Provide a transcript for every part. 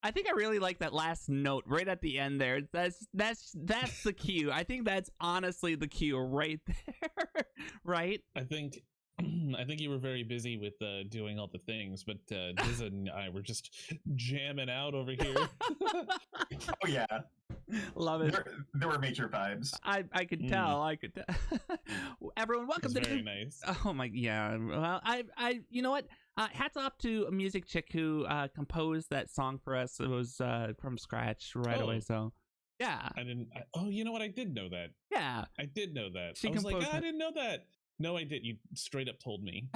I think I really like that last note right at the end there. That's the cue. I think that's honestly the cue right there. Right? I think you were very busy with doing all the things, but Dizzah and I were just jamming out over here. Oh yeah, Love it. There were major vibes. I could tell. I could tell. Everyone, welcome to very nice. Oh my, yeah. Well, I you know what? Hats off to a music chick who composed that song for us. It was from scratch right away. So yeah. Oh, you know what? I did know that. Yeah. I did know that. She I was like, composed I didn't know that. No, I did. You straight up told me.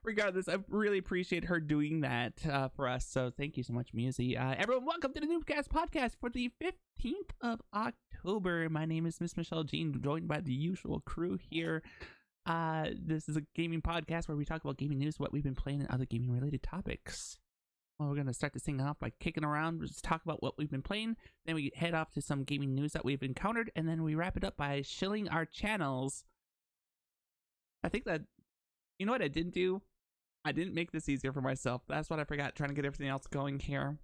Regardless, I really appreciate her doing that for us. So thank you so much, Musi. Everyone, welcome to the Newbcast podcast for the 15th of October. My name is MissMicheleJean, joined by the usual crew here. This is a gaming podcast where we talk about gaming news, what we've been playing, and other gaming related topics. Well, we're going to start this thing off by kicking around, just talk about what we've been playing. Then we head off to some gaming news that we've encountered, and then we wrap it up by shilling our channels. I think that, you know what I didn't do? I didn't make this easier for myself. That's what I forgot, trying to get everything else going here.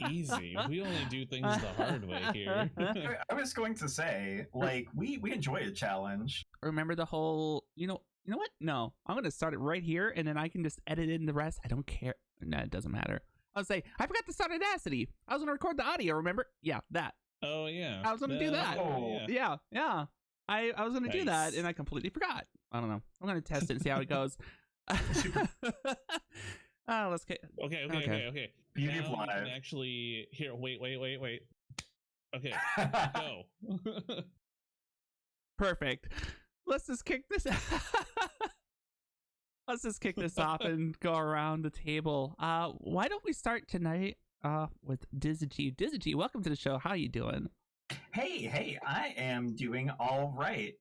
Easy. We only do things the hard way here. I was going to say, like, we enjoy a challenge. Remember the whole, you know what? No, I'm going to start it right here, and then I can just edit in the rest. I don't care. No, it doesn't matter. I'll say, I forgot to start Audacity. I was going to record the audio, remember? Yeah, that. Oh, yeah. I was going to do that. Oh. Yeah. I was going to do that, and I completely forgot. I don't know. I'm going to test it and see how it goes. Let's get... Okay. Beauty of now live. you can actually... Here, wait. Okay, go. Perfect. Let's just kick this Let's just kick this off and go around the table. Why don't we start tonight with DizzahGee? DizzahGee, welcome to the show. How you doing? Hey, I am doing all right.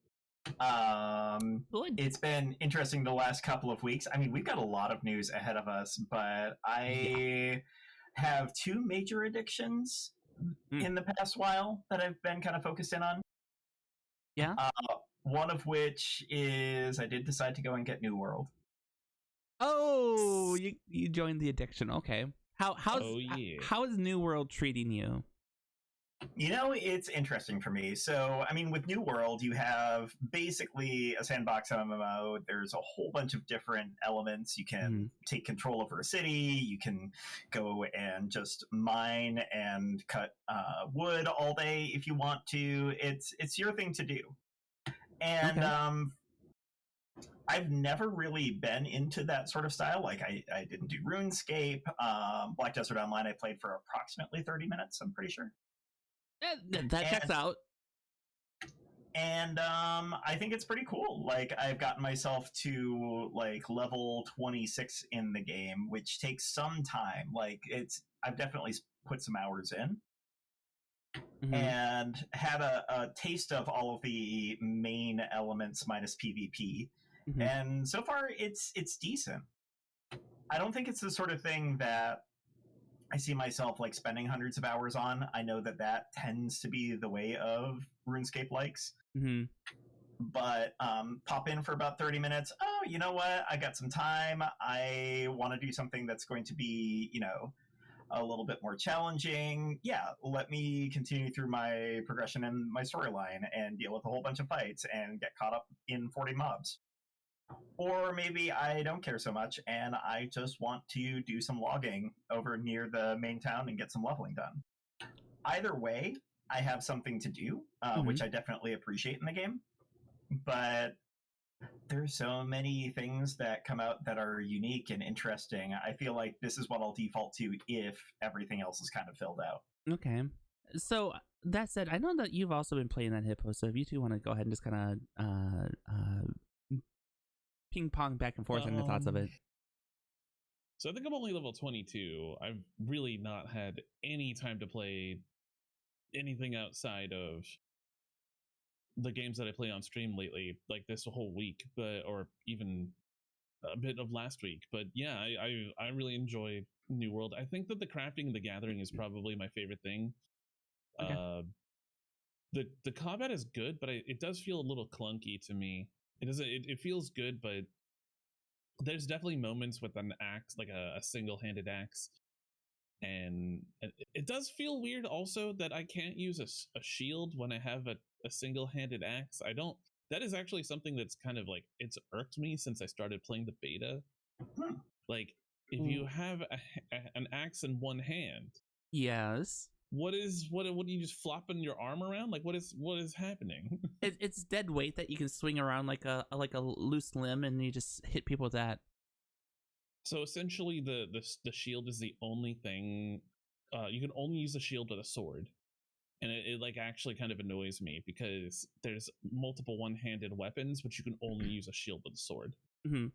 Good. It's been interesting the last couple of weeks. I mean, we've got a lot of news ahead of us, but I have two major addictions in the past while that I've been kind of focused in on. Yeah. One of which is I did decide to go and get New World. Oh, you joined the addiction. Okay. How is New World treating you? You know, it's interesting for me. So, I mean, with New World, you have basically a sandbox MMO. There's a whole bunch of different elements. You can take control over a city. You can go and just mine and cut wood all day if you want to. It's your thing to do. And I've never really been into that sort of style. Like, I didn't do RuneScape. Black Desert Online I played for approximately 30 minutes, I'm pretty sure. That checks out. And I think it's pretty cool. Like, I've gotten myself to, like, level 26 in the game, which takes some time. Like, I've definitely put some hours in. And had a taste of all of the main elements minus PvP. And so far, it's decent. I don't think it's the sort of thing that I see myself like spending hundreds of hours on. I know that tends to be the way of RuneScape likes. But pop in for about 30 minutes. Oh, you know what? I got some time. I want to do something that's going to be, a little bit more challenging. Yeah, let me continue through my progression and my storyline and deal with a whole bunch of fights and get caught up in 40 mobs. Or maybe I don't care so much and I just want to do some logging over near the main town and get some leveling done. Either way, I have something to do, which I definitely appreciate in the game. But there's so many things that come out that are unique and interesting. I feel like this is what I'll default to if everything else is kind of filled out. Okay. So that said, I know that you've also been playing that Heepoh, so if you two want to go ahead and just kind of ping pong back and forth on the thoughts of it. So I think I'm only level 22. I've really not had any time to play anything outside of the games that I play on stream lately, like this whole week, or even a bit of last week. But yeah, I really enjoy New World. I think that the crafting and the gathering is probably my favorite thing. Okay. The combat is good, but it does feel a little clunky to me. It feels good, but there's definitely moments with an axe, like a single-handed axe, and it does feel weird also that I can't use a shield when I have a single-handed axe. I don't. That is actually something that's kind of like, it's irked me since I started playing the beta. Like, if you have an axe in one hand, yes, what do you just flopping your arm around? Like, what is happening? it's dead weight that you can swing around like a loose limb, and you just hit people with that. So essentially, the shield is the only thing. You can only use a shield with a sword, and it like actually kind of annoys me because there's multiple one-handed weapons, but you can only use a shield with a sword. Mm-hmm.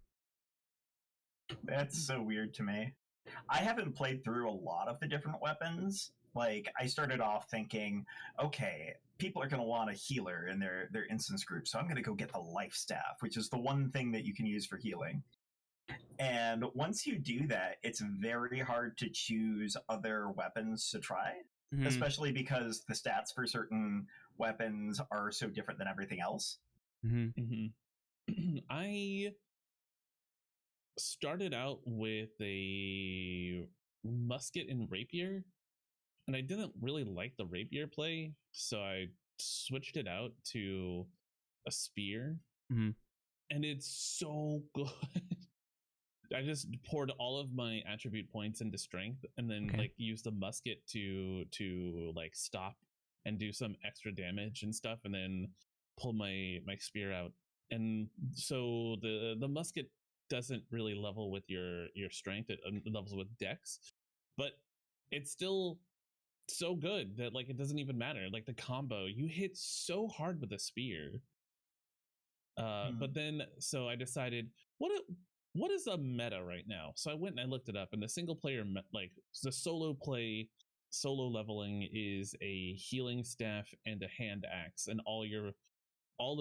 That's so weird to me. I haven't played through a lot of the different weapons. Like, I started off thinking, okay, people are going to want a healer in their instance group, so I'm going to go get the life staff, which is the one thing that you can use for healing. And once you do that, it's very hard to choose other weapons to try, especially because the stats for certain weapons are so different than everything else. I started out with a musket and rapier, and I didn't really like the rapier play, so I switched it out to a spear, and it's so good. I just poured all of my attribute points into strength, and then like used the musket to like stop and do some extra damage and stuff, and then pull my spear out. And so the musket doesn't really level with your strength; it levels with dex, but it's still so good that like it doesn't even matter. Like the combo, you hit so hard with a spear. But then, so I decided, what is a meta right now? So I went and I looked it up, and the single player, like the solo leveling is a healing staff and a hand axe, and all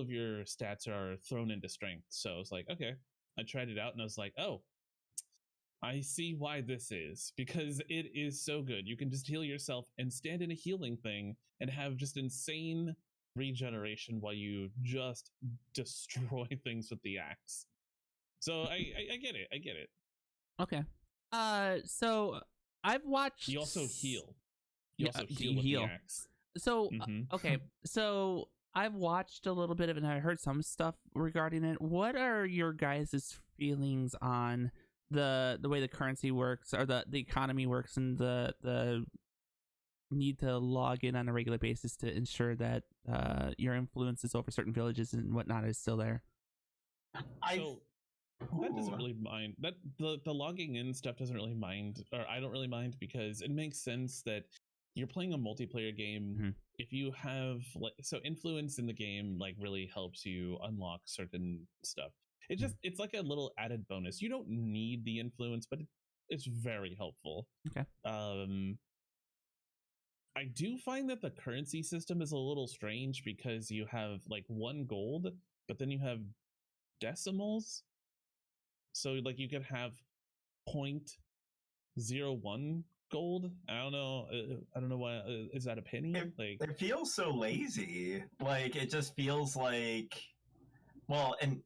of your stats are thrown into strength. So I was like, okay, I tried it out, and I was like, oh, I see why this is, because it is so good. You can just heal yourself and stand in a healing thing and have just insane regeneration while you just destroy things with the axe. So I get it. I get it. Okay. So I've watched. You also heal. You also heal with the axe. So okay. So I've watched a little bit of it, and I heard some stuff regarding it. What are your guys' feelings on the way the currency works, or the economy works, and the need to log in on a regular basis to ensure that your influences over certain villages and whatnot is still there? That doesn't really mind. That the logging in stuff doesn't really mind, or I don't really mind, because it makes sense that you're playing a multiplayer game. If you have influence in the game like really helps you unlock certain stuff. It's like a little added bonus. You don't need the influence, but it's very helpful. Okay. I do find that the currency system is a little strange because you have like 1 gold, but then you have decimals. So like you could have 0.01 gold. I don't know why. Is that a penny? It feels so lazy. Like, it just feels like, well, and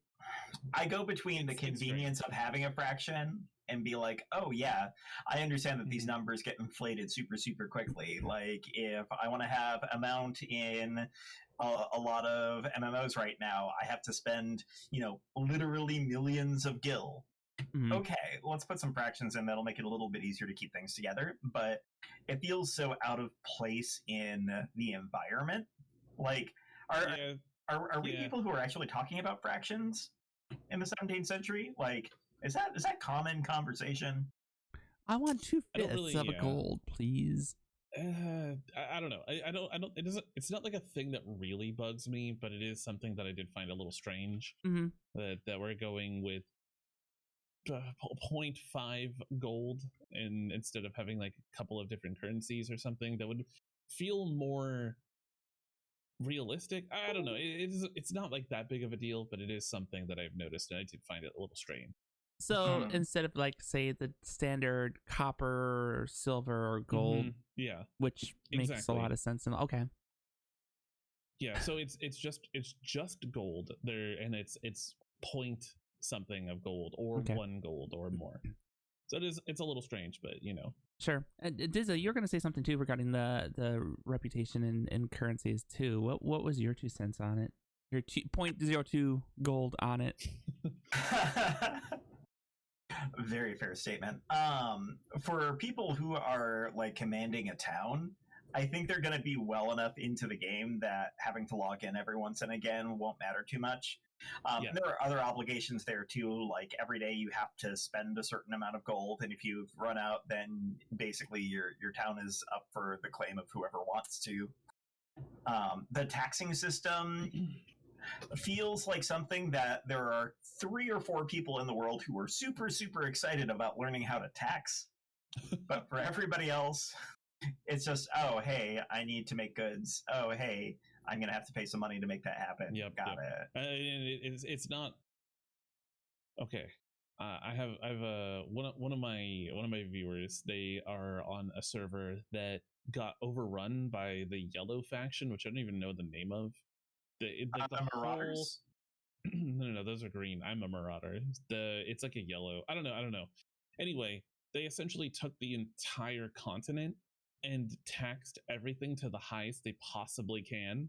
I go between the convenience of having a fraction and be like, oh yeah, I understand that these numbers get inflated super, super quickly. Like, if I want to have amount in a lot of MMOs right now, I have to spend, literally millions of gil. Okay, let's put some fractions in. That'll make it a little bit easier to keep things together. But it feels so out of place in the environment. Like, are we people who are actually talking about fractions in the 17th century? Like, is that common conversation? I want 2/5 of a gold, please. I don't know. I don't. It doesn't. It's not like a thing that really bugs me, but it is something that I did find a little strange. That we're going with 0.5 gold, and instead of having like a couple of different currencies or something that would feel more realistic. I don't know. It's not like that big of a deal, but it is something that I've noticed, and I did find it a little strange. So instead of like, say, the standard copper or silver or gold, which makes a lot of sense. Okay. Yeah, so it's just gold there, and it's 0.6 something of gold or 1 gold or more. So it's a little strange, but Sure. Dizzah, you're going to say something too regarding the reputation and currencies too. What was your 2 cents on it? Your 0.02 gold on it. Very fair statement. For people who are like commanding a town, I think they're going to be well enough into the game that having to log in every once and again won't matter too much. There are other obligations there too, like every day you have to spend a certain amount of gold, and if you've run out, then basically your town is up for the claim of whoever wants to. The taxing system feels like something that there are 3 or 4 people in the world who are super, super excited about learning how to tax. But for everybody else, it's just, oh, hey, I need to make goods. Oh, hey, I'm going to have to pay some money to make that happen. Got it. It's not... Okay. I have one of my viewers. They are on a server that got overrun by the yellow faction, which I don't even know the name of. The Marauders? No, those are green. I'm a marauder. It's like a yellow. I don't know. Anyway, they essentially took the entire continent and taxed everything to the highest they possibly can.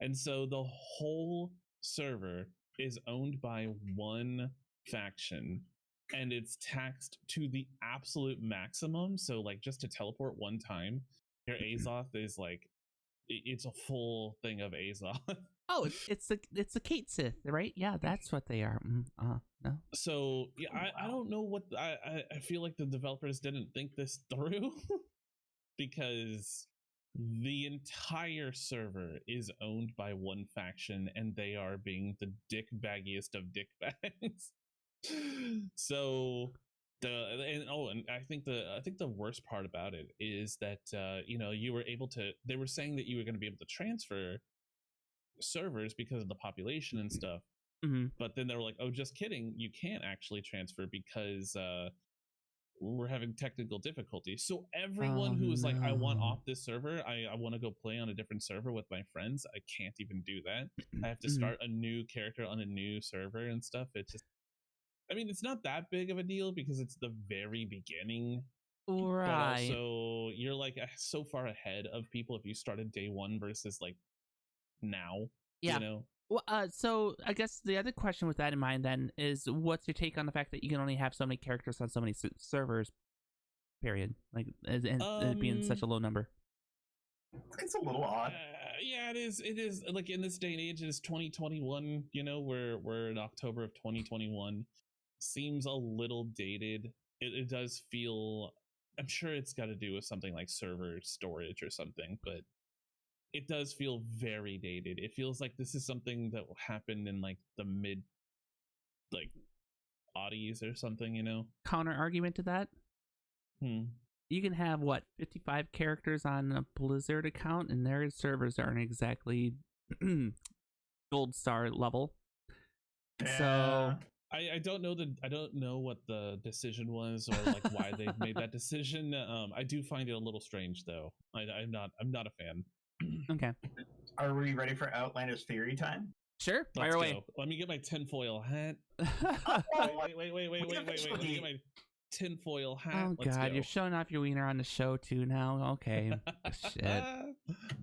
And so the whole server is owned by one faction, and it's taxed to the absolute maximum. So like just to teleport one time, your Azoth is like, it's a full thing of Azoth. Oh, it's the Kate Sith, right? Yeah, that's what they are. No. So yeah, I don't know what I feel like the developers didn't think this through because the entire server is owned by one faction, and they are being the dick baggiest of dick bags. So and I think the worst part about it is that you were able to. They were saying that you were going to be able to transfer servers because of the population and stuff, but then they were like, oh, just kidding, you can't actually transfer because we're having technical difficulties. So everyone who was like, I want off this server, I want to go play on a different server with my friends, I can't even do that. I have to start a new character on a new server and stuff. It's just, I mean, it's not that big of a deal because it's the very beginning, right? But also you're like so far ahead of people if you started day 1 versus like now. Well, so I guess the other question with that in mind then is, what's your take on the fact that you can only have so many characters on so many servers, period, like and it being such a low number? It's a little odd. Yeah, it is like in this day and age, it is 2021, we're in October of 2021. Seems a little dated. It does feel, I'm sure it's got to do with something like server storage or something, but it does feel very dated. It feels like this is something that happened in like the mid like oddies or something, Counter argument to that, you can have 55 characters on a Blizzard account, and their servers aren't exactly gold star level. So I don't know what the decision was or like why they made that decision. I do find it a little strange though. I'm not a fan. Okay. Are we ready for Outlandish theory time? Sure. Let's fire away. go. Let me get my tinfoil hat. Wait. Let me get my tinfoil hat. Oh God, you're showing off your wiener on the show too now. Okay. Shit.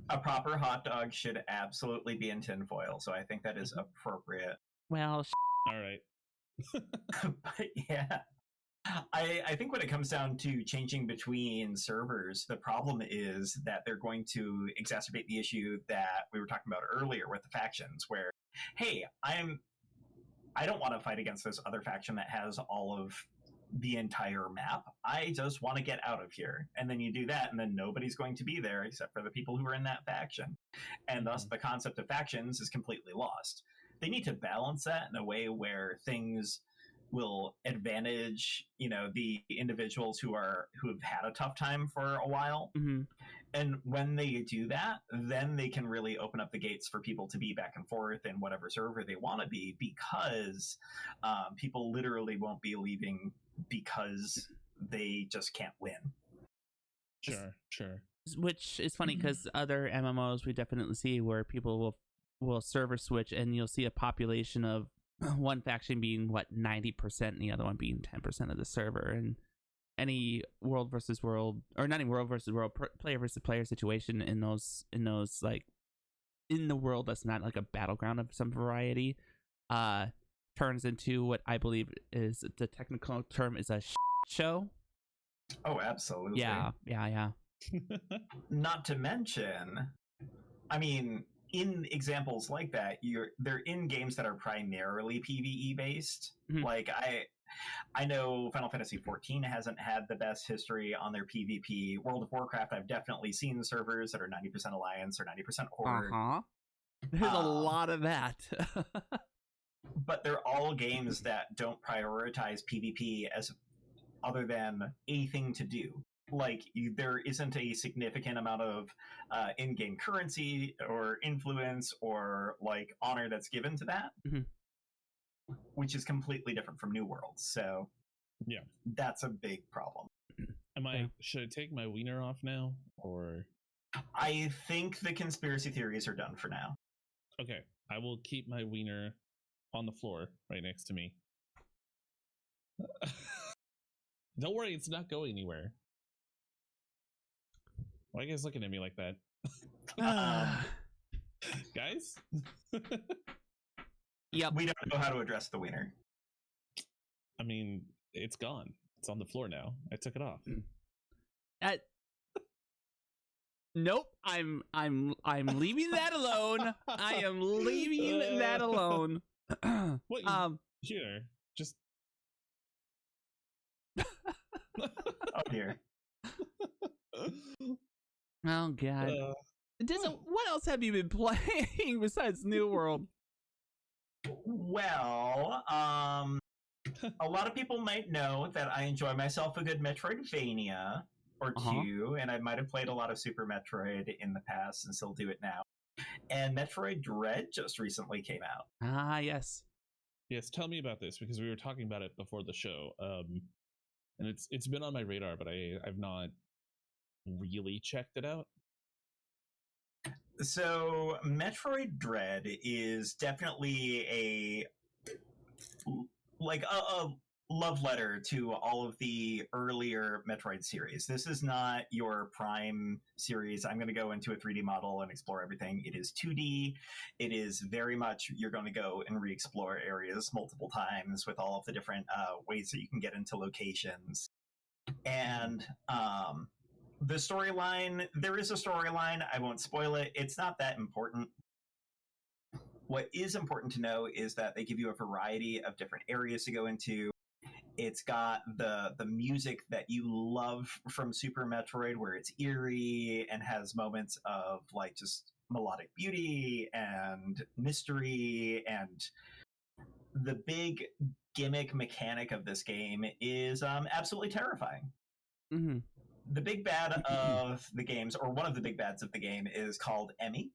A proper hot dog should absolutely be in tinfoil, so I think that is appropriate. Well, all right. But yeah, I think when it comes down to changing between servers, the problem is that they're going to exacerbate the issue that we were talking about earlier with the factions, where, hey, I don't want to fight against this other faction that has all of the entire map. I just want to get out of here. And then you do that, and then nobody's going to be there except for the people who are in that faction. And thus the concept of factions is completely lost. They need to balance that in a way where things will advantage, the individuals who have had a tough time for a while. And when they do that, then they can really open up the gates for people to be back and forth in whatever server they want to be, because people literally won't be leaving because they just can't win. Sure. Which is funny because other MMOs we definitely see where people will server switch, and you'll see a population of one faction being 90% and the other one being 10% of the server, and any world versus world, or not even world versus world, player versus player situation in those like in the world that's not like a battleground of some variety turns into what I believe is the technical term is a show. Oh, absolutely. Yeah. Not to mention, I mean, in examples like that, they're in games that are primarily PvE based. Mm-hmm. Like I know Final Fantasy XIV hasn't had the best history on their PvP. World of Warcraft, I've definitely seen servers that are 90% Alliance or 90% Horde. There's a lot of that. But they're all games that don't prioritize PvP as other than a thing to do. Like, there isn't a significant amount of in-game currency or influence or like honor that's given to that. Mm-hmm. Which is completely different from New World. So yeah, that's a big problem. Should I take my wiener off now, or? I think the conspiracy theories are done for now. Okay, I will keep my wiener on the floor right next to me. Don't worry, it's not going anywhere. Why are you guys looking at me like that? Guys? Yep. We don't know how to address the wiener. I mean, it's gone. It's on the floor now. I took it off. Nope. I'm leaving that alone. I am leaving that alone. What? Here, just. Oh dear. Oh god. What else have you been playing besides New World? Well, a lot of people might know that I enjoy myself a good Metroidvania or two, and I might have played a lot of Super Metroid in the past and still do it now. And Metroid Dread just recently came out. Ah, yes. Yes, tell me about this, because we were talking about it before the show. And it's been on my radar, but I've not really checked it out. So Metroid Dread is definitely a love letter to all of the earlier Metroid series. This is not your Prime series. I'm going to go into a 3D model and explore everything. It is 2D. It is very much, you're going to go and re-explore areas multiple times with all of the different ways that you can get into locations. And the storyline, there is a storyline. I won't spoil it. It's not that important. What is important to know is that they give you a variety of different areas to go into. It's got the music that you love from Super Metroid, where it's eerie and has moments of like just melodic beauty and mystery. And the big gimmick mechanic of this game is absolutely terrifying. Mm-hmm. The big bad of the games, or one of the big bads of the game, is called Emmy.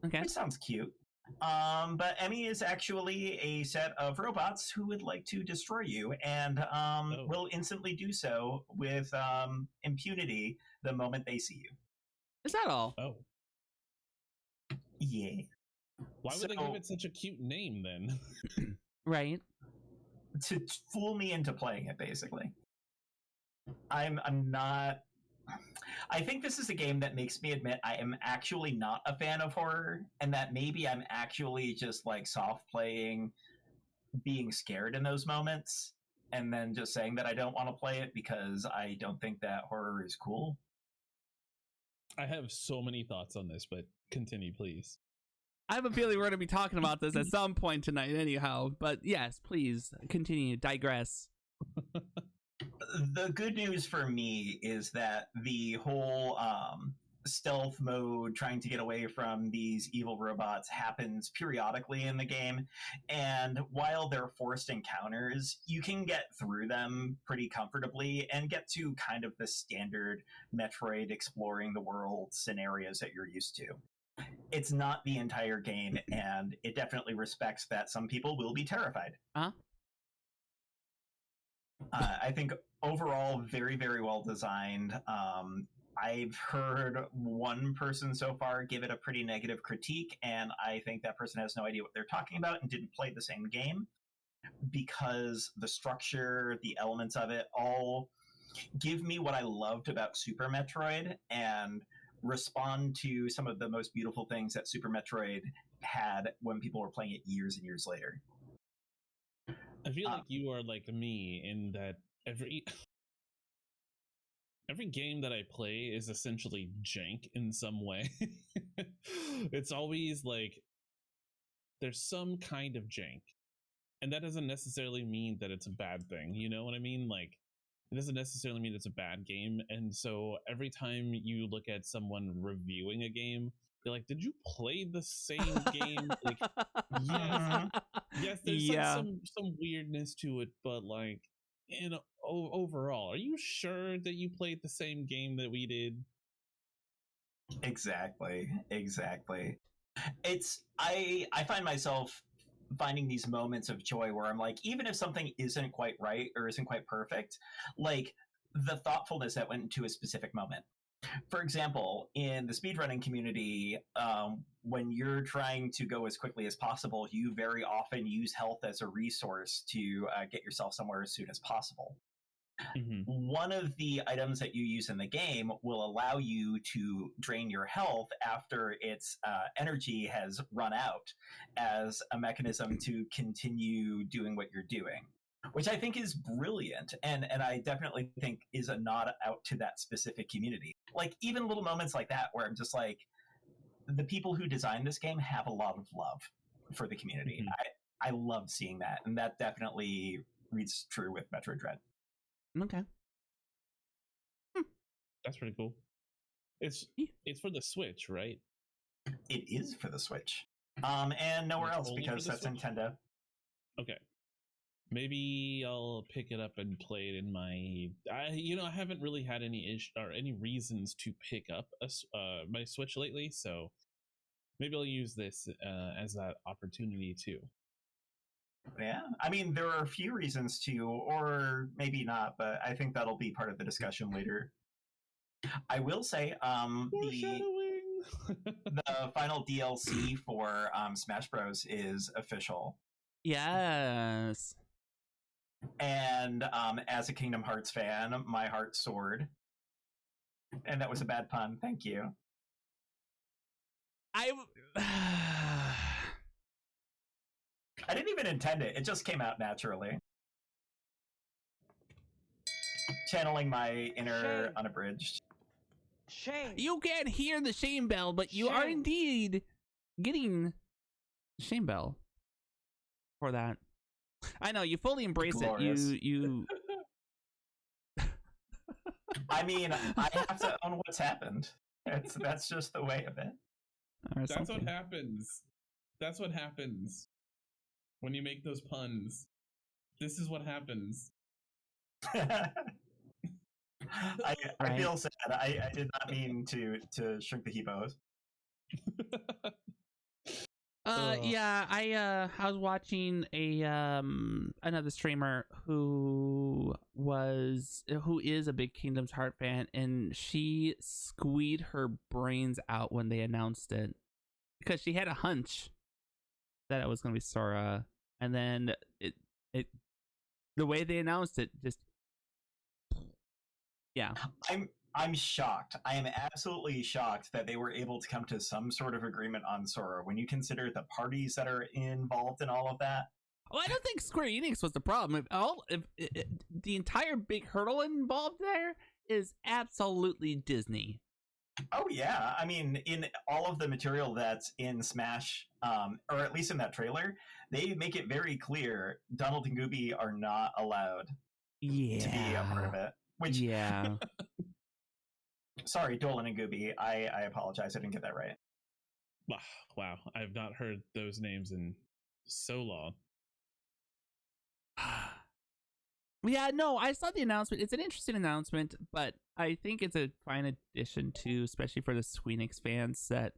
Okay. Which sounds cute. But Emmy is actually a set of robots who would like to destroy you and will instantly do so with impunity the moment they see you. Is that all? Oh. Yeah. Why would they give it such a cute name then? Right. To fool me into playing it, basically. I'm not... I think this is a game that makes me admit I am actually not a fan of horror, and that maybe I'm actually just like soft playing, being scared in those moments, and then just saying that I don't want to play it because I don't think that horror is cool. I have so many thoughts on this, but continue, please. I have a feeling we're going to be talking about this at some point tonight anyhow, but yes, please continue, digress. The good news for me is that the whole stealth mode, trying to get away from these evil robots, happens periodically in the game. And while they're forced encounters, you can get through them pretty comfortably and get to kind of the standard Metroid exploring the world scenarios that you're used to. It's not the entire game, and it definitely respects that some people will be terrified. Uh-huh. I think overall, very, very well designed. I've heard one person so far give it a pretty negative critique, and I think that person has no idea what they're talking about and didn't play the same game, because the structure, the elements of it all give me what I loved about Super Metroid and respond to some of the most beautiful things that Super Metroid had when people were playing it years and years later. I feel like you are like me in that every game that I play is essentially jank in some way. It's always like there's some kind of jank, and that doesn't necessarily mean that it's a bad thing. You know what I mean? Like, it doesn't necessarily mean it's a bad game. And so every time you look at someone reviewing a game, you're like, did you play the same game? Like, yes, there's some weirdness to it, but like, overall, are you sure that you played the same game that we did? Exactly. It's I find myself finding these moments of joy where I'm like, even if something isn't quite right or isn't quite perfect, like the thoughtfulness that went into a specific moment. For example, in the speedrunning community, when you're trying to go as quickly as possible, you very often use health as a resource to get yourself somewhere as soon as possible. Mm-hmm. One of the items that you use in the game will allow you to drain your health after its energy has run out, as a mechanism to continue doing what you're doing, which I think is brilliant, and I definitely think is a nod out to that specific community. Like, even little moments like that where I'm just like, the people who designed this game have a lot of love for the community. Mm-hmm. I love seeing that, and that definitely reads true with Metroid Dread. Okay. That's pretty cool. It's for the Switch, right? It is for the Switch. And nowhere else, because that's Switch? Nintendo. Okay. Maybe I'll pick it up and play it in my. I haven't really had any reasons to pick up my Switch lately, so maybe I'll use this as that opportunity too. Yeah, I mean, there are a few reasons to, or maybe not, but I think that'll be part of the discussion later. I will say, the final DLC for Smash Bros. Is official. Yes. And as a Kingdom Hearts fan, my heart soared. And that was a bad pun. Thank you. I didn't even intend it. It just came out naturally. Channeling my inner unabridged. Shame. You can't hear the shame bell, but you are indeed getting shame bell for that. I know, you fully embrace Glorious. It. You I mean, I have to own what's happened. That's just the way of it. That's what happens. That's what happens when you make those puns. This is what happens. I feel sad. I did not mean to shrink the Heepohs. Yeah, I was watching another streamer who is a big Kingdom's Heart fan, and she squeezed her brains out when they announced it, because she had a hunch that it was going to be Sora, and then it the way they announced it, just yeah. I'm shocked. I am absolutely shocked that they were able to come to some sort of agreement on Sora when you consider the parties that are involved in all of that. Well, I don't think Square Enix was the problem. If the entire big hurdle involved there is absolutely Disney. Oh yeah, I mean, in all of the material that's in Smash, or at least in that trailer, they make it very clear Donald and Gooby are not allowed to be a part of it. Which, yeah. Sorry, Dolan and Gooby. I apologize. I didn't get that right. Wow, I've not heard those names in so long. Yeah, no, I saw the announcement. It's an interesting announcement, but I think it's a fine addition to, especially for the Squeenix fans that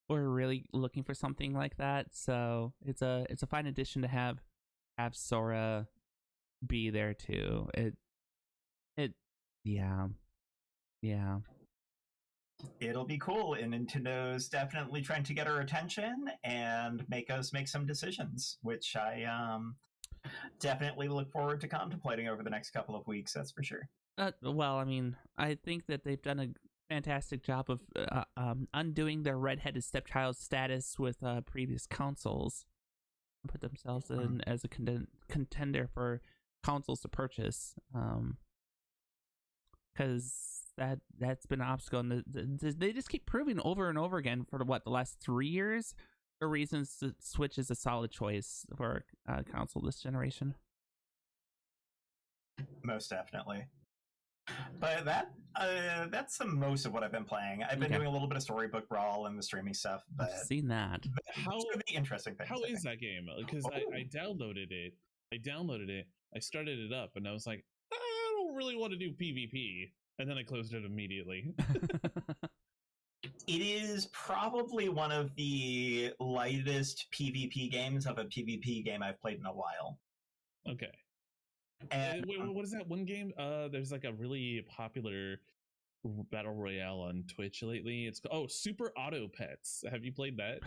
were really looking for something like that. So it's a fine addition to have Sora be there too. Yeah. It'll be cool, and Nintendo's definitely trying to get our attention and make us make some decisions, which I definitely look forward to contemplating over the next couple of weeks. That's for sure. Well, I mean, I think that they've done a fantastic job of undoing their redheaded stepchild status with previous consoles, and put themselves in as a contender for consoles to purchase. Because that's been an obstacle, and they just keep proving over and over again for the last 3 years the reasons the Switch is a solid choice for a console this generation. Most definitely. But that's the most of what I've been playing. I've been doing a little bit of Storybook Brawl and the streaming stuff, but I've seen that. How are the interesting things? How is that game? Because I downloaded it. I started it up, and I was like, I don't really want to do PvP, and then I closed it immediately. It is probably one of the lightest PvP games of a PvP game I've played in a while. Okay. And wait, what is that one game? There's like a really popular battle royale on Twitch lately. It's Super Auto Pets. Have you played that?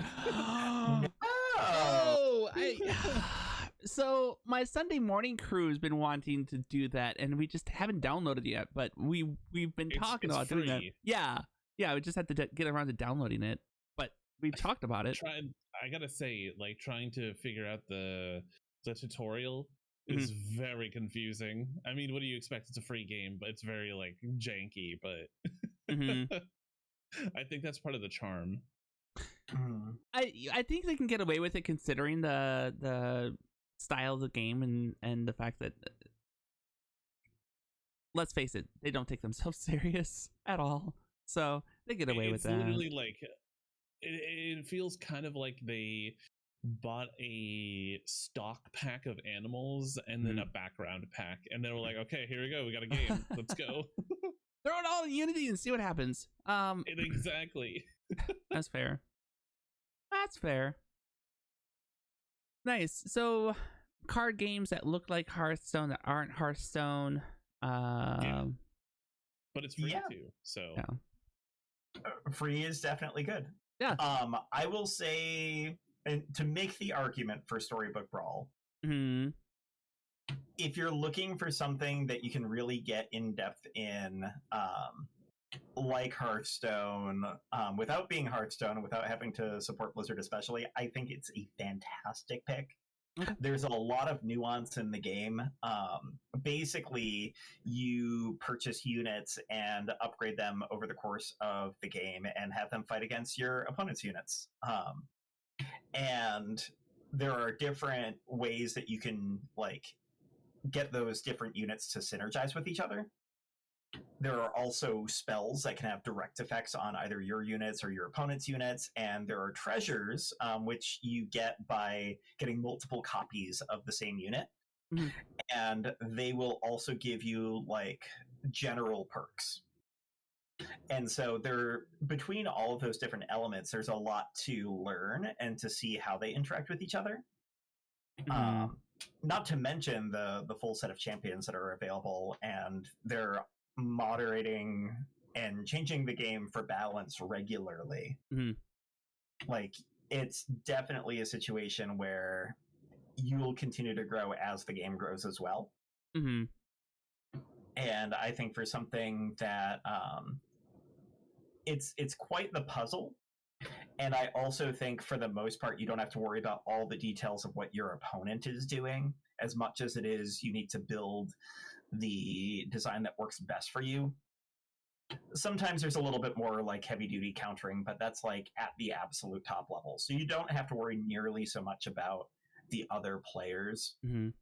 So my Sunday morning crew has been wanting to do that, and we just haven't downloaded it yet. But we've been talking about doing that. Yeah, we just have to get around to downloading it. But we've talked about it. I gotta say, like, trying to figure out the tutorial is very confusing. I mean, what do you expect? It's a free game, but it's very like janky. But I think that's part of the charm. I think they can get away with it considering the style of the game and the fact that, let's face it, they don't take themselves serious at all. So they get away with that. It's literally like it feels kind of like they bought a stock pack of animals and then a background pack, and they were like, okay, here we go, we got a game, let's go. Throw it all in Unity and see what happens. Exactly. That's fair. Nice. So card games that look like Hearthstone that aren't Hearthstone. But it's free too, so free is definitely good. Yeah. I will say, and to make the argument for Storybook Brawl, if you're looking for something that you can really get in depth in, like Hearthstone, without being Hearthstone and without having to support Blizzard especially, I think it's a fantastic pick. Okay. There's a lot of nuance in the game. Basically, you purchase units and upgrade them over the course of the game and have them fight against your opponent's units. And there are different ways that you can like get those different units to synergize with each other. There are also spells that can have direct effects on either your units or your opponent's units, and there are treasures, which you get by getting multiple copies of the same unit. And they will also give you like general perks. And so between all of those different elements, there's a lot to learn and to see how they interact with each other. Not to mention the full set of champions that are available, and they're moderating and changing the game for balance regularly. Like, it's definitely a situation where you will continue to grow as the game grows as well. And I think for something that it's quite the puzzle. And I also think for the most part, you don't have to worry about all the details of what your opponent is doing as much as it is you need to build the design that works best for you. Sometimes there's a little bit more like heavy duty countering, but that's like at the absolute top level. So you don't have to worry nearly so much about the other players. I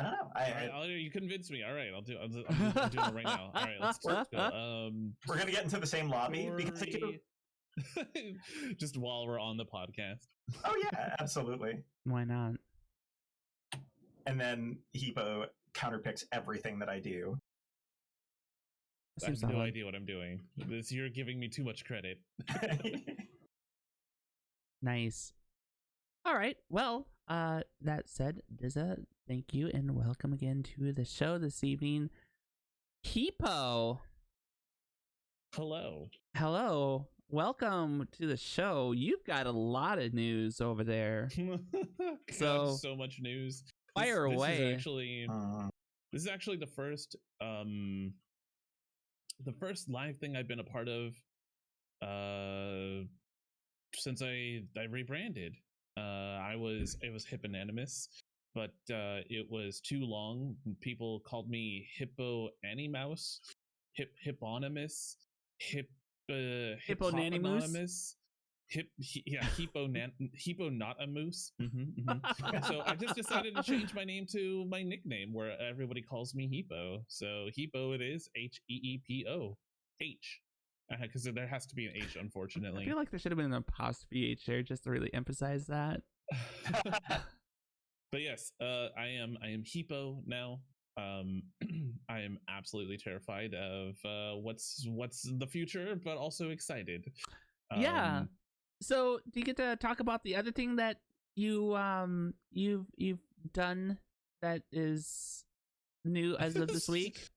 don't know. You convinced me. All right, I'm doing it right now. All right, let's go. We're gonna get into the same lobby because just while we're on the podcast. Oh yeah, absolutely. Why not? And then Heepoh counterpicks everything that I do. I have no idea what I'm doing. You're giving me too much credit. Nice. All right. Well, that said, Dizzah, thank you and welcome again to the show this evening. Heepoh, Hello. Hello. Welcome to the show. You've got a lot of news over there. So much news. Fire away. This is actually the first live thing I've been a part of since I rebranded. It was Hipponanimous, but it was too long. People called me Hippo Animouse, Hipponymous, Hipponanimous. Heepoh not a moose. So I just decided to change my name to my nickname, where everybody calls me Heepoh. So Heepoh it is, Heepoh, because there has to be an H, unfortunately. I feel like there should have been an apostrophe H there just to really emphasize that. But yes, I am Heepoh now. I am absolutely terrified of what's the future, but also excited. Yeah. So do you get to talk about the other thing that you've done that is new as of this week?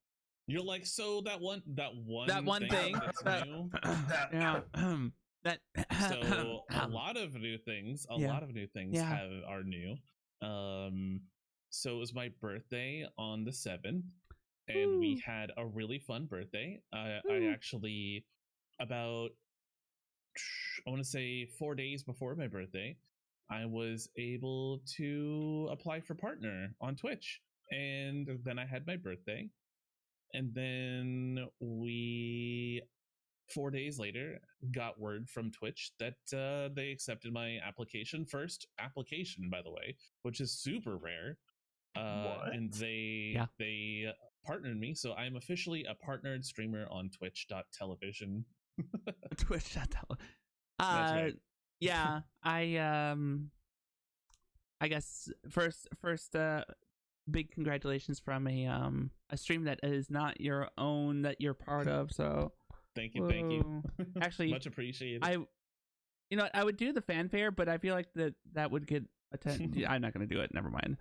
You're like, so that one thing that's new. Yeah. So a lot of new things. A lot of new things are new. So it was my birthday on the 7th, and we had a really fun birthday. I actually, about, I want to say 4 days before my birthday, I was able to apply for partner on Twitch, and then I had my birthday, and then 4 days later got word from Twitch that they accepted my application. First application, by the way, which is super rare. And they partnered me, so I'm officially a partnered streamer on Twitch.television. Twitch.television. That's right. Yeah, I guess first big congratulations from a stream that is not your own, that you're part of. So thank you. Actually, much appreciated. I would do the fanfare, but I feel like that would get attention. I'm not going to do it. Never mind.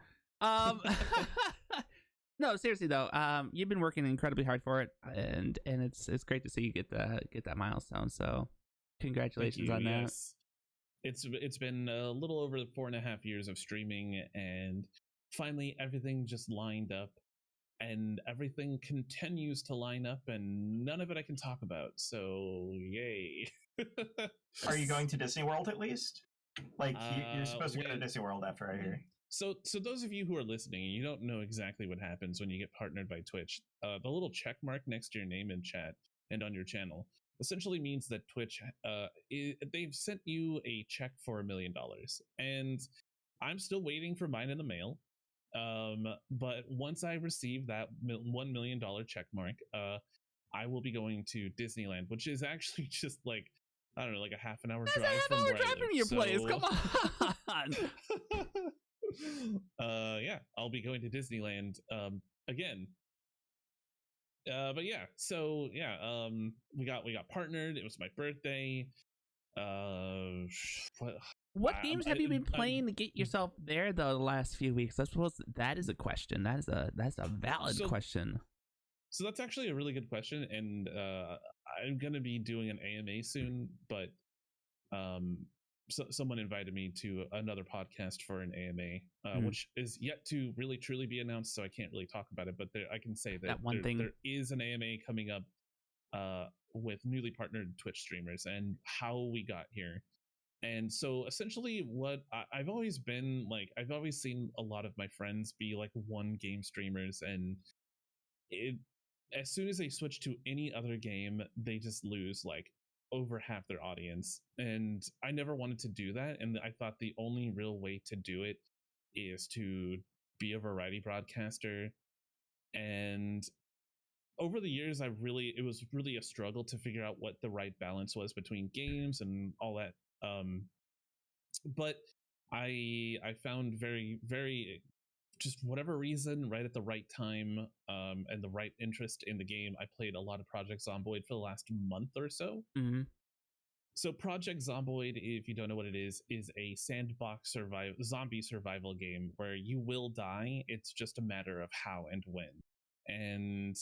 No, seriously though, you've been working incredibly hard for it, and it's great to see you get that milestone. So congratulations on that. Yes. It's been a little over 4.5 years of streaming, and finally everything just lined up, and everything continues to line up, and none of it I can talk about. So yay. Are you going to Disney World at least? Like you're supposed to go to Disney World after I hear. So those of you who are listening and you don't know exactly what happens when you get partnered by Twitch, the little check mark next to your name in chat and on your channel essentially means that Twitch, they've sent you a check for $1 million, and I'm still waiting for mine in the mail. But once I receive that $1 million check mark, I will be going to Disneyland, which is actually just like, I don't know, like a half an hour drive from where I live. From your place. Come on. Yeah, I'll be going to Disneyland again. But yeah, so yeah, we got partnered. It was my birthday. What games have you been playing to get yourself there the last few weeks? I suppose that is a question. That's a valid question. So that's actually a really good question, and I'm gonna be doing an AMA soon, but someone invited me to another podcast for an AMA, which is yet to really truly be announced, so I can't really talk about it. But I can say that there is an AMA coming up with newly partnered Twitch streamers and how we got here. And so essentially what I've always been like, I've always seen a lot of my friends be like one game streamers, and as soon as they switch to any other game, they just lose like over half their audience. And I never wanted to do that, and I thought the only real way to do it is to be a variety broadcaster. And over the years, it was really a struggle to figure out what the right balance was between games and all that. But I found very, very, just whatever reason, right at the right time, and the right interest in the game, I played a lot of Project Zomboid for the last month or so. Mm-hmm. So Project Zomboid, if you don't know what it is a sandbox zombie survival game where you will die. It's just a matter of how and when. and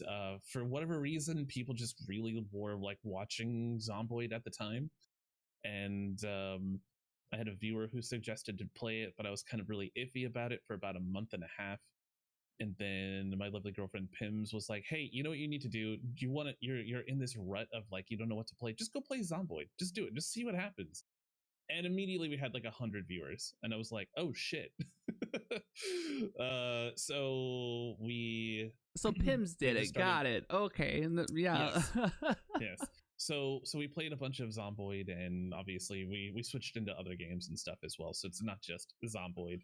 for whatever reason, people just really were like watching Zomboid at the time, and I had a viewer who suggested to play it, but I was kind of really iffy about it for about a month and a half. And then my lovely girlfriend Pims was like, "Hey, you know what you need to do? You want to? You're in this rut of like you don't know what to play. Just go play Zomboid. Just do it. Just see what happens." And immediately we had like 100 viewers, and I was like, "Oh shit!" So we Pims did it. Got it. Okay. Yeah. Yes. So we played a bunch of Zomboid, and obviously we switched into other games and stuff as well. So it's not just Zomboid.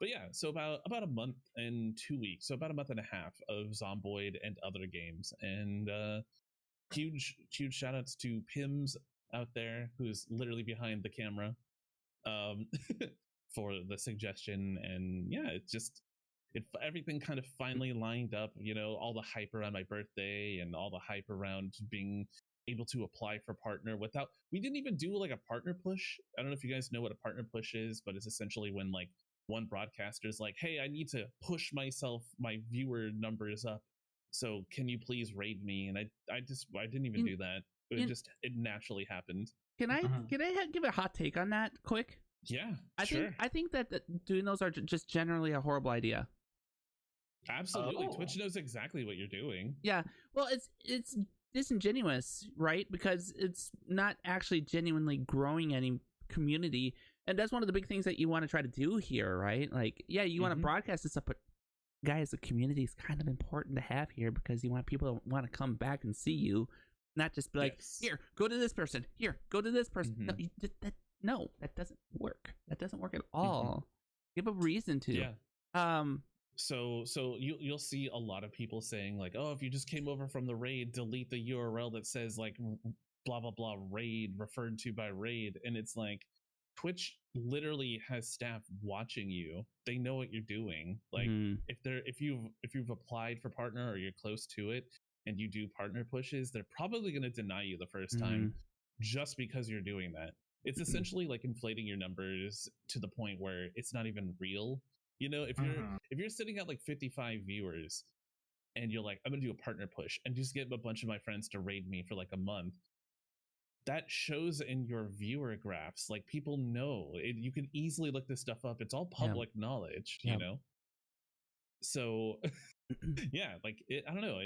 But yeah, so about a month and 2 weeks, so about a month and a half of Zomboid and other games, and huge shout outs to Pims out there, who's literally behind the camera, for the suggestion. And yeah, everything kind of finally lined up. You know, all the hype around my birthday and all the hype around being able to apply for partner without. We didn't even do like a partner push. I don't know if you guys know what a partner push is, but it's essentially when like one broadcaster is like, "Hey, I need to push my viewer numbers up, so can you please raid me?" And I didn't even do that. It naturally happened. Can I give a hot take on that quick? Yeah, I think that doing those are just generally a horrible idea. Absolutely. Twitch knows exactly what you're doing. Yeah. Well, it's disingenuous, right? Because it's not actually genuinely growing any community. And that's one of the big things that you want to try to do here, right? Like, yeah, you want to broadcast this up, but guys, the community is kind of important to have here, because you want people to want to come back and see you, not just be like, "Here, go to this person. Here, go to this person." No, that doesn't work. That doesn't work at all. You have a reason to. Yeah. So you'll see a lot of people saying like, "Oh, if you just came over from the raid, delete the URL that says like blah blah blah raid referred to by raid," and it's like, Twitch literally has staff watching you. They know what you're doing. Like if you've applied for partner or you're close to it and you do partner pushes, they're probably going to deny you the first time just because you're doing that. It's essentially like inflating your numbers to the point where it's not even real. You know, if you're sitting at like 55 viewers and you're like, "I'm going to do a partner push and just get a bunch of my friends to raid me for like a month," that shows in your viewer graphs. Like, people know it, you can easily look this stuff up. It's all public knowledge, you know? So yeah, like I don't know.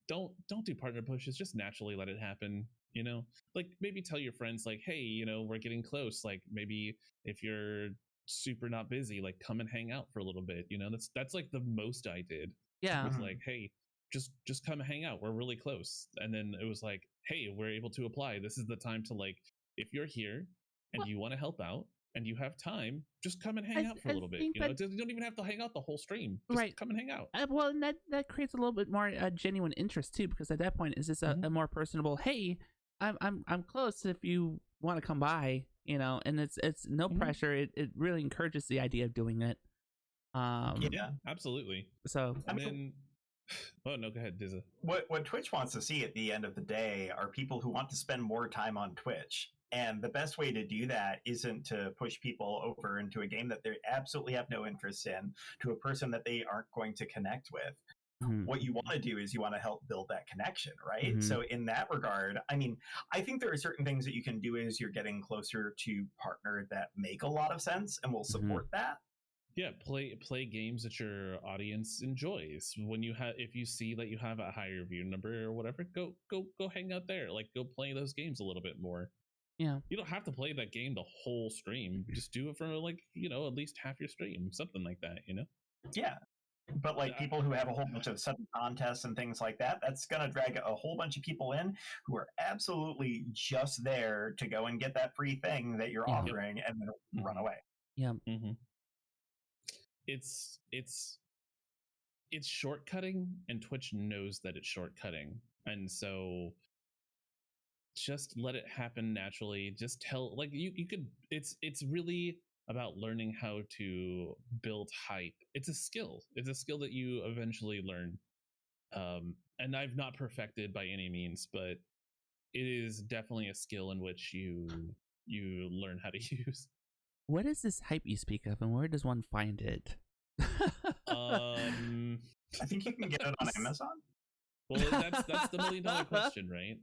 Don't do partner pushes. Just naturally let it happen. You know, like maybe tell your friends like, "Hey, you know, we're getting close. Like maybe if you're super not busy, like come and hang out for a little bit." You know, that's like the most I did. Yeah. It was like, "Hey, just come hang out. We're really close." And then it was like, "Hey, we're able to apply. This is the time to like, if you're here and you want to help out and you have time, just come and hang out for a little bit. You know, you don't even have to hang out the whole stream. Just come and hang out." Well, and that creates a little bit more genuine interest too, because at that point, is this a more personable? "Hey, I'm close. If you want to come by, you know," and it's no pressure. It really encourages the idea of doing it. Yeah, absolutely. So and then. Oh no, go ahead, Dizza. What Twitch wants to see at the end of the day are people who want to spend more time on Twitch. And the best way to do that isn't to push people over into a game that they absolutely have no interest in, to a person that they aren't going to connect with. What you want to do is you want to help build that connection, right? So in that regard, I mean, I think there are certain things that you can do as you're getting closer to partner that make a lot of sense and will support that. Yeah, play games that your audience enjoys. If you see that you have a higher view number or whatever, go hang out there. Like, go play those games a little bit more. Yeah, you don't have to play that game the whole stream. Just do it for like, you know, at least half your stream, something like that. You know? Yeah. But like people who have a whole bunch of sudden contests and things like that, that's going to drag a whole bunch of people in who are absolutely just there to go and get that free thing that you're offering and then run away. Yeah. It's shortcutting, and Twitch knows that it's shortcutting, and so just let it happen naturally. Just tell, like, you could. It's really about learning how to build hype. It's a skill. It's a skill that you eventually learn. And I've not perfected by any means, but it is definitely a skill in which you learn how to use. What is this hype you speak of, and where does one find it? I think you can get it on Amazon. Well, that's the $1 million question, right?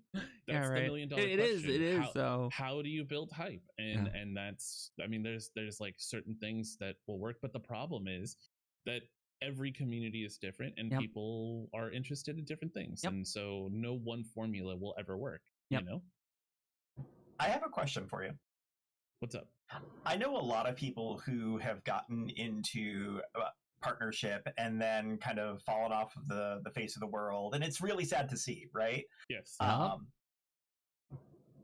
That's the $1 million question. It is. So how do you build hype? And that's, I mean, there's like certain things that will work, but the problem is that every community is different, and people are interested in different things, and so no one formula will ever work. You know. I have a question for you. What's up? I know a lot of people who have gotten into partnership and then kind of fallen off of the face of the world, and it's really sad to see, right? Yes.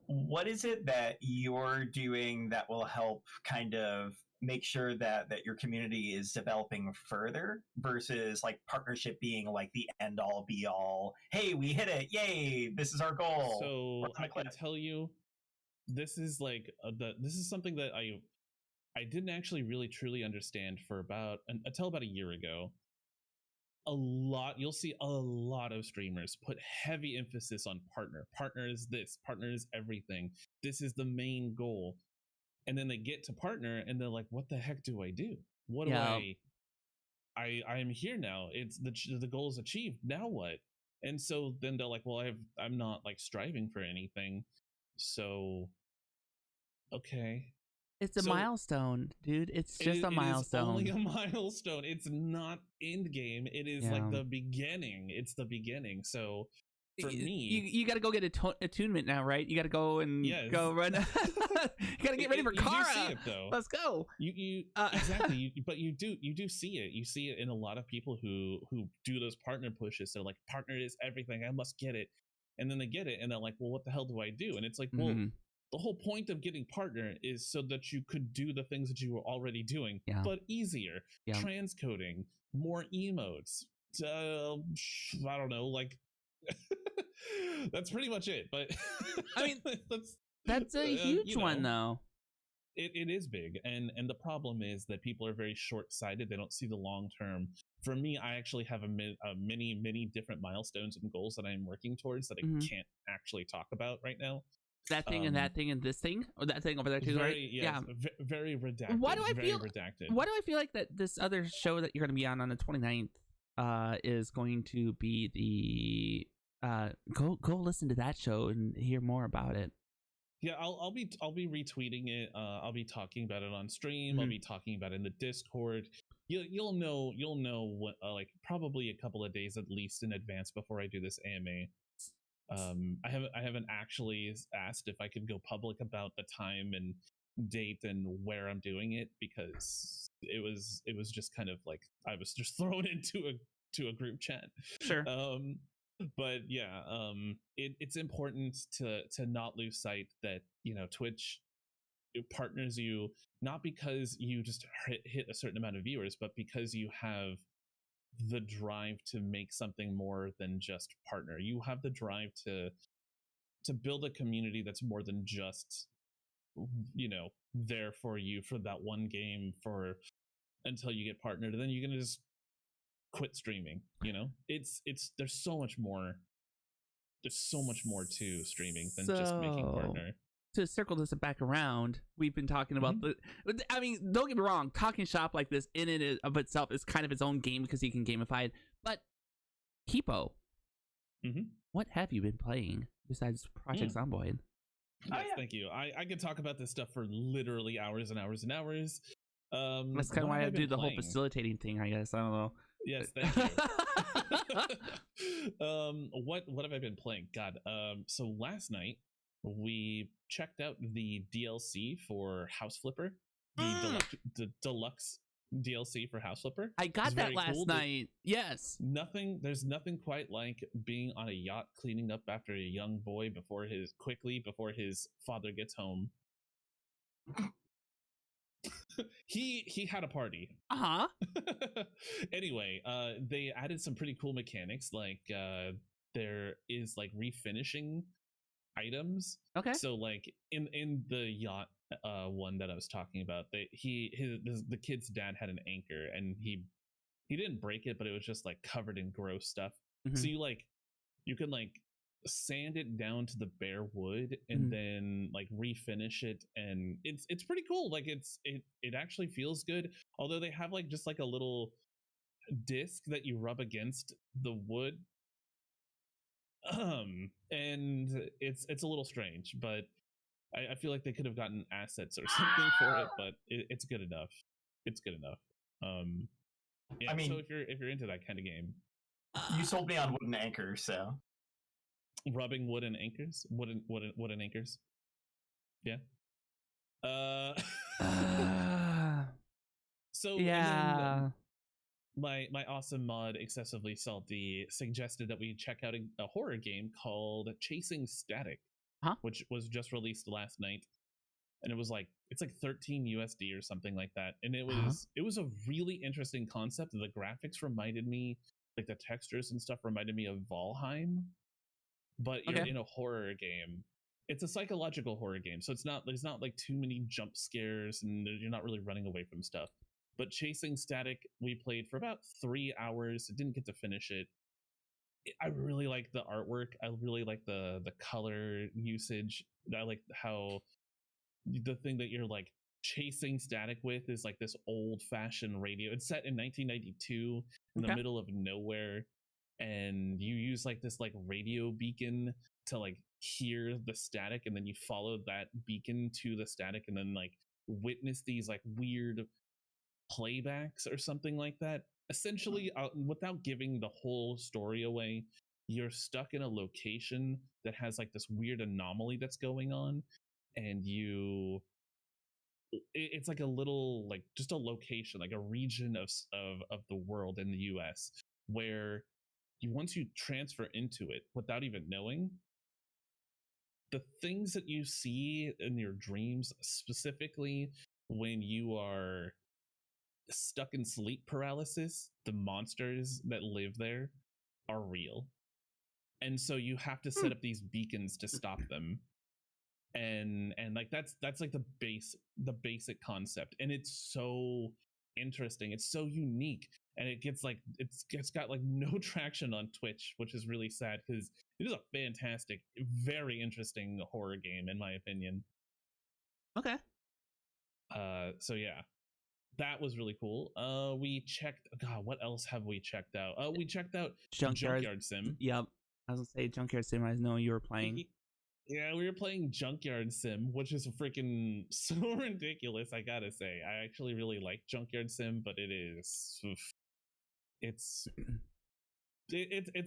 What is it that you're doing that will help kind of make sure that your community is developing further versus like partnership being like the end all be all? Hey, we hit it! Yay! This is our goal. So I can tell you, this is like this is something that I didn't actually really truly understand for until about a year ago. You'll see a lot of streamers put heavy emphasis on partner. Partner is this, partner is everything. This is the main goal. And then they get to partner and they're like, what the heck do I do? What do I am here now. It's the goal is achieved. Now what? And so then they're like, well, I'm not like striving for anything. So, okay. It's a milestone, dude. It's just a milestone. It's only a milestone. It's not end game. It is like the beginning. It's the beginning. So for me, you got to go get attunement now, right? You got to go and go run. You got to get ready for Kara. You do see it, though. Let's go. You exactly. But you do see it. You see it in a lot of people who do those partner pushes. They're like, partner is everything. I must get it. And then they get it, and they're like, well, what the hell do I do? And it's like, well. The whole point of getting partner is so that you could do the things that you were already doing, but easier. Transcoding, more emotes. I don't know, like that's pretty much it. But I mean, that's a huge one, though. It is big, and the problem is that people are very short-sighted. They don't see the long term. For me, I actually have many different milestones and goals that I'm working towards that I can't actually talk about right now. That thing and that thing and this thing, or that thing over there too, right? Very redacted. Why do I feel like that this other show that you're going to be on the 29th is going to be the go listen to that show and hear more about it. Yeah, I'll be retweeting it. I'll be talking about it on stream. I'll be talking about it in the Discord. You'll know what, like probably a couple of days at least in advance before I do this AMA. I haven't actually asked if I could go public about the time and date and where I'm doing it, because it was just kind of like I was just thrown into a group chat. Sure. But yeah, it's important to not lose sight that, you know, Twitch partners you not because you just hit a certain amount of viewers, but because you have the drive to make something more than just partner. You have the drive to build a community that's more than just, you know, there for you for that one game for until you get partnered, and then you're gonna just quit streaming. You know, there's so much more. There's so much more to streaming than just making partner. To circle this back around, we've been talking about I mean, don't get me wrong, Talking Shop like this in and of itself is kind of its own game because you can gamify it. But Heepoh, what have you been playing besides Project Zomboid? Yes, thank you. I could talk about this stuff for literally hours and hours and hours. That's kind of why I do the whole facilitating thing, I guess. I don't know. Yes, thank you. What have I been playing? God. So last night we checked out the DLC for House Flipper, the deluxe DLC for House Flipper. I got that last night. Yes. There's nothing quite like being on a yacht cleaning up after a young boy before his father gets home. He had a party. Anyway, they added some pretty cool mechanics, like there is like refinishing items. Okay. So like in the yacht one that I was talking about, the kid's dad had an anchor and he didn't break it, but it was just like covered in gross stuff. So you can like sand it down to the bare wood and then like refinish it, and it's pretty cool. Like it actually feels good, although they have like just like a little disc that you rub against the wood. And it's a little strange, but I feel like they could have gotten assets or something for it, but it's good enough. It's good enough. Yeah, I mean, so if you're into that kind of game, you sold me on wooden anchors, so rubbing wooden anchors, wooden anchors. Yeah. So yeah. My awesome mod Excessively Salty suggested that we check out a horror game called Chasing Static, which was just released last night, and it's like 13 USD or something like that, and it was a really interesting concept. The graphics reminded me, like the textures and stuff reminded me of Valheim, but you're in a horror game. It's a psychological horror game, so there's not like too many jump scares, and you're not really running away from stuff. But Chasing Static, we played for about 3 hours. I didn't get to finish it. I really like the artwork. I really like the color usage. I like how the thing that you're like chasing static with is like this old-fashioned radio. It's set in 1992 in the middle of nowhere, and you use like this like radio beacon to like hear the static, and then you follow that beacon to the static, and then like witness these like weird playbacks or something like that. Essentially, without giving the whole story away, you're stuck in a location that has like this weird anomaly that's going on, and it's like a little, like just a location, like a region of the world in the US where once you transfer into it without even knowing, the things that you see in your dreams, specifically when you are stuck in sleep paralysis, the monsters that live there are real, and so you have to set up these beacons to stop them, and like that's like the basic concept, and it's so interesting, it's so unique, and it's got like no traction on Twitch, which is really sad because it is a fantastic, very interesting horror game in my opinion. So yeah, that was really cool. We checked. God, what else have we checked out? We checked out Junkyard Sim. Yep, I was gonna say Junkyard Sim. I know you were playing. Yeah, we were playing Junkyard Sim, which is freaking so ridiculous. I gotta say, I actually really like Junkyard Sim, but it's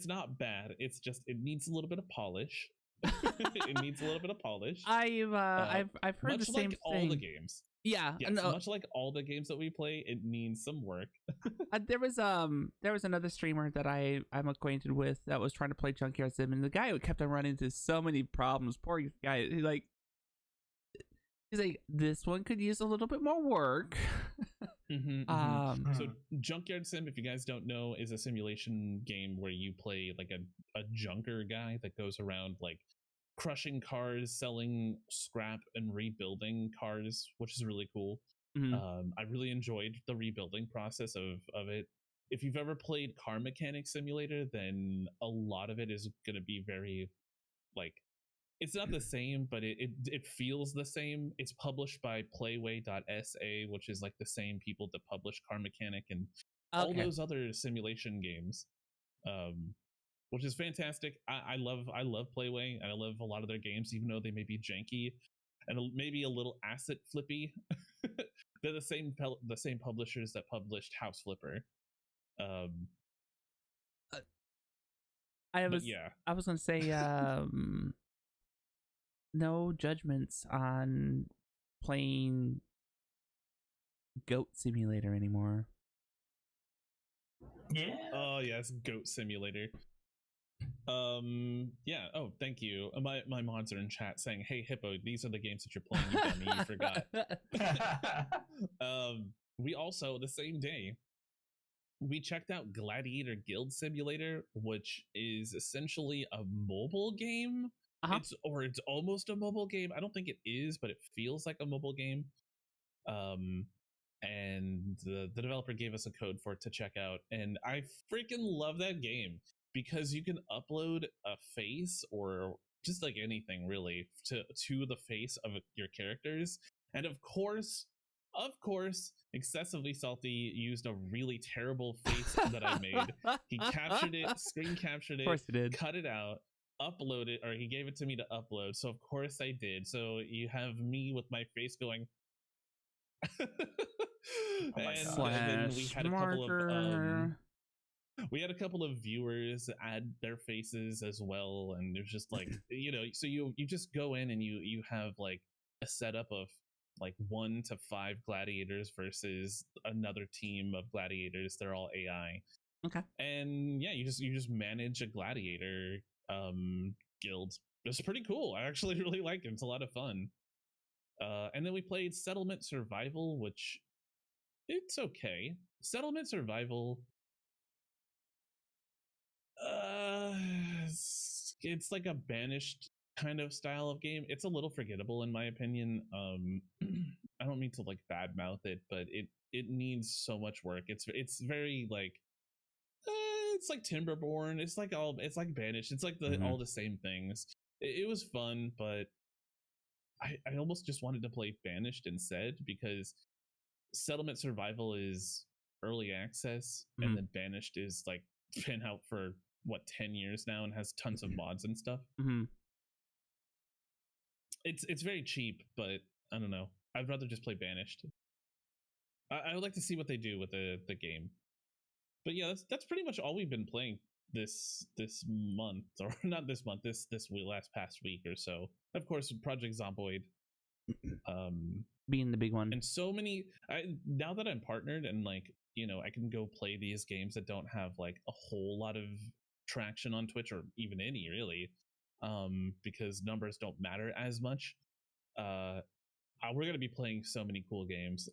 not bad. It's just it needs a little bit of polish. It needs a little bit of polish. I've heard the same thing. All the games. Yeah, yes, much like all the games that we play, it needs some work. There was another streamer that I'm acquainted with that was trying to play Junkyard Sim, and the guy kept on running into so many problems. Poor guy. He's like, this one could use a little bit more work. So Junkyard Sim, if you guys don't know, is a simulation game where you play like a junker guy that goes around like crushing cars, selling scrap, and rebuilding cars, which is really cool. I really enjoyed the rebuilding process of it. If you've ever played Car Mechanic Simulator, then a lot of it is going to be very like, it's not the same, but it feels the same. It's published by Playway.sa, which is like the same people that publish Car Mechanic and all those other simulation games. Which is fantastic. I love Playway, and I love a lot of their games, even though they may be janky and maybe a little asset flippy. They're the same publishers that published House Flipper. I was gonna say no judgments on playing Goat Simulator anymore. Yeah. Oh yes, Goat Simulator. Yeah. Oh, thank you. My mods are in chat saying, "Hey Heepoh, these are the games that you're playing. You dummy, you forgot." We also, the same day, we checked out Gladiator Guild Simulator, which is essentially a mobile game. It's almost a mobile game. I don't think it is, but it feels like a mobile game. And the developer gave us a code for it to check out, and I freaking love that game because you can upload a face or just like anything really to the face of your characters, and of course of course, excessively salty used a really terrible face that I made. He captured it, screen captured it, Of course he did. cut it out, upload it, or he gave it to me to upload. So of course I did. So you have me with my face going. Oh my and God. then we had a couple of Marker. we had a couple of viewers add their faces as well, and there's just like so you just go in and you have like a setup of like 1 to 5 gladiators versus another team of gladiators. They're all AI. Okay. And yeah, you just manage a gladiator guild. It's pretty cool. I actually really like it. It's a lot of fun. And then we played Settlement Survival, which it's okay. Settlement Survival, it's like a Banished kind of style of game. It's a little forgettable in my opinion. I don't mean to like badmouth it, but it needs so much work. It's very like it's like Timberborn. It's like Banished. It's like all the same things. It was fun, but I almost just wanted to play Banished instead, because Settlement Survival is early access, and then Banished is like been out for 10 years now and has tons of mods and stuff. It's very cheap, but I don't know. I'd rather just play Banished. I would like to see what they do with the game. But yeah, that's pretty much all we've been playing this month, or not this month, this last past week or so. Of course, Project Zomboid, being the big one. And so many. Now that I'm partnered and like I can go play these games that don't have like a whole lot of traction on Twitch, or even any really, because numbers don't matter as much. We're gonna be playing so many cool games.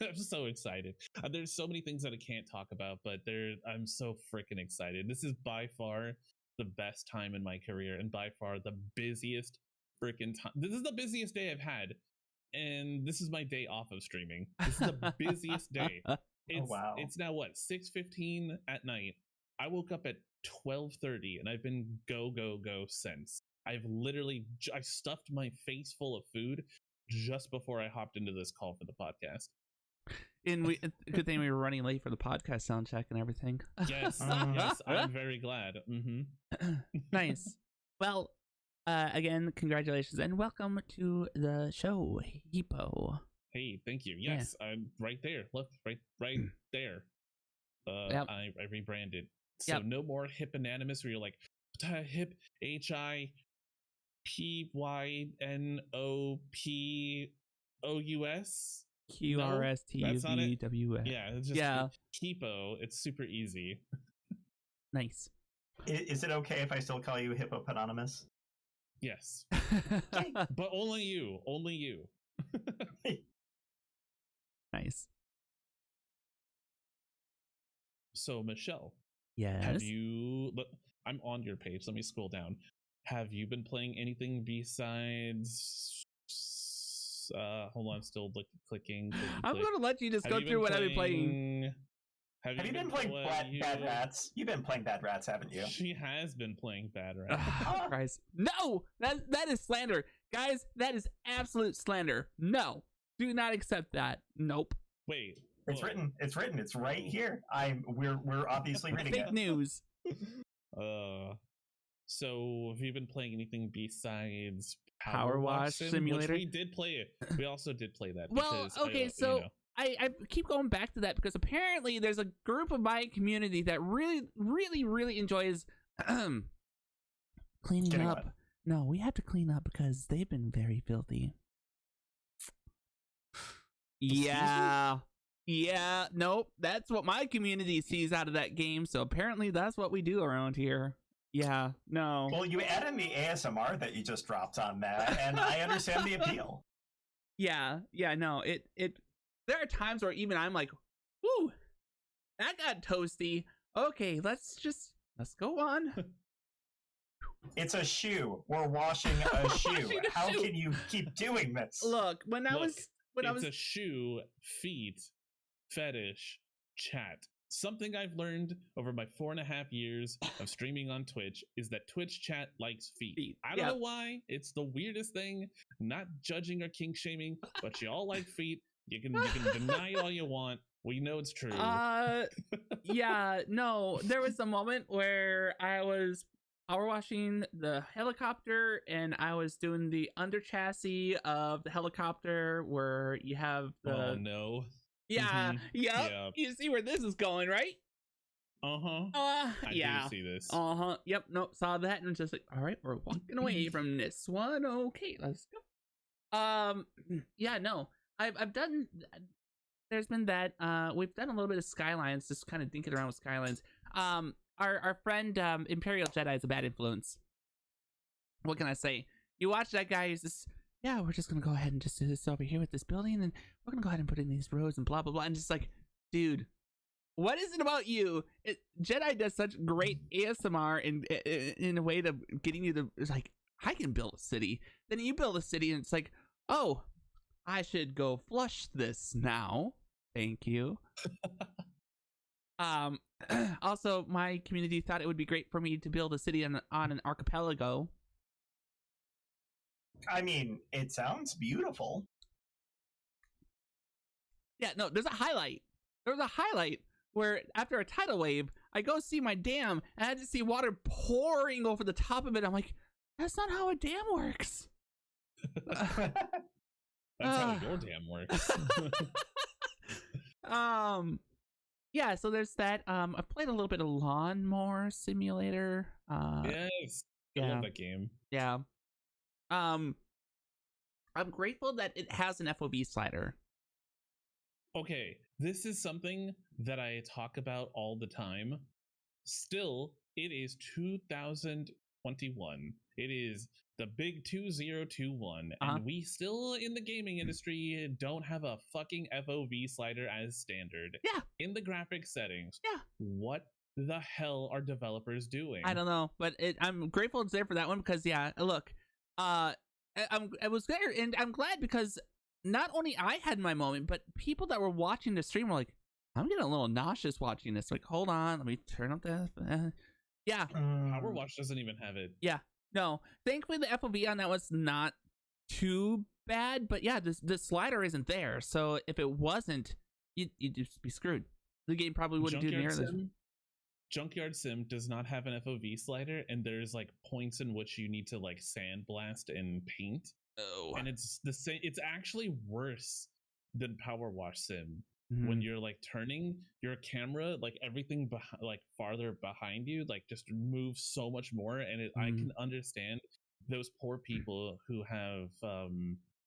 I'm so excited. There's so many things that I can't talk about, but I'm so freaking excited. This is by far the best time in my career, and by far the busiest freaking time. This is the busiest day I've had, and this is my day off of streaming. This is the busiest day. Wow. It's now what, 6:15 at night. I woke up at 12:30, and I've been go since. I stuffed my face full of food just before I hopped into this call for the podcast. And good thing we were running late for the podcast sound check and everything. Yes, yes, I'm very glad. Nice. Well, again, congratulations and welcome to the show, Heepoh. Hey, thank you. Yes, yeah. I'm right there. Look, right there. Yep. I rebranded. So no more Hipponanimous, where you're like Hip HIPYNOPOUS. QRSTUVWS. Yeah, it's just Heepoh. It's super easy. Nice. Is it okay if I still call you Hippopotamus? Yes. But only you. Only you. Nice. So, Michelle. Yes. Have you... I'm on your page. Let me scroll down. Have you been playing anything besides... hold on, I'm still clicking. I'm going to let you just go through what I've been playing. Have you been playing Bad Rats? You've been playing Bad Rats, haven't you? She has been playing Bad Rats. Christ. No! That is slander. Guys, that is absolute slander. No. Do not accept that. Nope. Wait. It's written. It's written. It's right here. We're obviously reading it. Fake news. So have you been playing anything besides Power Wash Simulator? Which we did play it. We also did play that. Well, because okay, I keep going back to that because apparently there's a group of my community that really enjoys cleaning up. What? No, we have to clean up because they've been very filthy. Yeah, nope. That's what my community sees out of that game. So apparently that's what we do around here. Yeah, no. Well, you added the ASMR that you just dropped on that, and I understand the appeal. Yeah, no. It. There are times where even I'm like, "Woo, that got toasty." Okay, let's go on. It's a shoe. We're washing a shoe. How can you keep doing this? Look, it's a shoe, feet, fetish, chat. Something I've learned over my 4.5 years of streaming on Twitch is that Twitch chat likes feet. I don't know why. It's the weirdest thing. Not judging or kink shaming, but you all like feet. You can deny all you want. We know it's true. Yeah, no. There was a moment where I was power washing the helicopter, and I was doing the under chassis of the helicopter, where you have the. Oh no. Yeah. Mhm. Yep. Yeah. You see where this is going, right? I Yeah. do see this. Yep. Nope. Saw that, and just like, all right, we're walking away from this one. Okay, let's go. Yeah. No. I've done. There's been that. We've done a little bit of Skylines, just kind of dinking around with Skylines. Our friend Imperial Jedi is a bad influence. What can I say? You watch that guy. He's just, yeah, we're just gonna go ahead and just do this over here with this building, and we're gonna go ahead and put in these rows and blah blah blah. And just like, dude, what is it about you? Jedi does such great ASMR in a way to getting you to. It's like, I can build a city. Then you build a city, and it's like, oh, I should go flush this now. Thank you. Also, my community thought it would be great for me to build a city on an archipelago. I mean, it sounds beautiful. Yeah, no, there's a highlight. There was a highlight where after a tidal wave, I go see my dam, and I had to see water pouring over the top of it. I'm like, that's not how a dam works. That's how your dam works. Yeah, so there's that. I've played a little bit of Lawnmower Simulator. Yes. I love that game. Yeah. I'm grateful that it has an FOV slider. Okay, this is something that I talk about all the time. Still, it is 2021. It is the big 2021, and we still in the gaming industry don't have a fucking FOV slider as standard. Yeah. In the graphic settings. Yeah. What the hell are developers doing? I don't know, but I'm grateful it's there for that one, because yeah, look, I was there, and I'm glad because not only I had my moment, but people that were watching the stream were like, I'm getting a little nauseous watching this. Like, hold on, let me turn up the. Yeah. Power Watch doesn't even have it. Yeah. No. Thankfully, the FOV on that was not too bad, but yeah, the slider isn't there. So if it wasn't, you'd just be screwed. The game probably wouldn't do near this. Junkyard Sim does not have an FOV slider, and there's like points in which you need to like sandblast and paint. Oh. And it's the same. It's actually worse than Power Wash Sim. When you're like turning your camera, like everything like farther behind you, like just moves so much more. And I can understand those poor people who have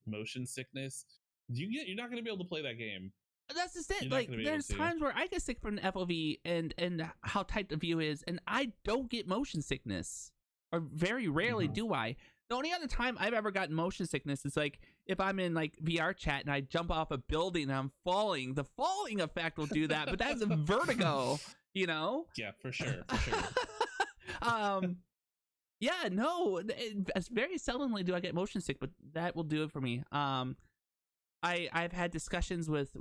motion sickness. You're not going to be able to play that game. That's just it. Like, there's times where I get sick from the FOV and how tight the view is, and I don't get motion sickness, or very rarely do I. The only other time I've ever gotten motion sickness is like if I'm in like VR chat and I jump off a building and I'm falling. The falling effect will do that, but that's a vertigo, you know? Yeah, for sure. For sure. Yeah, no, it's very seldomly do I get motion sick, but that will do it for me. I've had discussions with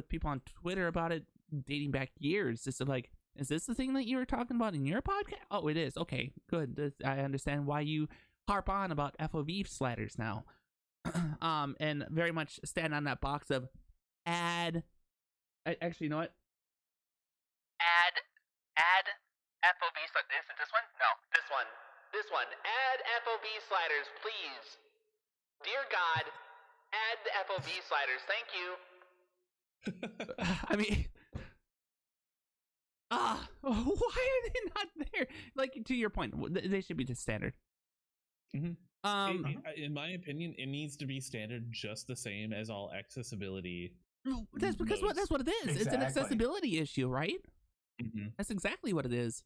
people on Twitter about it dating back years. Just like, is this the thing that you were talking about in your podcast? Oh, it is. Okay, good. I understand why you harp on about FOV sliders now. And very much stand on that box of add. Actually, you know what? Add FOV sliders. Is it this one? No, this one. This one. Add FOV sliders, please. Dear God, add the FOV sliders. Thank you. I mean, why are they not there? Like, to your point, they should be the standard. In my opinion, it needs to be standard just the same as all accessibility. That's because that's what it is. Exactly. It's an accessibility issue, right? That's exactly what it is.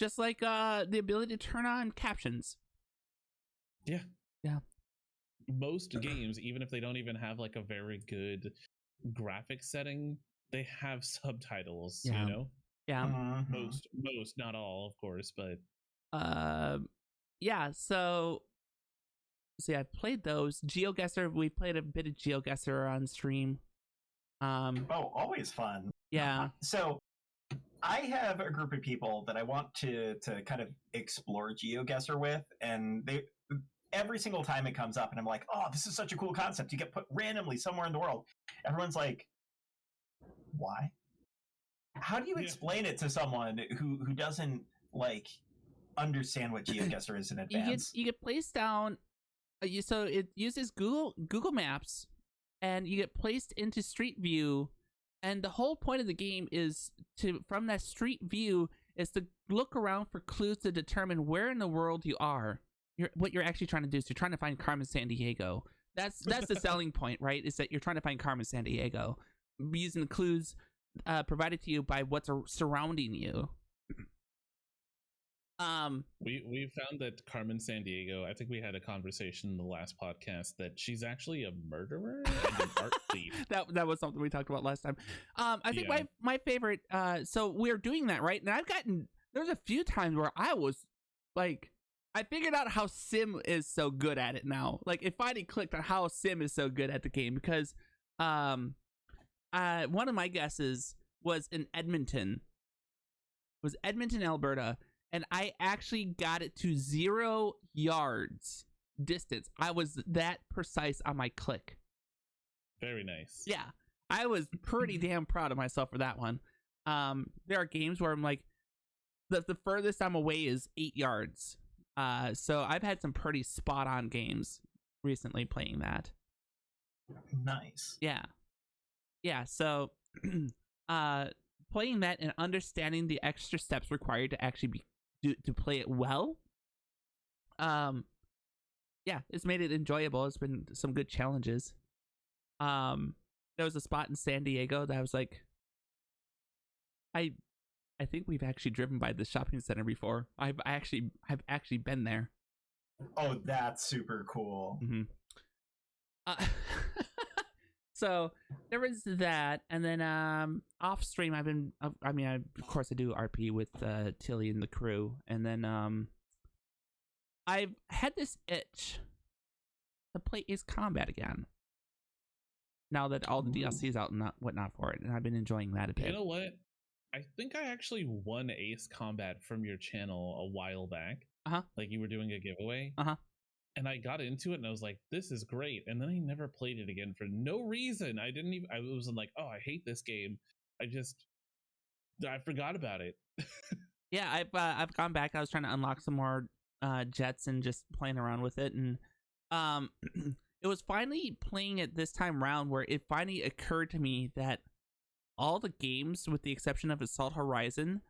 Just like the ability to turn on captions. Yeah. Most Uh-huh. games, even if they don't even have like a very good graphic setting, they have subtitles, you know? Yeah. Most, not all, of course, but yeah, so see, I played those. GeoGuessr, we played a bit of GeoGuessr on stream. Always fun. Yeah. So I have a group of people that I want to kind of explore GeoGuessr with, and every single time it comes up and I'm like, oh, this is such a cool concept. You get put randomly somewhere in the world. Everyone's like, why? How do you explain it to someone who doesn't like understand what GeoGuessr is in advance? You get placed down. So it uses Google Maps, and you get placed into Street View, and the whole point of the game is from that Street View is to look around for clues to determine where in the world you are. What you're actually trying to do is you're trying to find Carmen Sandiego. That's the selling point, right? Is that you're trying to find Carmen Sandiego using the clues provided to you by what's surrounding you. We found that Carmen Sandiego, I think we had a conversation in the last podcast that she's actually a murderer and an art thief. That was something we talked about last time. I think my favorite, so we're doing that, right? And there's a few times where I was like, I figured out how Sim is so good at it now. Like, it finally clicked on how Sim is so good at the game, because one of my guesses was in Edmonton. It was Edmonton, Alberta, and I actually got it to 0 yards distance. I was that precise on my click. Very nice. Yeah, I was pretty damn proud of myself for that one. There are games where I'm like, the furthest I'm away is 8 yards. So I've had some pretty spot on games recently playing that. Nice. Yeah. So, playing that and understanding the extra steps required to actually to play it well. Yeah, it's made it enjoyable. It's been some good challenges. There was a spot in San Diego that I was like, I think we've actually driven by the shopping center before. I've actually been there. Oh, that's super cool. Mm-hmm. So there was that, and then off stream of course I do RP with Tilly and the crew, and then I've had this itch to play Ace Combat again. Now that all the DLC is out and whatnot for it, and I've been enjoying that a bit. You know what? I think I actually won Ace Combat from your channel a while back. Like you were doing a giveaway. And I got into it and I was like, this is great. And then I never played it again for no reason. I wasn't like, oh, I hate this game. I forgot about it. Yeah, I've gone back. I was trying to unlock some more jets and just playing around with it. And it was finally playing it this time around where it finally occurred to me that all the games, with the exception of Assault Horizon,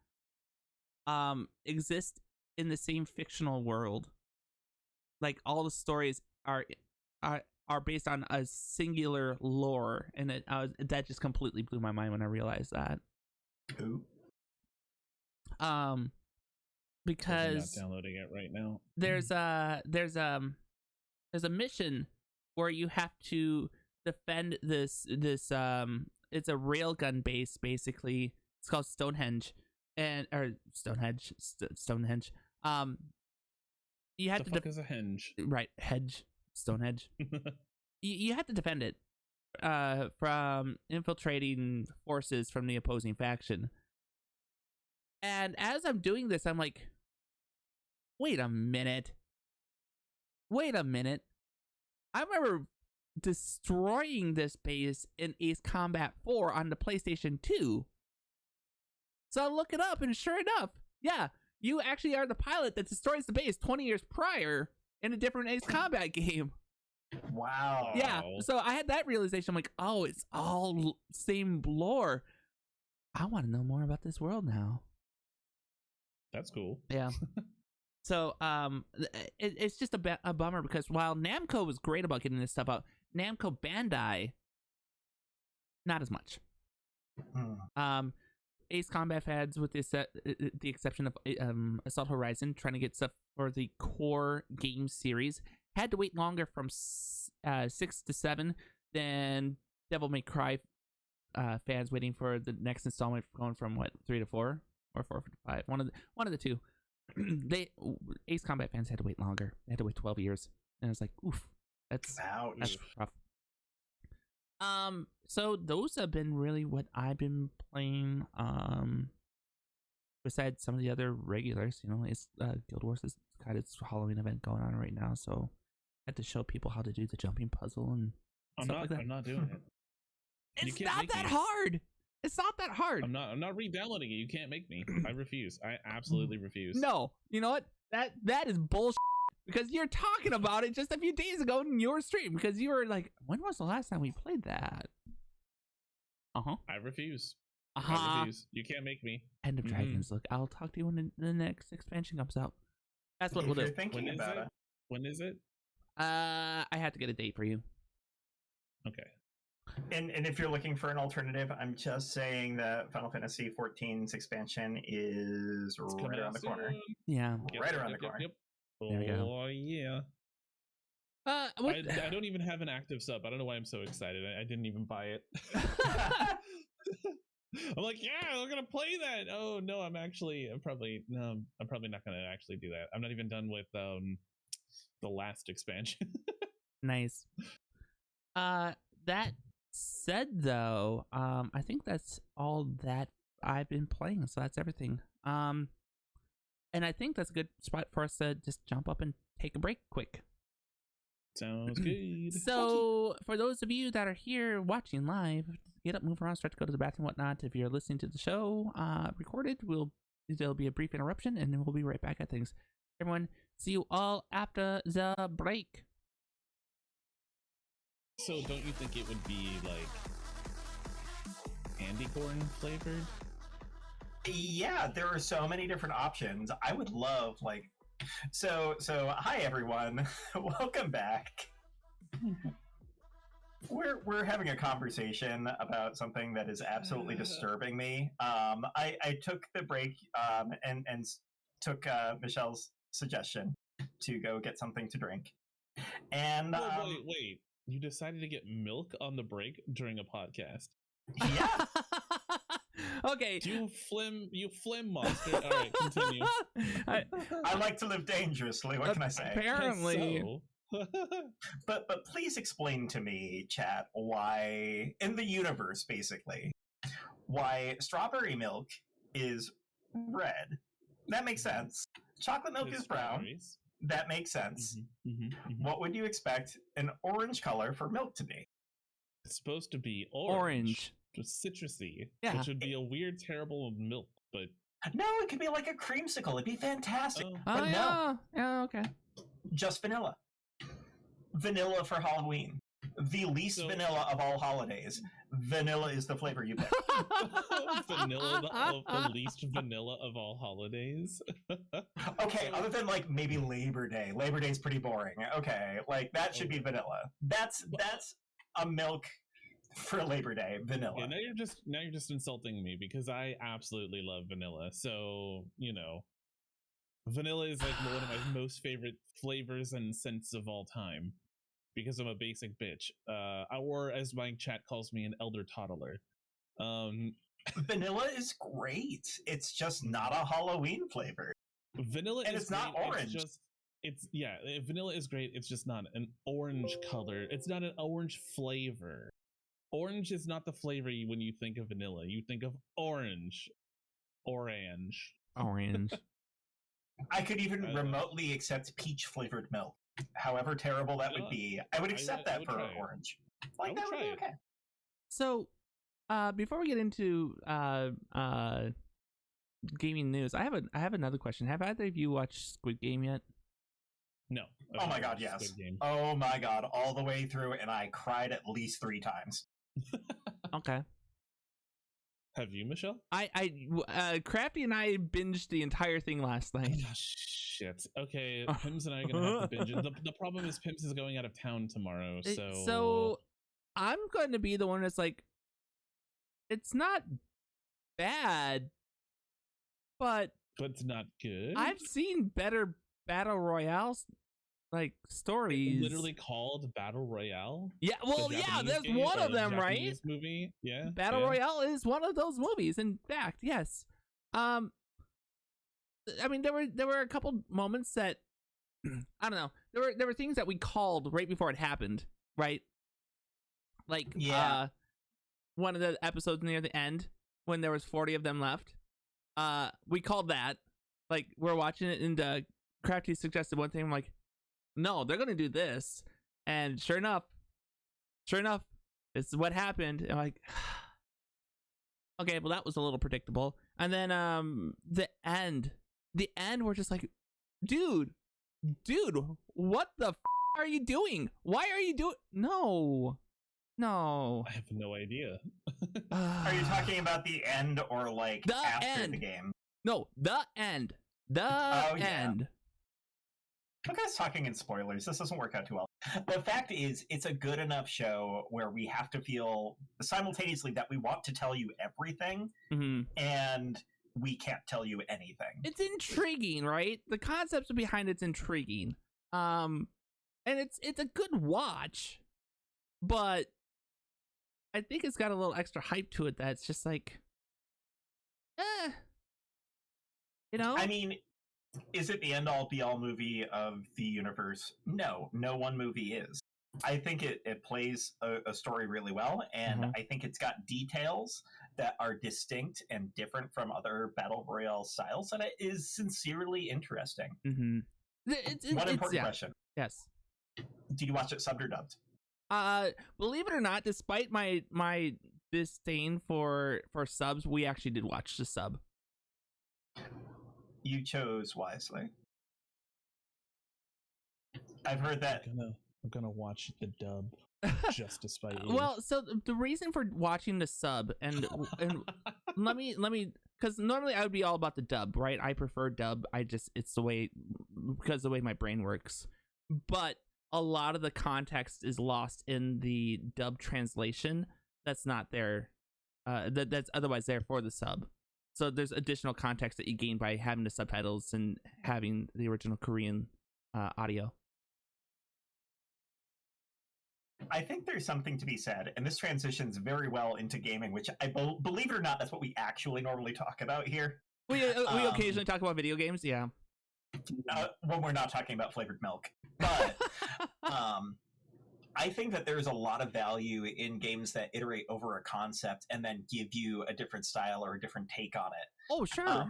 exist in the same fictional world. Like, all the stories are based on a singular lore, and that just completely blew my mind when I realized that. Ooh. Because I'm not downloading it right now. There's a mission where you have to defend this it's a railgun base, basically. It's called Stonehenge. Stonehenge. You have the fuck is a henge? Right, hedge, Stonehenge. you have to defend it from infiltrating forces from the opposing faction. And as I'm doing this, I'm like, wait a minute. I remember destroying this base in Ace Combat 4 on the PlayStation 2. So I look it up, and sure enough, yeah, you actually are the pilot that destroys the base 20 years prior in a different Ace Combat game. Wow. Yeah, so I had that realization. I'm like, oh, it's all same lore. I want to know more about this world now. That's cool. Yeah. So it's just a bummer, because while Namco was great about getting this stuff out, Namco Bandai, not as much. Ace Combat fans, with the exception of Assault Horizon, trying to get stuff for the core game series, had to wait longer from 6 to 7 than Devil May Cry fans waiting for the next installment, going from 3 to 4 or 4 to 5. One of the two. Ace Combat fans had to wait longer. They had to wait 12 years, and it's like, oof, that's rough. So those have been really what I've been playing. Besides some of the other regulars, it's Guild Wars has got its Halloween event going on right now, so had to show people how to do the jumping puzzle and stuff like that. I'm not doing it. It's not that hard. It's not that hard. I'm not re-downloading it. You can't make me. I refuse. I absolutely refuse. No, you know what? That is bullshit. Because you're talking about it just a few days ago in your stream. Because you were like, when was the last time we played that? I refuse. I refuse. You can't make me. End of Dragons. Look, I'll talk to you when the next expansion comes out. That's what we'll do. Thinking about it. When is it? I have to get a date for you. Okay. And if you're looking for an alternative, I'm just saying that Final Fantasy XIV's expansion is right around the corner. Yeah. Right around the corner. Yep. There we go. Oh, yeah. I don't even have an active sub. I don't know why I'm so excited. I didn't even buy it. I'm like, yeah, we're gonna play that. Oh no, I'm probably not gonna actually do that. I'm not even done with the last expansion. Nice. That said, though, I think that's all that I've been playing. So that's everything. And I think that's a good spot for us to just jump up and take a break quick. Sounds good. So for those of you that are here watching live, get up, move around, start to go to the bathroom, whatnot. If you're listening to the show recorded, there'll be a brief interruption, and then we'll be right back at things. Everyone, see you all after the break. So don't you think it would be like candy corn flavored? Yeah, there are so many different options. I would love so hi everyone. Welcome back. We're having a conversation about something that is absolutely disturbing me. I took the break and took Michelle's suggestion to go get something to drink. And wait. You decided to get milk on the break during a podcast? Yeah. Okay. You phlegm monster. All right, continue. I like to live dangerously. What can I say? Apparently. But please explain to me, chat, why in the universe, basically, why strawberry milk is red. That makes sense. Chocolate milk is brown. That makes sense. What would you expect an orange color for milk to be? It's supposed to be orange. Just citrusy. Yeah. Which would be a weird, terrible milk, but... No, it could be like a creamsicle. It'd be fantastic. But no. Yeah, okay. Just vanilla. Vanilla for Halloween. The least vanilla of all holidays. Vanilla is the flavor you pick. Vanilla of the least vanilla of all holidays. Okay, other than maybe Labor Day. Labor Day's pretty boring. Okay, that should be vanilla. That's a milk for Labor Day, vanilla. Yeah, now you're just insulting me because I absolutely love vanilla. So, vanilla is one of my most favorite flavors and scents of all time. Because I'm a basic bitch. Or as my chat calls me, an elder toddler. Vanilla is great. It's just not a Halloween flavor. Vanilla and is it's not great. orange. Vanilla is great. It's just not an orange color. It's not an orange flavor. Orange is not the flavor when you think of vanilla. You think of orange. Orange. I could even remotely accept peach flavored milk. However terrible that would be, I would accept that for orange. That would be okay. So, before we get into gaming news, I have another question. Have either of you watched Squid Game yet? No. Oh my god, yes. Oh my god, all the way through, and I cried at least 3 times. Okay. Have you, Michelle? Crafty and I binged the entire thing last night. Oh, shit. Okay, Pims and I are gonna have to binge it. The problem is Pims is going out of town tomorrow, so I'm going to be the one that's it's not bad, but it's not good. I've seen better battle royales stories. Literally called Battle Royale? Yeah, well, yeah, there's one of them, right? Movie? Yeah. Battle Royale is one of those movies, in fact, yes. I mean, there were a couple moments that I don't know. There were things that we called right before it happened, right? One of the episodes near the end when there was 40 of them left. We called that. We're watching it, and Crafty suggested one thing. I'm like, no, they're gonna do this, and sure enough, this is what happened. And I'm like, okay, well that was a little predictable. And then the end, we're just like, dude, what the are you doing? Why are you doing? No. I have no idea. Are you talking about the end or like the after end. the game? No, the end. The end. You guys talking in spoilers. This doesn't work out too well. The fact is, it's a good enough show where we have to feel simultaneously that we want to tell you everything, and we can't tell you anything. It's intriguing, right? The concepts behind it's intriguing. And it's a good watch, but I think it's got a little extra hype to it that's just like, you know? I mean, is it the end-all be-all movie of the universe? No one movie is. I think it plays a story really well, and I think it's got details that are distinct and different from other Battle Royale styles, and it is sincerely interesting. One important question. Yes. Did you watch it subbed or dubbed? Believe it or not, despite my disdain for subs, we actually did watch the sub. You chose wisely. I've heard that. I'm gonna watch the dub just to spite you. Well, so the reason for watching the sub and let me because normally I would be all about the dub, right? I prefer dub. It's the way, because the way my brain works. But a lot of the context is lost in the dub translation that's not there, that's otherwise there for the sub. So there's additional context that you gain by having the subtitles and having the original Korean audio. I think there's something to be said, and this transitions very well into gaming, which I believe it or not, that's what we actually normally talk about here. We occasionally talk about video games, yeah. When we're not talking about flavored milk. But I think that there's a lot of value in games that iterate over a concept and then give you a different style or a different take on it. Oh, sure.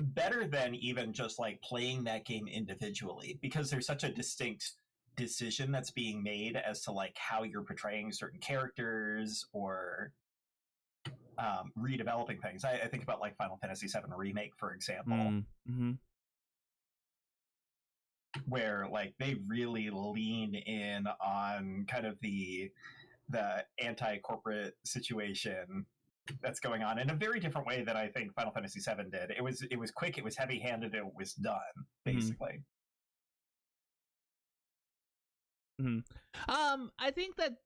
Better than even just like playing that game individually, because there's such a distinct decision that's being made as to like how you're portraying certain characters or redeveloping things. I think about like Final Fantasy VII Remake, for example. Where like they really lean in on kind of the anti-corporate situation that's going on in a very different way than I think Final Fantasy VII did. It was quick, it was heavy-handed, it was done, basically. I think that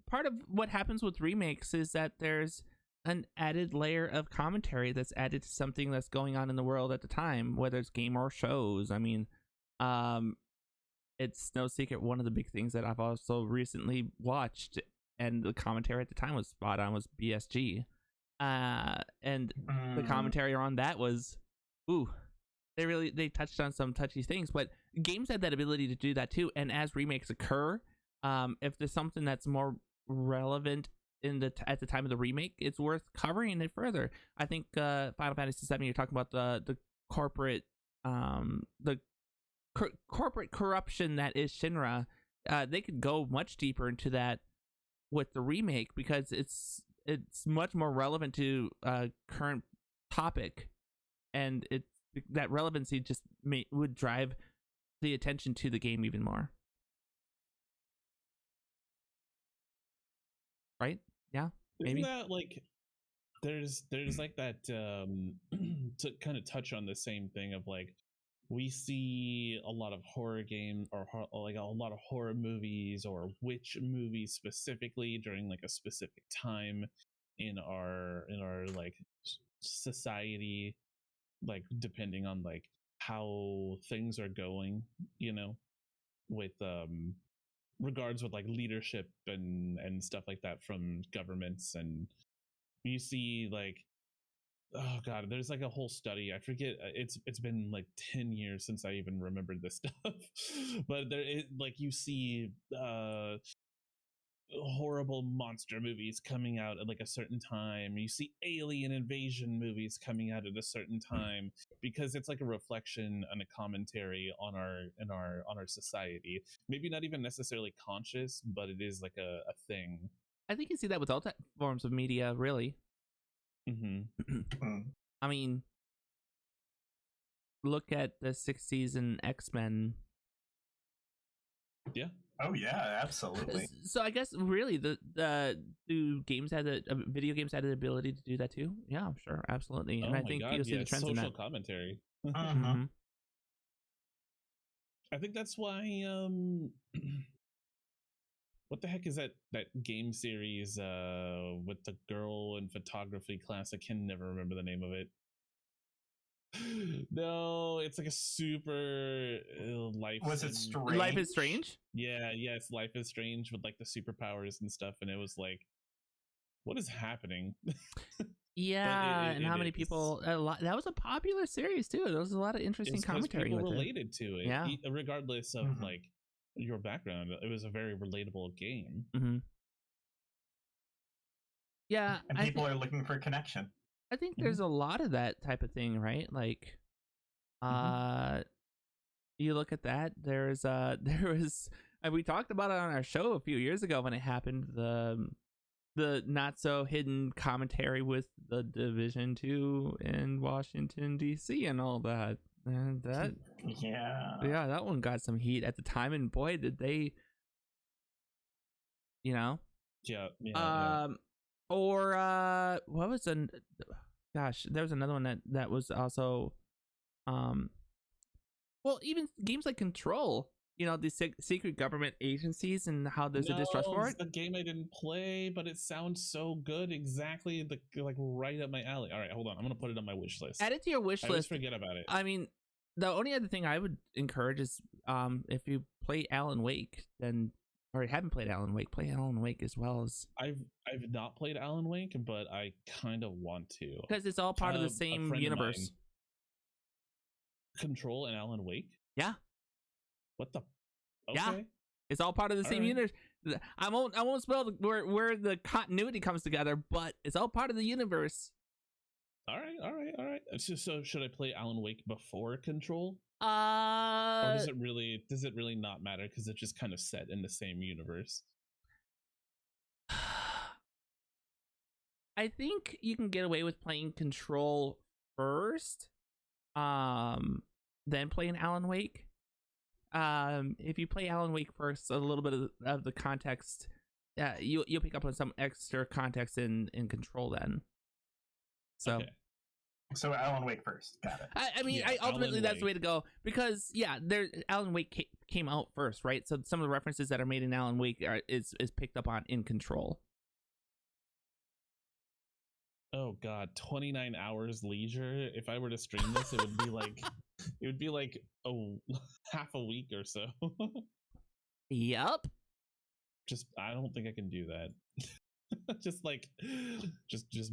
part of what happens with remakes is that there's an added layer of commentary that's added to something that's going on in the world at the time, whether it's game or shows. I mean, it's no secret one of the big things that I've also recently watched, and the commentary at the time was spot on, was BSG. And the commentary on that was, they touched on some touchy things, but games had that ability to do that too. And as remakes occur, if there's something that's more relevant at the time of the remake, it's worth covering it further. I think Final Fantasy VII, you're talking about the corporate corporate corruption that is Shinra. They could go much deeper into that with the remake, because it's much more relevant to current topic, and that relevancy just would drive the attention to the game even more. Right? Yeah. Maybe. Isn't that like there's like that to kind of touch on the same thing of like, we see a lot of horror games or like a lot of horror movies or witch movies specifically during like a specific time in our like society, like depending on like how things are going, you know, with regards with like leadership and stuff like that from governments. And you see like, oh god, there's like a whole study, I forget, it's been like 10 years since I even remembered this stuff, but like you see horrible monster movies coming out at like a certain time. You see alien invasion movies coming out at a certain time because it's like a reflection and a commentary on our society. Maybe not even necessarily conscious, but it is like a thing. I think you see that with all forms of media, really. Mm-hmm. I mean, look at the 60s and X-Men. Yeah. Oh yeah, absolutely. So I guess really do games had video games had the ability to do that too? Yeah, sure, absolutely. And I think you'll see the trends social in that. Commentary. Mm-hmm. I think that's why what the heck is that game series with the girl in photography class? I can never remember the name of it. No, it's like a super life. Was it Strange? Life is Strange? Yeah, yes, Life is Strange with like the superpowers and stuff, and it was like, what is happening? Yeah, and how many people? That was a popular series too. There was a lot of interesting commentary people with related to it. Yeah, regardless of like your background, it was a very relatable game. Mm-hmm. Yeah, and people are looking for connection. I think there's a lot of that type of thing, right? Like, you look at that. There was, and we talked about it on our show a few years ago when it happened. The not so hidden commentary with the Division 2 in Washington D.C. and all that. And that, yeah, that one got some heat at the time, and boy, did they, Yeah. Or what was gosh, there was another one that was also well, even games like Control, these secret government agencies and how there's a distrust for it. It's a game I didn't play, but it sounds so good. Exactly like right up my alley. All right, hold on. I'm gonna put it on my wish list. Add it to your wish list. Forget about it. I mean, the only other thing I would encourage is if you play Alan Wake, then or you haven't played Alan Wake, play Alan Wake as well as. I've not played Alan Wake, but I kind of want to because it's all part of the same universe. Control and Alan Wake. Yeah. What the? Okay. Yeah. It's all part of the same universe. I won't spell where the continuity comes together, but it's all part of the universe. All right. So should I play Alan Wake before Control? Or does it really not matter because it's just kind of set in the same universe? I think you can get away with playing Control first, then playing Alan Wake. If you play Alan Wake first, a little bit of the context, you'll pick up on some extra context in Control then. So. Okay. So Alan Wake first, got it. I mean, ultimately that's the way to go because Alan Wake came out first, right? So some of the references that are made in Alan Wake is picked up on in Control. Oh God, 29 hours leisure. If I were to stream this, it would be like half a week or so. Yep. I don't think I can do that. just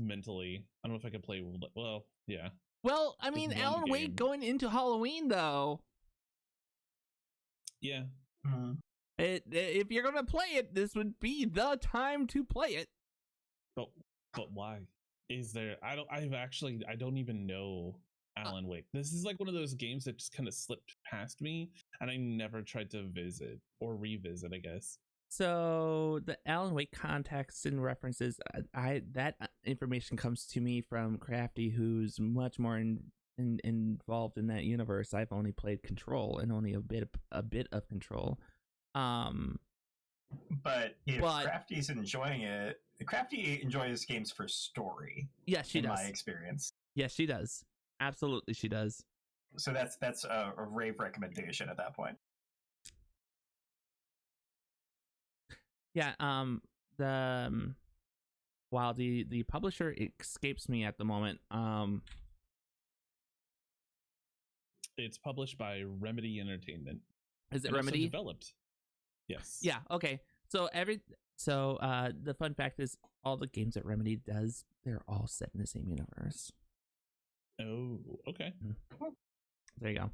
mentally. I don't know if I could play. Well, yeah. Well, I mean, Alan Wake going into Halloween though. Yeah. Mm-hmm. If you're gonna play it, this would be the time to play it. But why? Is there? I don't even know Alan Wake. This is like one of those games that just kind of slipped past me, and I never tried to visit or revisit, I guess. So the Alan Wake context and references, that information comes to me from Crafty, who's much more involved in that universe. I've only played Control and only a bit of Control. But if Crafty's enjoying it, Crafty enjoys games for story. Yes, she does. In my experience. Yes, she does. Absolutely, she does. So that's a rave recommendation at that point. Yeah. While the publisher escapes me at the moment. It's published by Remedy Entertainment. Is it Remedy? Also developed. Yes. Yeah. Okay. So the fun fact is all the games that Remedy does, they're all set in the same universe. Oh, okay. Mm-hmm. There you go.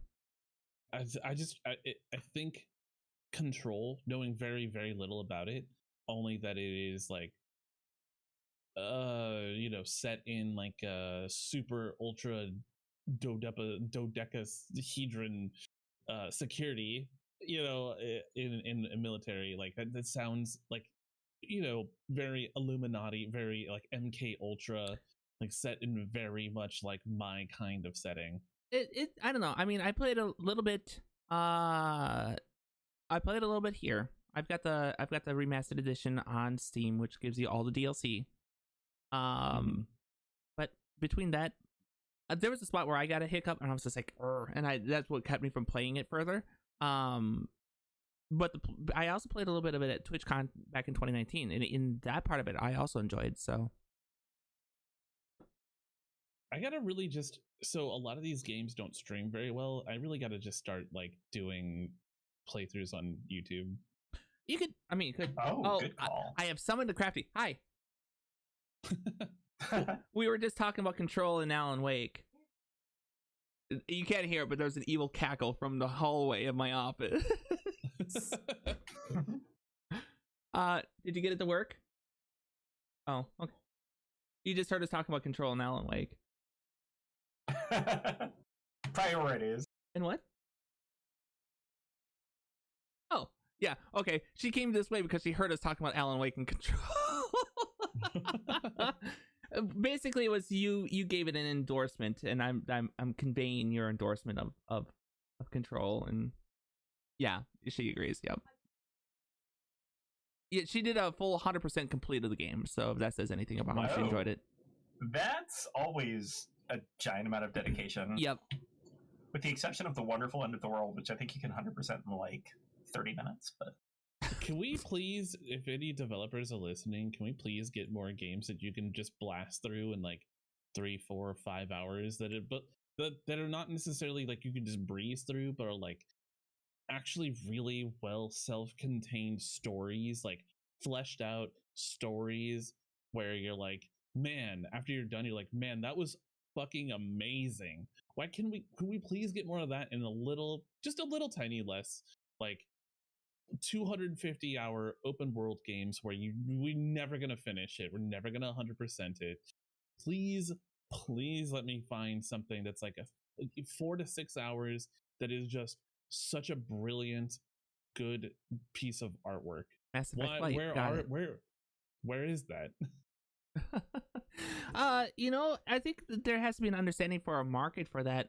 I think Control, knowing very, very little about it, only that it is like set in like a super ultra dodecahedron security, in military, like that sounds like, very Illuminati, very like MK Ultra, like set in very much like my kind of setting. It I don't know. I mean, I played a little bit. I played a little bit here. I've got the remastered edition on Steam, which gives you all the DLC. But between that, there was a spot where I got a hiccup, and I was just like, and that's what kept me from playing it further. But I also played a little bit of it at TwitchCon back in 2019, and in that part of it, I also enjoyed. So I gotta really so a lot of these games don't stream very well. I really gotta just start like doing playthroughs on YouTube. You could. Oh, good call. I have summoned the Crafty. Hi. We were just talking about Control and Alan Wake. You can't hear it, but there's an evil cackle from the hallway of my office. Did you get it to work? Oh, okay. You just heard us talking about Control and Alan Wake. Priorities. And what? Oh, yeah. Okay. She came this way because she heard us talking about Alan Wake and Control. Basically, it was you gave it an endorsement, and I'm conveying your endorsement of Control, and yeah, she agrees. Yep. Yeah, she did a full 100% complete of the game, so if that says anything about how she enjoyed it. That's always a giant amount of dedication. Yep. With the exception of the wonderful End of the World, which I think you can 100% in like 30 minutes, but can we please, if any developers are listening, can we please get more games that you can just blast through in like 3, 4, 5 hours that are not necessarily like you can just breeze through, but are like actually really well self-contained stories, like fleshed out stories where you're like, man, after you're done, you're like, man, that was fucking amazing. Why can we please get more of that in just a little tiny less like 250-hour open world games where we're never gonna finish it, we're never gonna 100% it. Please let me find something that's like a 4 to 6 hours that is just such a brilliant, good piece of artwork. Mass Effect Light. Where is that? I think that there has to be an understanding for a market for that.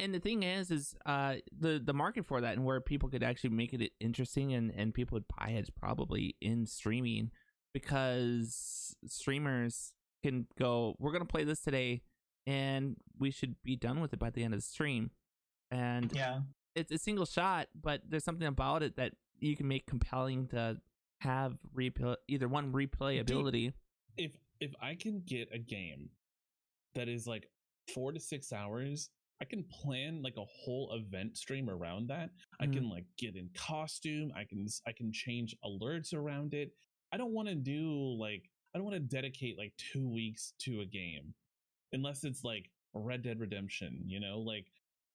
And the thing is the market for that and where people could actually make it interesting and people would buy it is probably in streaming, because streamers can go, we're going to play this today and we should be done with it by the end of the stream. And yeah, it's a single shot, but there's something about it that you can make compelling to have replayability. Dude, if I can get a game that is like 4 to 6 hours, I can plan like a whole event stream around that. I can like get in costume. I can change alerts around it. I don't want to dedicate like 2 weeks to a game unless it's like Red Dead Redemption, like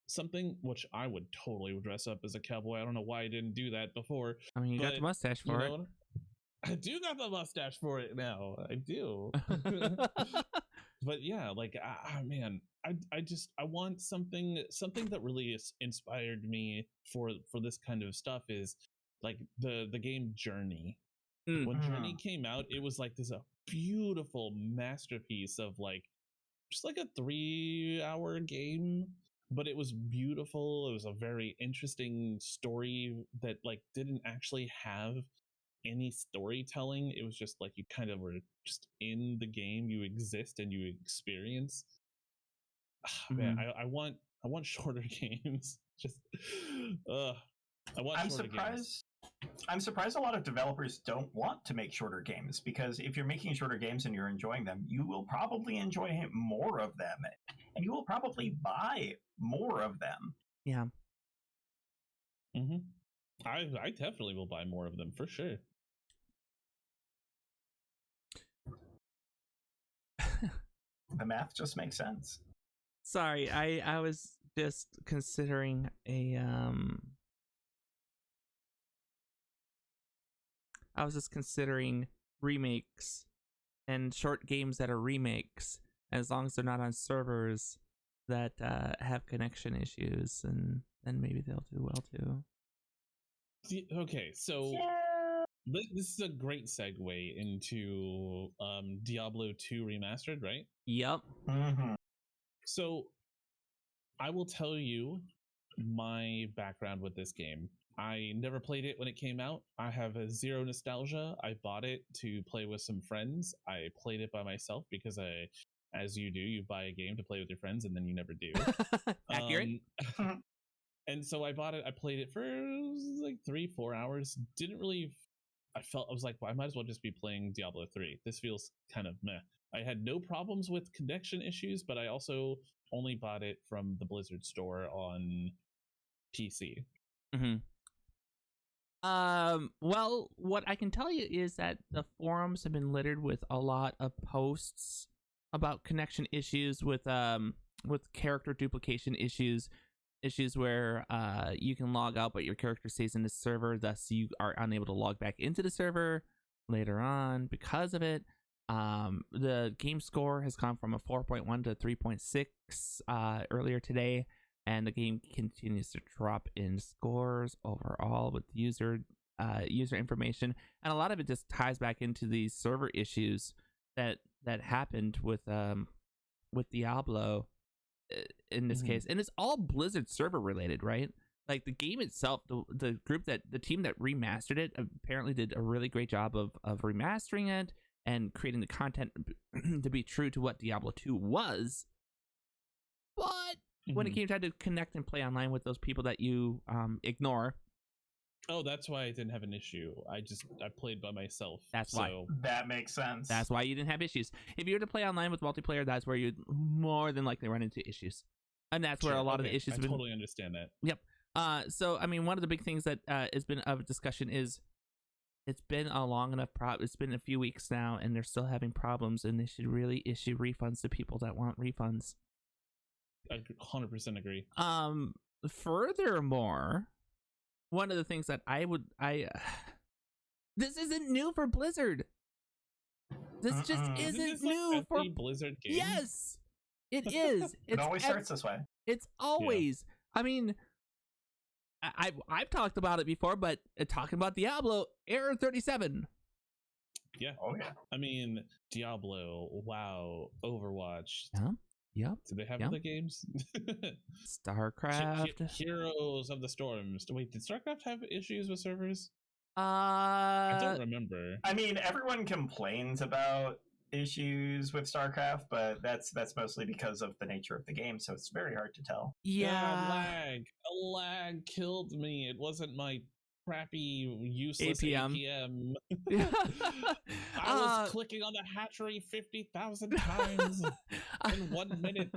something which I would totally dress up as a cowboy. I don't know why I didn't do that before. I mean, you got the mustache for it. I do got the mustache for it now. I do. But yeah, like, man, I want something that really inspired me for this kind of stuff is like the game Journey. When Journey came out, it was like this a beautiful masterpiece of like just like a 3-hour game, but it was beautiful. It was a very interesting story that like didn't actually have any storytelling. It was just like you kind of were just in the game, you exist and you experience. Man, I want shorter games. Just I want shorter games. I'm surprised a lot of developers don't want to make shorter games, because if you're making shorter games and you're enjoying them, you will probably enjoy more of them, and you will probably buy more of them. Yeah. I definitely will buy more of them for sure. The math just makes sense. Sorry, I was just considering I was just considering remakes and short games that are remakes, as long as they're not on servers that have connection issues, and then maybe they'll do well too. Okay, so this is a great segue into Diablo 2 Remastered, right? Yep. Mm-hmm. So I will tell you my background with this game. I never played it when it came out. I have a zero nostalgia. I bought it to play with some friends. I played it by myself because as you do, you buy a game to play with your friends and then you never do. Accurate. And so I bought it. I played it for like 3-4 hours. Didn't really. I was like, well, I might as well just be playing Diablo 3. This feels kind of meh. I had no problems with connection issues, but I also only bought it from the Blizzard store on PC. Mm-hmm. Well, what I can tell you is that the forums have been littered with a lot of posts about connection issues with character duplication issues where you can log out but your character stays in the server, thus you are unable to log back into the server later on because of it. The game score has gone from a 4.1 to 3.6 earlier today, and the game continues to drop in scores overall with user information, and a lot of it just ties back into these server issues that happened with Diablo in this case, and it's all Blizzard server related, right? Like the game itself, the team that remastered it apparently did a really great job of remastering it and creating the content to be true to what Diablo 2 was, but when it came time to connect and play online with those people that you ignore. Oh, that's why I didn't have an issue. I played by myself. That's why. That makes sense. That's why you didn't have issues. If you were to play online with multiplayer, that's where you'd more than likely run into issues. And that's where a lot of the issues have been. I totally understand that. Yep. So, I mean, one of the big things that has been of discussion is it's been a long enough it's been a few weeks now, and they're still having problems, and they should really issue refunds to people that want refunds. I 100% agree. Furthermore, one of the things that this isn't new for Blizzard. This just isn't new for Blizzard games. Yes, it is. It always starts this way. It's always. Yeah. I mean, I've talked about it before, but talking about Diablo, error 37. Yeah. Oh yeah. I mean, Diablo, WoW, Overwatch. Yeah. Yep. Do they have other games? StarCraft. Heroes of the Storms. Wait, did StarCraft have issues with servers? I don't remember. I mean, everyone complains about issues with StarCraft, but that's mostly because of the nature of the game, so it's very hard to tell. Yeah. Lag killed me. It wasn't my crappy useless APM. I was clicking on the hatchery 50,000 times in 1 minute.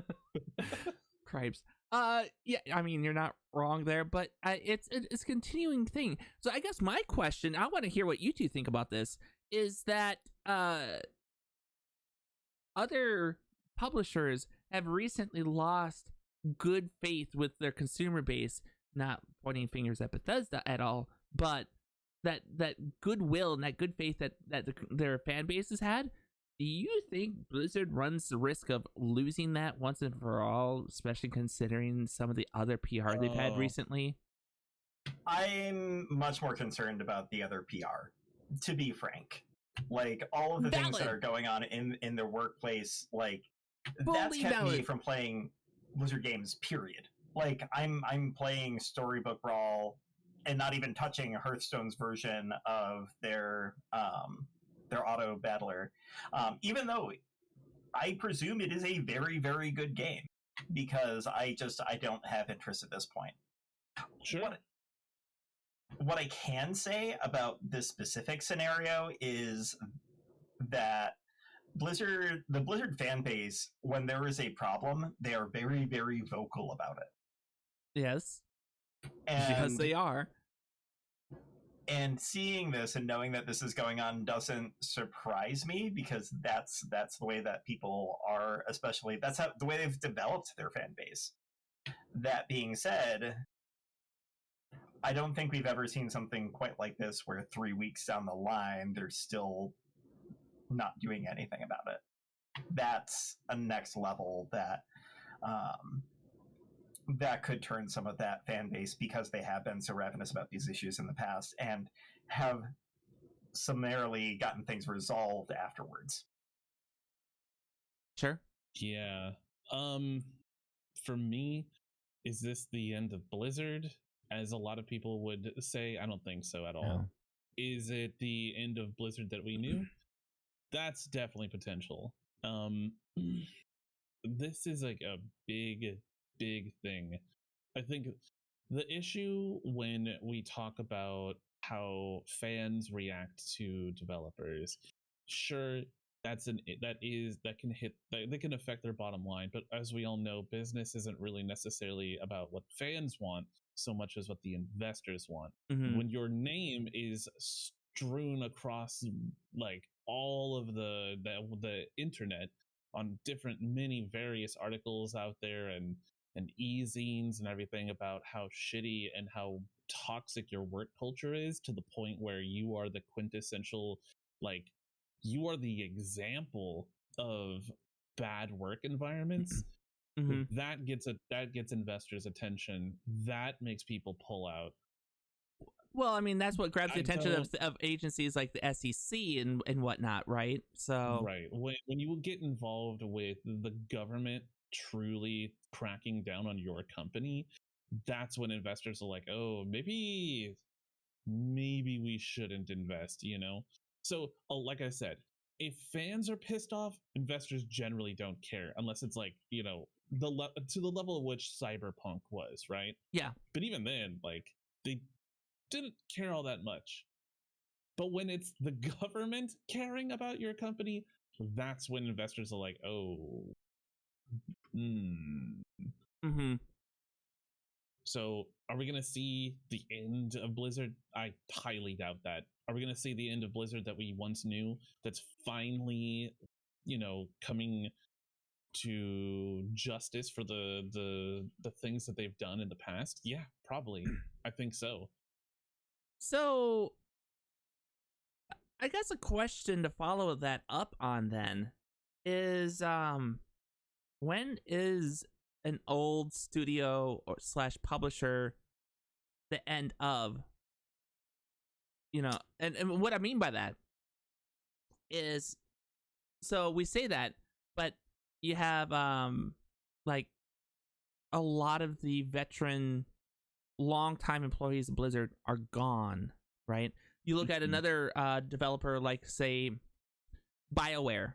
Cripes. Yeah, I mean, you're not wrong there, but it's a continuing thing. So I guess my question, I want to hear what you two think about this, is that other publishers have recently lost good faith with their consumer base, not pointing fingers at Bethesda at all, but that goodwill and that good faith that their fan base has had. Do you think Blizzard runs the risk of losing that once and for all, especially considering some of the other PR they've had recently? I'm much more concerned about the other PR, to be frank. Like, all of the things that are going on in their workplace, like, that's kept me from playing Blizzard games, period. Like, I'm playing Storybook Brawl and not even touching Hearthstone's version of their auto battler, even though I presume it is a very, very good game, because I don't have interest at this point. Sure. What I can say about this specific scenario is that the Blizzard fan base, when there is a problem, they are very, very vocal about it. Yes. And yes, they are. And seeing this and knowing that this is going on doesn't surprise me, because that's the way that people are, especially that's the way they've developed their fan base. That being said, I don't think we've ever seen something quite like this where 3 weeks down the line, they're still not doing anything about it. That's a next level that that could turn some of that fan base, because they have been so ravenous about these issues in the past and have summarily gotten things resolved afterwards. Sure. Yeah. For me, is this the end of Blizzard, as a lot of people would say? I don't think so at all. No. Is it the end of Blizzard that we knew? That's definitely potential. This is like a big thing. I think the issue when we talk about how fans react to developers, sure, that can affect their bottom line, but as we all know, business isn't really necessarily about what fans want so much as what the investors want. Mhm. When your name is strewn across like all of the internet on many various articles out there and e-zines and everything about how shitty and how toxic your work culture is, to the point where you are the quintessential, like, you are the example of bad work environments. Mhm. That gets investors' attention. That makes people pull out. Well, I mean, that's what grabs the I attention don't- of agencies like the SEC and whatnot, right? So Right. When you get involved with the government truly cracking down on your company, that's when investors are like, oh, maybe we shouldn't invest, you know? So, like I said, if fans are pissed off, investors generally don't care, unless it's like, you know, to the level of which Cyberpunk was, right? yeah. But even then, like, they didn't care all that much. But when it's the government caring about your company, that's when investors are like, oh, Mm-hmm. So are we going to see the end of Blizzard? I highly doubt that. Are we going to see the end of Blizzard that we once knew, that's finally, you know, coming to justice for the things that they've done in the past? Yeah, probably. I think so. So I guess a question to follow that up on then is when is an old studio or / publisher the end of, you know, and what I mean by that is, so we say that, but you have like a lot of the veteran longtime employees of Blizzard are gone, right? You look at another developer like, say, BioWare.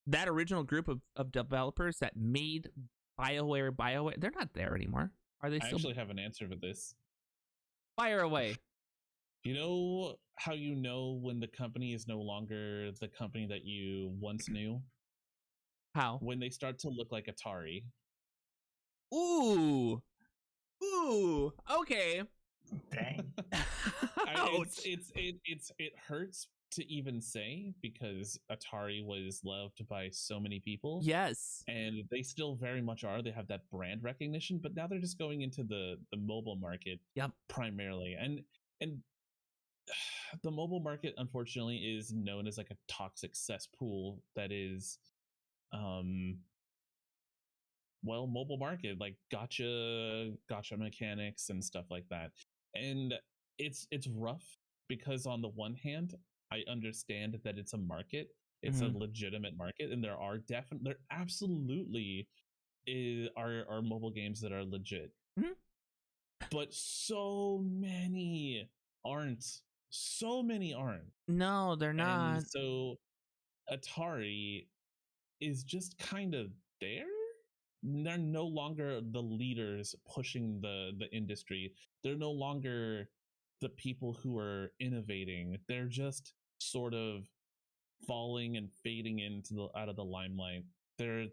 That original group of developers that made BioWare, they're not there anymore. Are they I still? actually have an answer for this. Fire away. You know how you know when the company is no longer the company that you once knew? How? When they start to look like Atari. Ooh. Okay. Dang. Ouch. It hurts to even say, because Atari was loved by so many people. Yes. And they still very much are. They have that brand recognition, but now they're just going into the mobile market. Yep. Primarily. And the mobile market, unfortunately, is known as like a toxic cesspool that is well, mobile market, like gotcha mechanics and stuff like that. And it's rough, because on the one hand, I understand that it's a market, it's a legitimate market, and there absolutely are mobile games that are legit. But so many aren't. No, they're not. And so Atari is just kind of there. They're no longer the leaders pushing the industry. They're no longer the people who are innovating. They're just sort of falling and fading out of the limelight. Their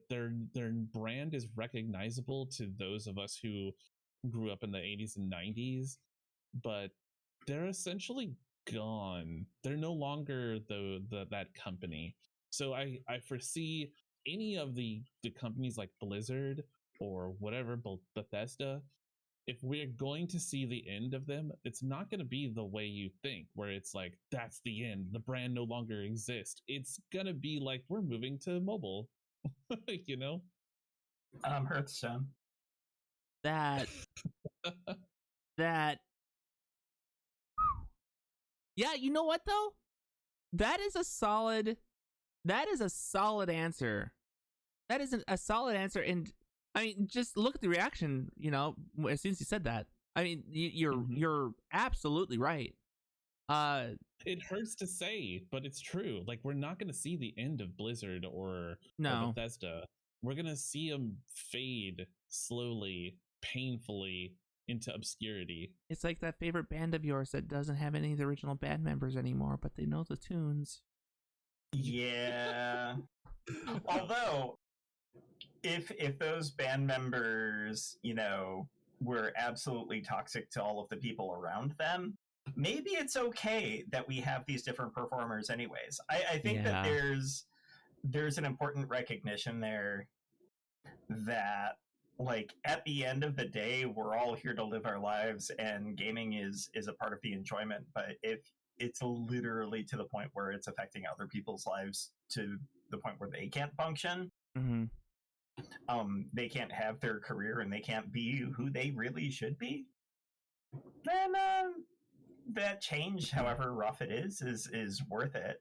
brand is recognizable to those of us who grew up in the 80s and 90s, but they're essentially gone. They're no longer that company. So I foresee any of the companies like Blizzard or whatever, Bethesda, if we're going to see the end of them, it's not going to be the way you think, where it's like, that's the end, the brand no longer exists. It's going to be like, we're moving to mobile, you know? Hearthstone. That yeah, you know what though? That is a solid answer. That is a solid answer, and I mean, just look at the reaction. You know, as soon as you said that, I mean, you're absolutely right. It hurts to say, but it's true. Like, we're not going to see the end of Blizzard or Bethesda. We're going to see them fade slowly, painfully into obscurity. It's like that favorite band of yours that doesn't have any of the original band members anymore, but they know the tunes. Yeah. Although, if those band members, you know, were absolutely toxic to all of the people around them, maybe it's okay that we have these different performers anyways. I think that there's an important recognition there that, like, at the end of the day, we're all here to live our lives, and gaming is a part of the enjoyment. But if it's literally to the point where it's affecting other people's lives to the point where they can't function, they can't have their career, and they can't be who they really should be, then that change, however rough it is worth it.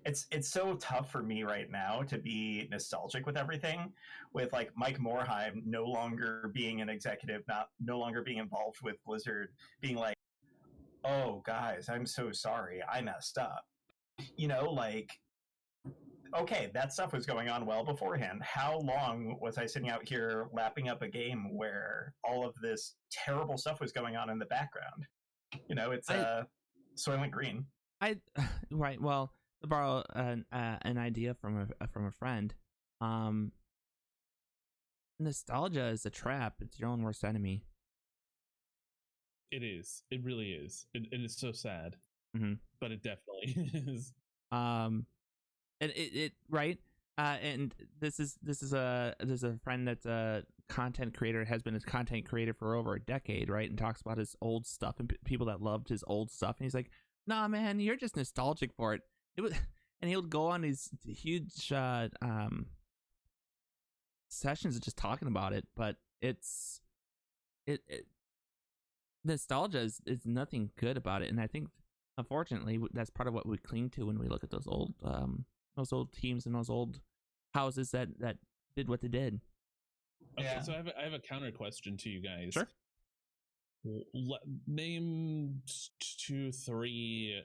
It's so tough for me right now to be nostalgic with everything, with like Mike Morhaime no longer being an executive, no longer being involved with Blizzard, being like, oh guys, I'm so sorry, I messed up. You know, like, okay, that stuff was going on well beforehand. How long was I sitting out here lapping up a game where all of this terrible stuff was going on in the background? You know, it's Soylent Green. Right. Well, to borrow an idea from a friend, nostalgia is a trap. It's your own worst enemy. It is. It really is. It is so sad, but it definitely is. And it right. And this is a friend that's a content creator, has been a content creator for over a decade, right? And talks about his old stuff and people that loved his old stuff. And he's like, nah, man, you're just nostalgic for it. It was, and he would go on these huge sessions of just talking about it. But it's nostalgia is nothing good about it. And I think, unfortunately, that's part of what we cling to when we look at those old teams and those old houses that did what they did. Okay, so I have a counter question to you guys. Sure. Name 2-3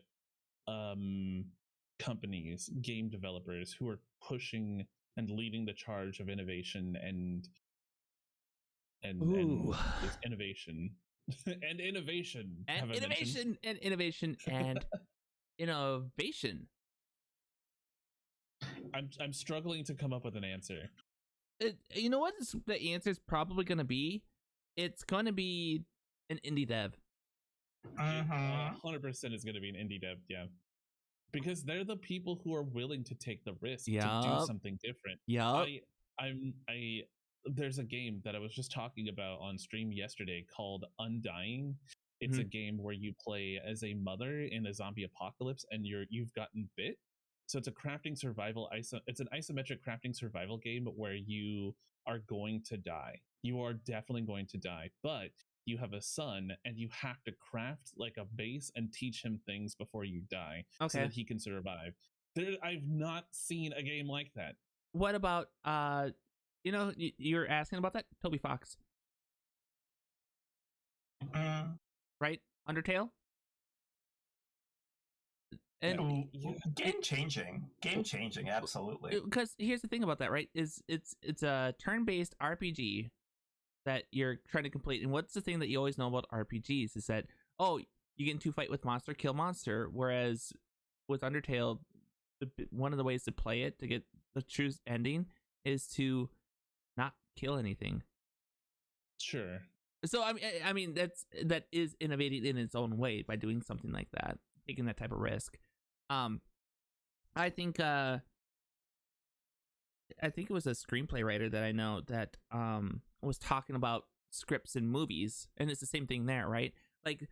companies, game developers who are pushing and leading the charge of innovation and innovation and innovation and innovation and innovation and innovation. I'm struggling to come up with an answer. You know what the answer is probably going to be? It's going to be an indie dev. 100% is going to be an indie dev, yeah. Because they're the people who are willing to take the risk to do something different. Yeah. There's a game that I was just talking about on stream yesterday called Undying. It's a game where you play as a mother in a zombie apocalypse, and you've gotten bit. So it's a crafting survival. It's an isometric crafting survival game where you are going to die. You are definitely going to die, but you have a son, and you have to craft like a base and teach him things before you die, so that he can survive. I've not seen a game like that. What about you're asking about that? Toby Fox, right? Undertale. And game changing, absolutely. Because here's the thing about that, right? Is it's a turn-based RPG that you're trying to complete. And what's the thing that you always know about RPGs is that, you get into a fight with monster, kill monster. Whereas with Undertale, one of the ways to play it to get the true ending is to not kill anything. Sure. So I mean that is innovating in its own way by doing something like that, taking that type of risk. I think it was a screenplay writer that I know that was talking about scripts in movies, and it's the same thing there, right? Like,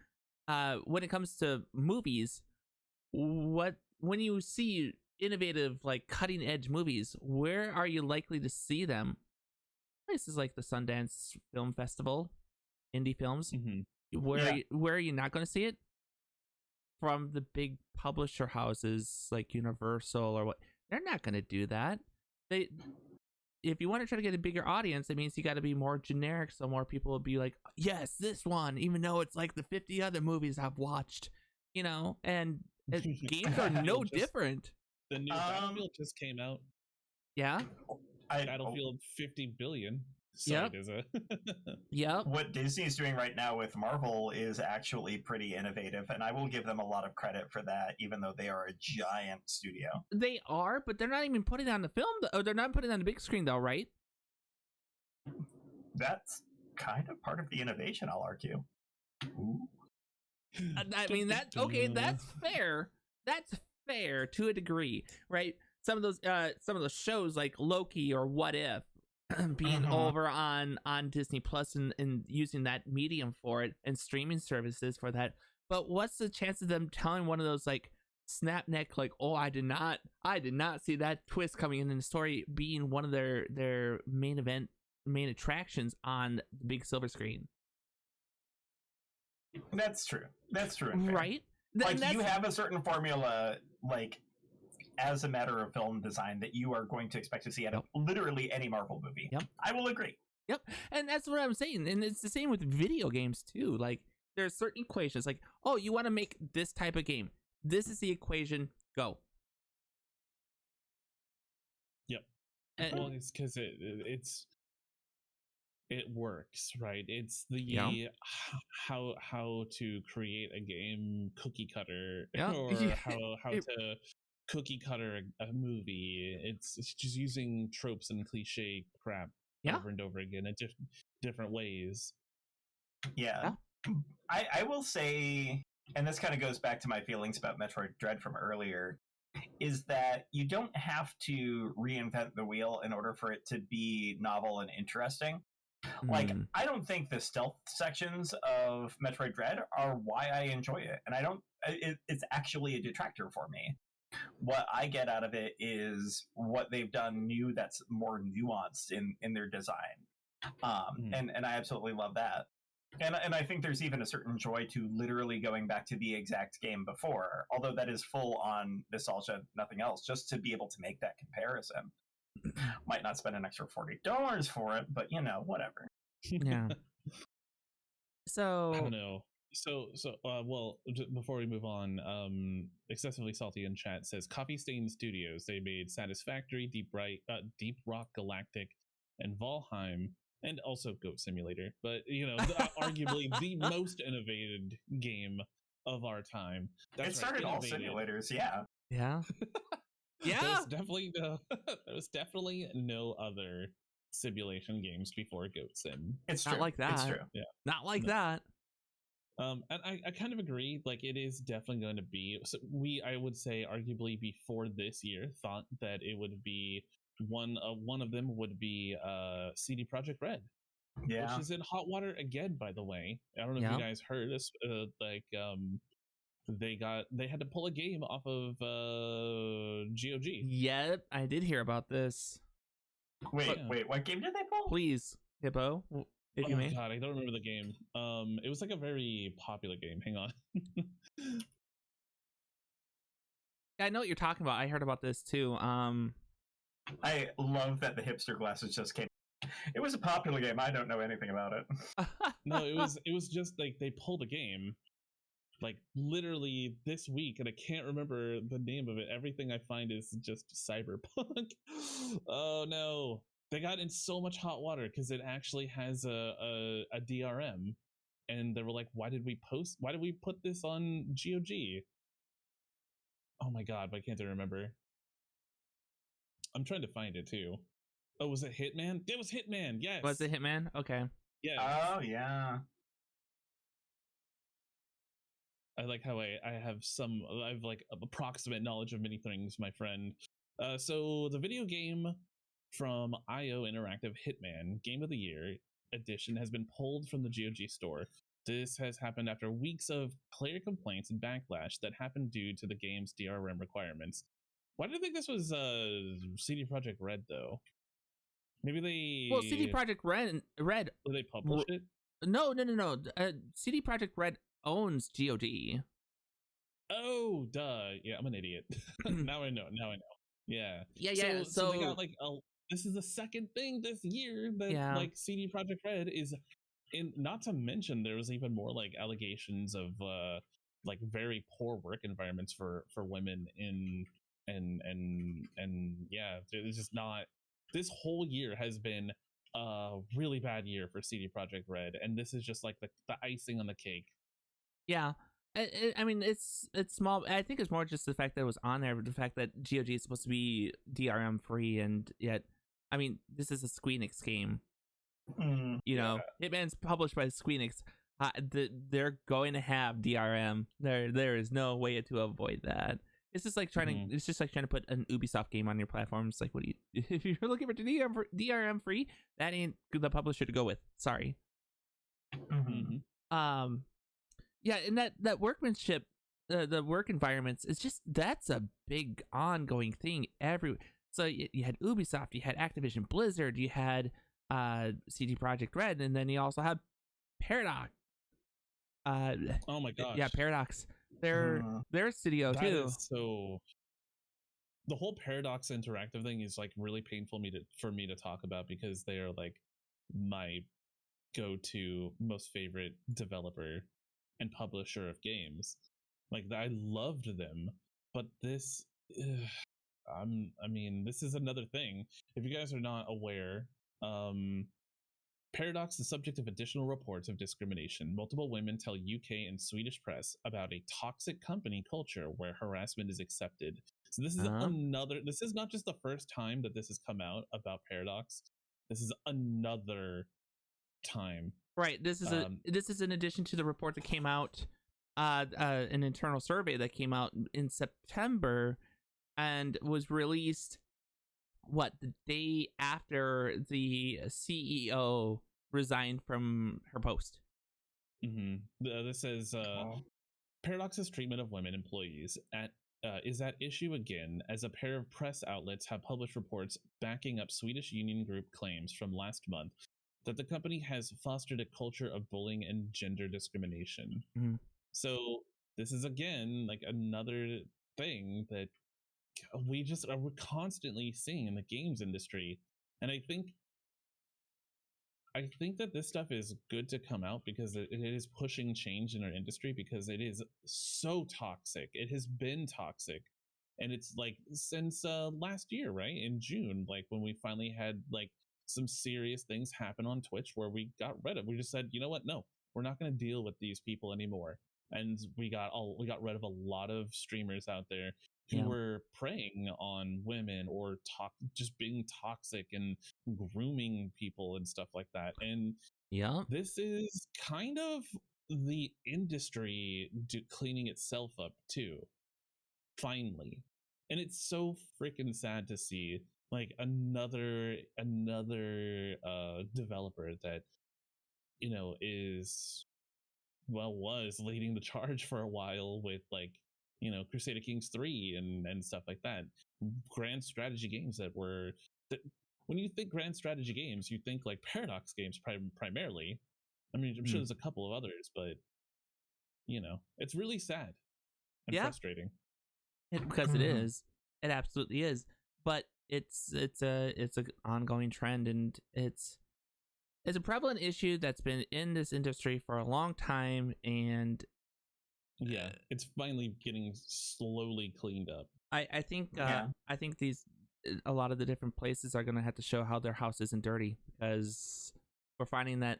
when it comes to movies, when you see innovative, like cutting edge movies, where are you likely to see them? Places like the Sundance Film Festival, indie films. Where are you not going to see it? From the big publisher houses like Universal or what? They're not going to do that. If you want to try to get a bigger audience, it means you got to be more generic, so more people will be like, yes, this one, even though it's like the 50 other movies I've watched, you know. And games are no different. The new Battlefield just came out. Yeah. Battlefield 50 billion. Sorry, Dizza. Yeah. What Disney's doing right now with Marvel is actually pretty innovative, and I will give them a lot of credit for that, even though they are a giant studio. They are, but they're not even putting it on the film. They're not putting it on the big screen, though, right? That's kind of part of the innovation, I'll argue. Ooh. I mean, that's fair. That's fair to a degree, right? Some of those shows like Loki or What If being over on Disney Plus and using that medium for it and streaming services for that. But what's the chance of them telling one of those like snap neck, like, oh, I did not see that twist coming in the story being one of their main attractions on the big silver screen? That's true. That's true. And fair. Right? Like, you have a certain formula, like, as a matter of film design that you are going to expect to see out of literally any Marvel movie. Yep. I will agree. Yep. And that's what I'm saying. And it's the same with video games too. Like, there's certain equations like, oh, you want to make this type of game. This is the equation. Go. Yep. Well, it's because it works, right? It's the how to create a game cookie cutter, or how to cookie cutter a movie. It's just using tropes and cliche crap over and over again in different ways. Yeah. I will say, and this kind of goes back to my feelings about Metroid Dread from earlier, is that you don't have to reinvent the wheel in order for it to be novel and interesting. Like, I don't think the stealth sections of Metroid Dread are why I enjoy it, and it's actually a detractor for me. What I get out of it is what they've done new that's more nuanced in their design. And I absolutely love that. And I think there's even a certain joy to literally going back to the exact game before, although that is full on nostalgia, nothing else, just to be able to make that comparison. Might not spend an extra $40 for it, but whatever. Yeah. So I don't know. So well, before we move on, Excessively Salty in chat says Coffee Stain Studios, they made Satisfactory, Deep Rock Galactic, and Valheim, and also Goat Simulator, but arguably the most innovated game of our time. It started all simulators, yeah. Yeah. There was definitely no other simulation games before Goat Sim. It's not like that. It's true. Yeah. Not like that. And I kind of agree. Like, it is definitely going to be. So I would say, arguably before this year, thought that it would be one of them would be CD Projekt Red, which is in hot water again. By the way, I don't know if you guys heard this. They had to pull a game off of GOG. Yep, I did hear about this. Wait, what game did they pull? Please, Heepoh, if you may. God, I don't remember the game. It was like a very popular game. Hang on. I know what you're talking about. I heard about this too. I love that the hipster glasses just came. It was a popular game. I don't know anything about it. No, it was just like they pulled a game like literally this week, and I can't remember the name of it. Everything I find is just Cyberpunk. Oh no, they got in so much hot water because it actually has a DRM, and they were like, why did we put this on GOG? Oh my god, why can't I remember? I'm trying to find it too. Oh, was it Hitman? It was Hitman. Yes. Was it Hitman? Okay. Yeah. Oh yeah. I like how I have like approximate knowledge of many things, my friend. So the video game from IO Interactive, Hitman, Game of the Year, edition has been pulled from the GOG store. This has happened after weeks of player complaints and backlash that happened due to the game's DRM requirements. Why do you think this was CD Projekt Red, though? Maybe they... Well, CD Projekt Red... Did they publish it? No. CD Projekt Red owns GOG. Oh, duh. Yeah, I'm an idiot. Now I know. Yeah. Yeah. So they got like this is the second thing this year that like CD Projekt Red is in. Not to mention there was even more like allegations of like very poor work environments for women in and yeah, it's just not. This whole year has been a really bad year for CD Projekt Red, and this is just like the icing on the cake. Yeah. I mean, it's small. I think it's more just the fact that it was on there, but the fact that GOG is supposed to be DRM free, and yet, I mean, this is a Squeenix game. You know, Hitman's published by Squeenix. They're going to have DRM. There is no way to avoid that. It's just like trying to. It's just like trying to put an Ubisoft game on your platform. It's like, what do you? If you're looking for DRM free, that ain't the publisher to go with. Sorry. Yeah, and that workmanship, the work environments, it's just, that's a big ongoing thing so you had Ubisoft, you had Activision Blizzard, you had CD Projekt Red, and then you also have Paradox. Oh my gosh. Yeah, Paradox. Their studio too. So the whole Paradox Interactive thing is like really painful for me to talk about, because they are like my go-to most favorite developer and publisher of games. Like, I loved them, but this I mean, this is another thing. If you guys are not aware, Paradox is subject of additional reports of discrimination. Multiple women tell UK and Swedish press about a toxic company culture where harassment is accepted. So this is this is not just the first time that this has come out about Paradox. This is another time. Right. This is in addition to the report that came out, an internal survey that came out in September and was released the day after the CEO resigned from her post. This says Paradox's treatment of women employees is at issue again, as a pair of press outlets have published reports backing up Swedish union group claims from last month that the company has fostered a culture of bullying and gender discrimination. So this is again like another thing that we're constantly seeing in the games industry. And I think that this stuff is good to come out, because it is pushing change in our industry, because it is so toxic. It has been toxic. And it's like since last year, right? In June, like when we finally had like some serious things happen on Twitch where we just said, you know what? No, we're not going to deal with these people anymore. And we got rid of a lot of streamers out there who were preying on women or just being toxic and grooming people and stuff like that. And this is kind of the industry cleaning itself up too, finally. And it's so freaking sad to see like another developer that, you know, was leading the charge for a while with like, you know, Crusader Kings 3 and stuff like that. Grand strategy games that when you think grand strategy games, you think like Paradox games primarily. I mean, I'm sure there's a couple of others, but you know, it's really sad and frustrating. Because it is. It absolutely is. But it's a ongoing trend, and it's a prevalent issue that's been in this industry for a long time, and yeah, it's finally getting slowly cleaned up. I think a lot of the different places are going to have to show how their house isn't dirty, because we're finding that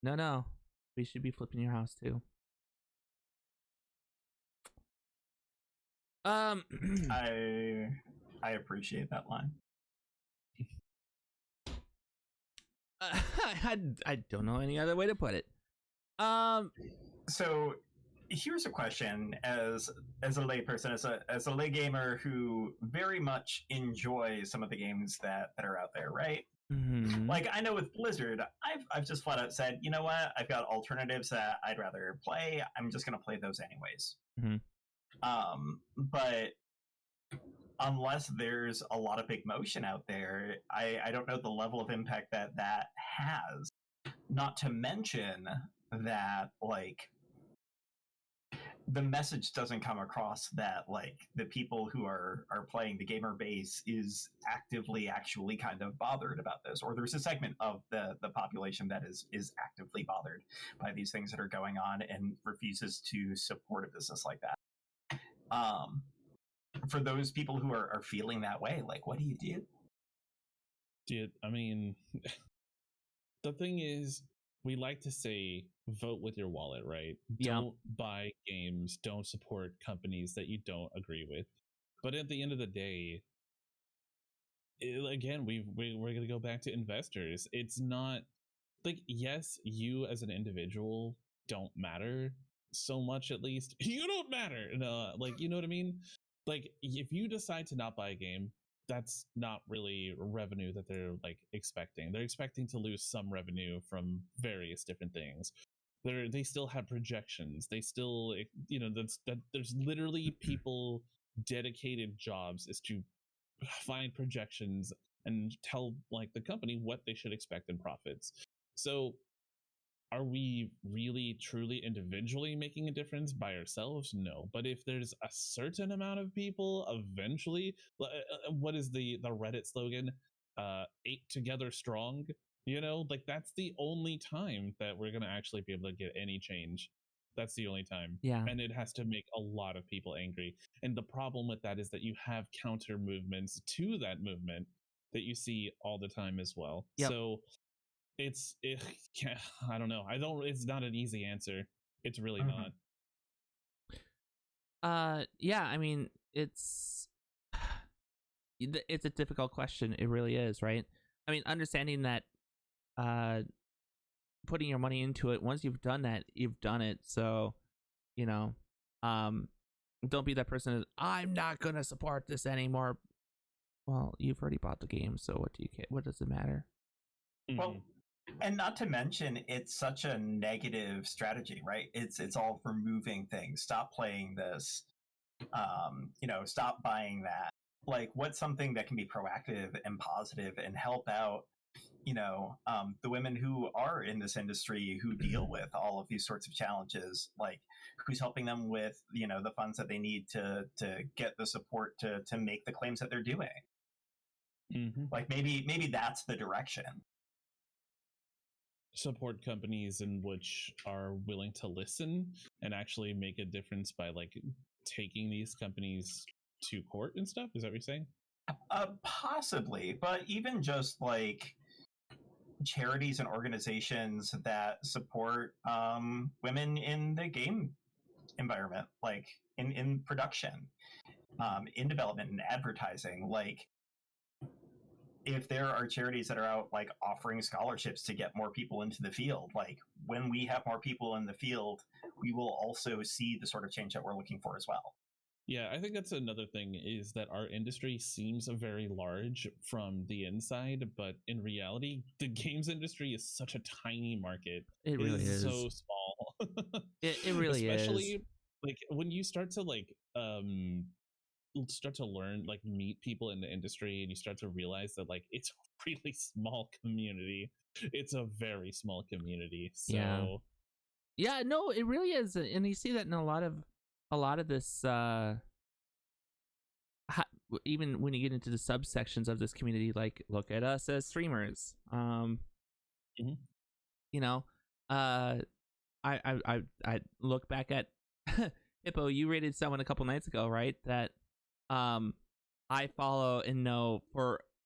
no, we should be flipping your house too. I appreciate that line. I don't know any other way to put it. So here's a question: as a layperson, as a lay gamer who very much enjoys some of the games that are out there, right? Like, I know with Blizzard, I've just flat out said, you know what, I've got alternatives that I'd rather play. I'm just going to play those anyways. But unless there's a lot of big motion out there, I don't know the level of impact that has. Not to mention that, like, the message doesn't come across that, like, the people who are playing, the gamer base, is actively actually kind of bothered about this, or there's a segment of the population that is actively bothered by these things that are going on and refuses to support a business like that. For those people who are feeling that way, like, what do you do? Dude, I mean, the thing is, we like to say vote with your wallet, right? Don't buy games, don't support companies that you don't agree with. But at the end of the day, again, we're going to go back to investors. It's not like, yes, you as an individual don't matter so much, at least. You don't matter. Like, you know what I mean? Like, if you decide to not buy a game, that's not really revenue that they're like expecting. They're expecting to lose some revenue from various different things. They still have projections. They still, you know, that there's literally people dedicated jobs is to find projections and tell like the company what they should expect in profits. So are we really truly individually making a difference by ourselves? No. But if there's a certain amount of people, eventually, what is the Reddit slogan? 8 together strong. You know, like, that's the only time that we're going to actually be able to get any change. That's the only time. Yeah. And it has to make a lot of people angry. And the problem with that is that you have counter movements to that movement that you see all the time as well. Yep. So I don't know. It's not an easy answer. It's really not. Yeah, I mean, it's a difficult question. It really is, right? I mean, understanding that putting your money into it, once you've done that, you've done it. So, you know, don't be that person that, I'm not gonna support this anymore. Well, you've already bought the game, so what do you care? What does it matter? Well, and not to mention, it's such a negative strategy, right? It's all removing things. Stop playing this. You know, stop buying that. Like, what's something that can be proactive and positive and help out, you know, the women who are in this industry who deal with all of these sorts of challenges, like, who's helping them with, you know, the funds that they need to get the support to make the claims that they're doing. Like, maybe that's the direction. Support companies in which are willing to listen and actually make a difference by like taking these companies to court and stuff. Is that what you're saying? Possibly, but even just like charities and organizations that support women in the game environment, like in production, in development and advertising, like, if there are charities that are out like offering scholarships to get more people into the field, like, when we have more people in the field, we will also see the sort of change that we're looking for as well. Yeah, I think that's another thing, is that our industry seems very large from the inside, but in reality, the games industry is such a tiny market. It really is so small. It really Especially, is. Like, when you start to like start to learn, like, meet people in the industry, and you start to realize that, like, it's a really small community. It's a very small community. So yeah, no, it really is. And you see that in a lot of this, even when you get into the subsections of this community, like, look at us as streamers. You know, I look back at Heepoh. You rated someone a couple nights ago, right? That I follow and know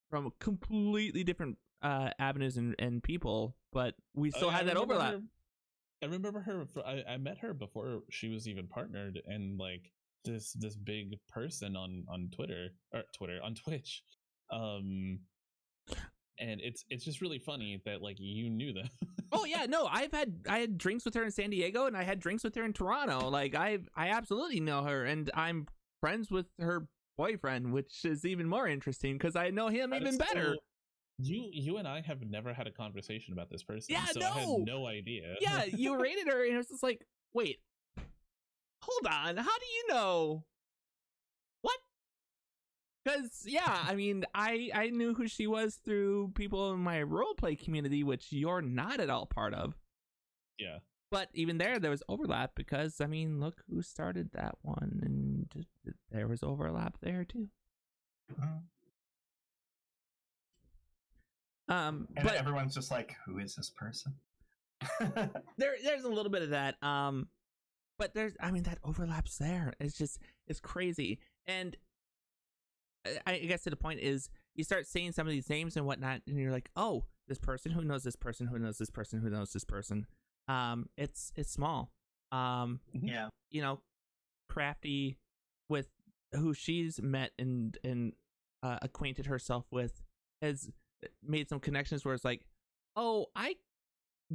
from completely different avenues and people, but we still had that overlap. I remember her. I met her before she was even partnered, and like this big person on Twitch, and it's just really funny that like you knew them. Oh yeah, no, I had drinks with her in San Diego, and I had drinks with her in Toronto. Like, I absolutely know her, and I'm friends with her boyfriend, which is even more interesting because I know him even better. You and I have never had a conversation about this person, Yeah, so I had no idea. Yeah, you rated her, and it was just like, wait, hold on, how do you know? What? Because yeah, I mean, I knew who she was through people in my roleplay community, which you're not at all part of. Yeah. But even there was overlap because, I mean, look who started that one, and there was overlap there too. And but everyone's just like, who is this person? there's a little bit of that. But that overlap's there. It's crazy. And I guess to the point is, you start saying some of these names and whatnot, and you're like, oh, this person who knows this person who knows this person who knows this person. It's small. Yeah. You know, Crafty, with who she's met and acquainted herself with, has made some connections where it's like, oh,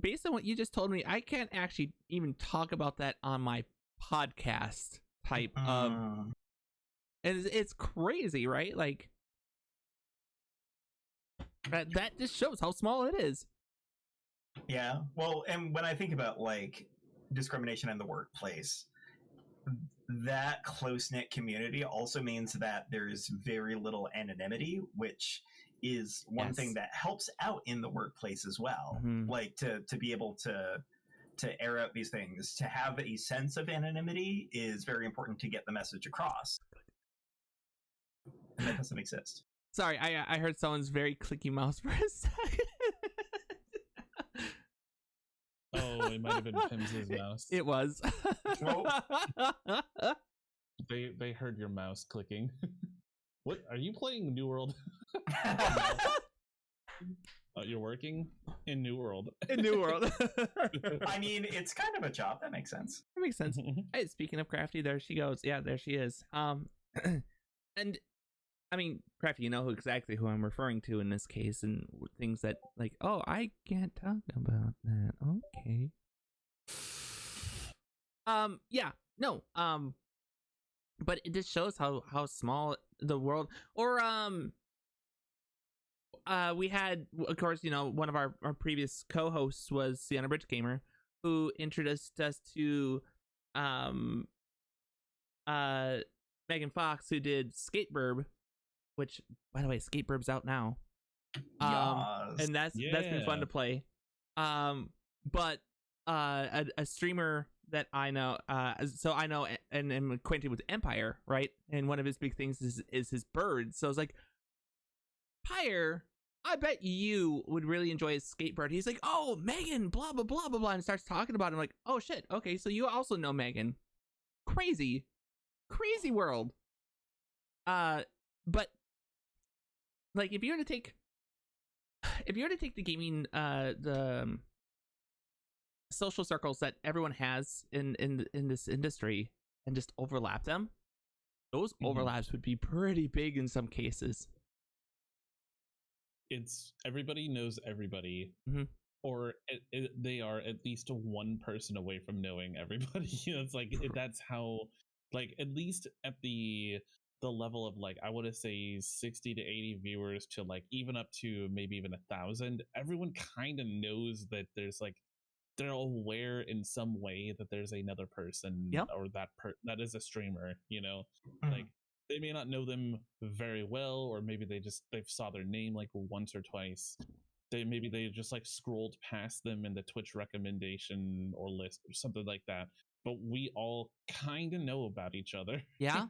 based on what you just told me, I can't actually even talk about that on my podcast type of, and it's crazy, right? Like that just shows how small it is. Yeah. Well, and when I think about like discrimination in the workplace, that close-knit community also means that there's very little anonymity, which is one thing that helps out in the workplace as well. Like to be able to air out these things, to have a sense of anonymity is very important to get the message across. And that doesn't exist. Sorry, I heard someone's very clicky mouse for a second. Oh, it might have been Pims's mouse. It was. They heard your mouse clicking. What are you playing? New World? You're working in New World. In New World. I mean, it's kind of a job. That makes sense. That makes sense. Hey, speaking of Crafty, there she goes. Yeah, there she is. And I mean, Crafty, you know exactly who I'm referring to in this case, and things that like, oh, I can't talk about that. Okay. Yeah, no. But it just shows how small the world. Or we had, of course, you know, one of our previous co-hosts was the Unabridged Gamer, who introduced us to Megan Fox, who did Skateburb, which, by the way, Skateburb's out now. And that's been fun to play. But a streamer that I know, so I know and am acquainted with Empire, right? And one of his big things is his birds. So I was like, Pyre, I bet you would really enjoy his skateboard. He's like, oh, Megan, blah, blah, blah, blah, blah, and starts talking about it. I'm like, oh, shit. Okay, so you also know Megan. Crazy world. But like, if you were to take the gaming, the social circles that everyone has in this industry and just overlap them, those overlaps would be pretty big in some cases. It's everybody knows everybody, or they are at least one person away from knowing everybody. You know, it's like that's how, like, at least at the level of, like, I want to say 60 to 80 viewers to like even up to maybe even 1,000, everyone kind of knows that there's like, they're aware in some way that there's another person or that is a streamer, you know. Like, they may not know them very well, or maybe they saw their name like once or twice. They just like scrolled past them in the Twitch recommendation or list or something like that. But we all kind of know about each other. Yeah.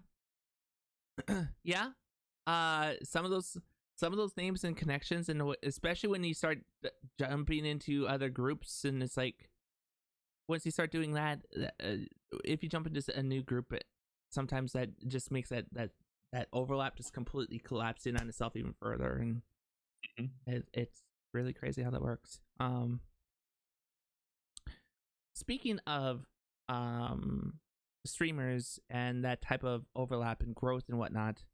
Yeah. Some of those names and connections, and especially when you start jumping into other groups, and it's like, once you start doing that, if you jump into a new group, sometimes that just makes that overlap just completely collapse in on itself even further, and it's really crazy how that works. Speaking of streamers and that type of overlap and growth and whatnot,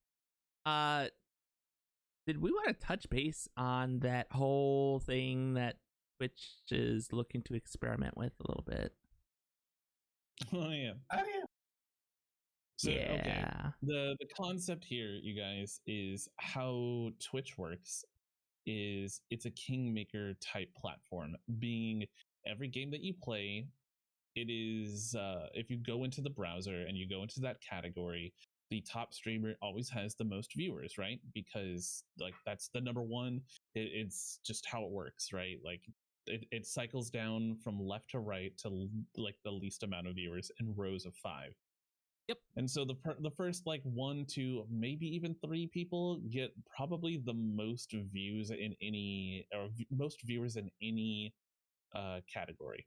did we want to touch base on that whole thing that Twitch is looking to experiment with a little bit? Oh yeah. So, okay. The concept here, you guys, is how Twitch works is it's a kingmaker type platform, being every game that you play, it is if you go into the browser and you go into that category, the top streamer always has the most viewers, right? Because like that's the number one. It's just how it works, right? Like it cycles down from left to right to like the least amount of viewers in rows of 5. Yep. And so the first like 1, 2, maybe even 3 people get probably the most views in any, or most viewers in any category.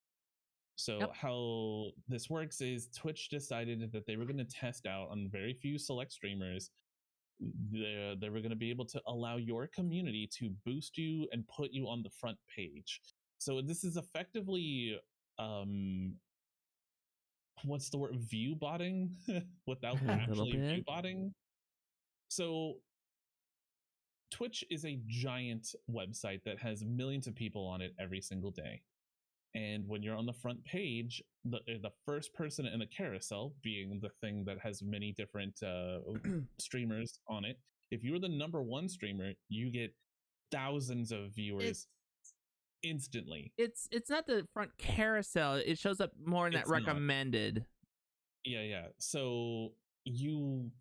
So Yep. how this works is Twitch decided that they were going to test out on very few select streamers. They were going to be able to allow your community to boost you and put you on the front page. So this is effectively what's the word, view botting without actually view botting. So Twitch is a giant website that has millions of people on it every single day. And when you're on the front page, the first person in the carousel, being the thing that has many different streamers on it, if you're the number 1 streamer, you get thousands of viewers instantly. It's not the front carousel. It shows up more in that recommended. Not. Yeah. So you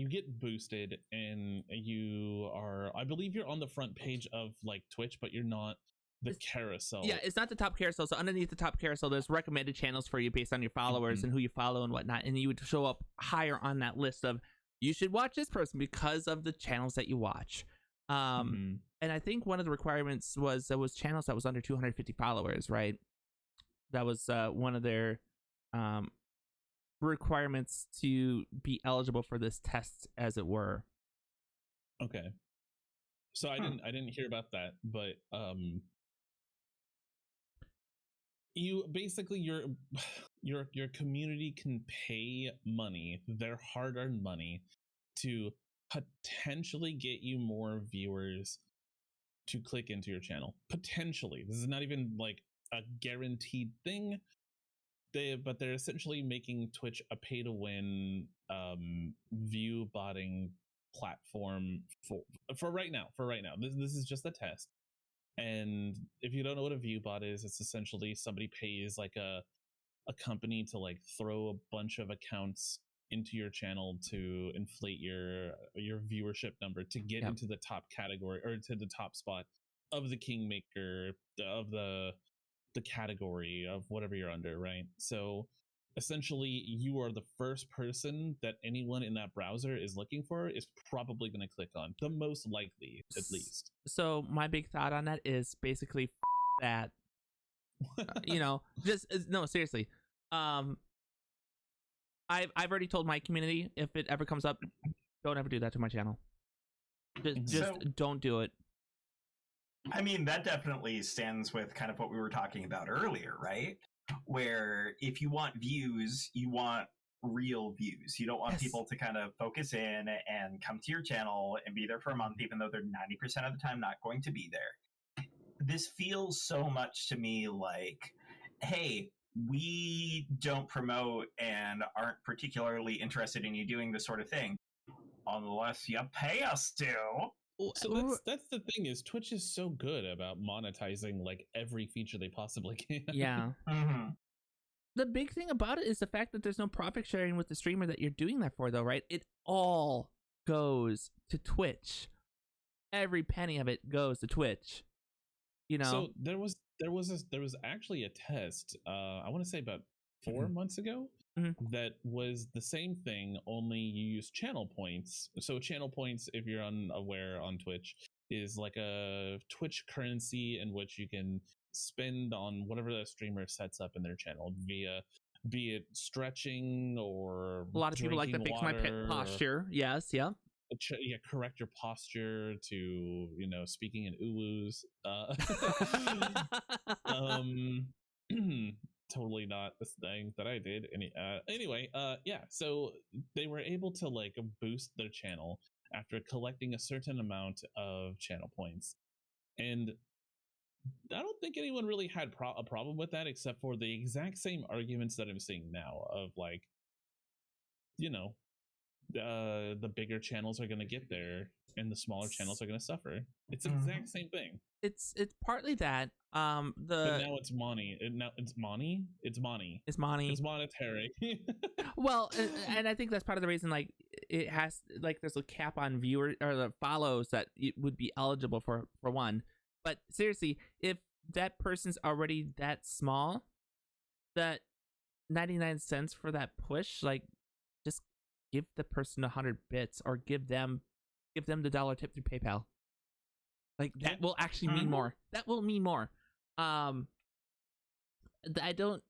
get boosted, and you are, I believe you're on the front page of like Twitch, but you're not the carousel. Yeah, it's not the top carousel. So underneath the top carousel, there's recommended channels for you based on your followers and who you follow and whatnot. And you would show up higher on that list of, you should watch this person because of the channels that you watch. And I think one of the requirements was there was channels that was under 250 followers, right? That was one of their requirements to be eligible for this test, as it were. Okay. So I didn't hear about that, but you basically your community can pay money, their hard-earned money, to potentially get you more viewers to click into your channel. Potentially. This is not even like a guaranteed thing. But they're essentially making Twitch a pay-to-win view botting platform for right now. This is just a test. And if you don't know what a view bot is, it's essentially somebody pays like a company to like throw a bunch of accounts into your channel to inflate your viewership number to get into the top category, or to the top spot of the kingmaker of the category of whatever you're under, right? So essentially you are the first person that anyone in that browser is looking for, is probably going to click on, the most likely, at least. So my big thought on that is basically that just no, seriously. I've already told my community, if it ever comes up, don't ever do that to my channel. Just don't do it. I mean, that definitely stands with kind of what we were talking about earlier, right? Where if you want views, you want real views. You don't want people to kind of focus in and come to your channel and be there for a month, even though they're 90% of the time not going to be there. This feels so much to me like, hey, we don't promote and aren't particularly interested in you doing this sort of thing unless you pay us to. So that's the thing, is Twitch is so good about monetizing like every feature they possibly can. Yeah. The big thing about it is the fact that there's no profit sharing with the streamer that you're doing that for, though, right? It all goes to Twitch. Every penny of it goes to Twitch. So there was actually a test. I want to say about 4 months ago. That was the same thing, only you use channel points. So channel points, if you're unaware, on Twitch, is like a Twitch currency in which you can spend on whatever the streamer sets up in their channel, via be it stretching or a lot of people like to fix my posture. Yes, yeah. Correct your posture to, speaking in uwus. Totally not this thing that I did. Anyway, so they were able to like boost their channel after collecting a certain amount of channel points. And I don't think anyone really had a problem with that, except for the exact same arguments that I'm seeing now of like, the bigger channels are going to get there and the smaller channels are going to suffer. It's the exact same thing. It's partly that but now it's money. It's money. It's monetary. Well, and I think that's part of the reason, like, it has, like, there's a cap on viewer or the follows that it would be eligible for one. But seriously, if that person's already that small, that 99 cents for that push, like, just give the person 100 bits or give them the dollar tip through PayPal. Like, that will actually mean more. That will mean more. I don't.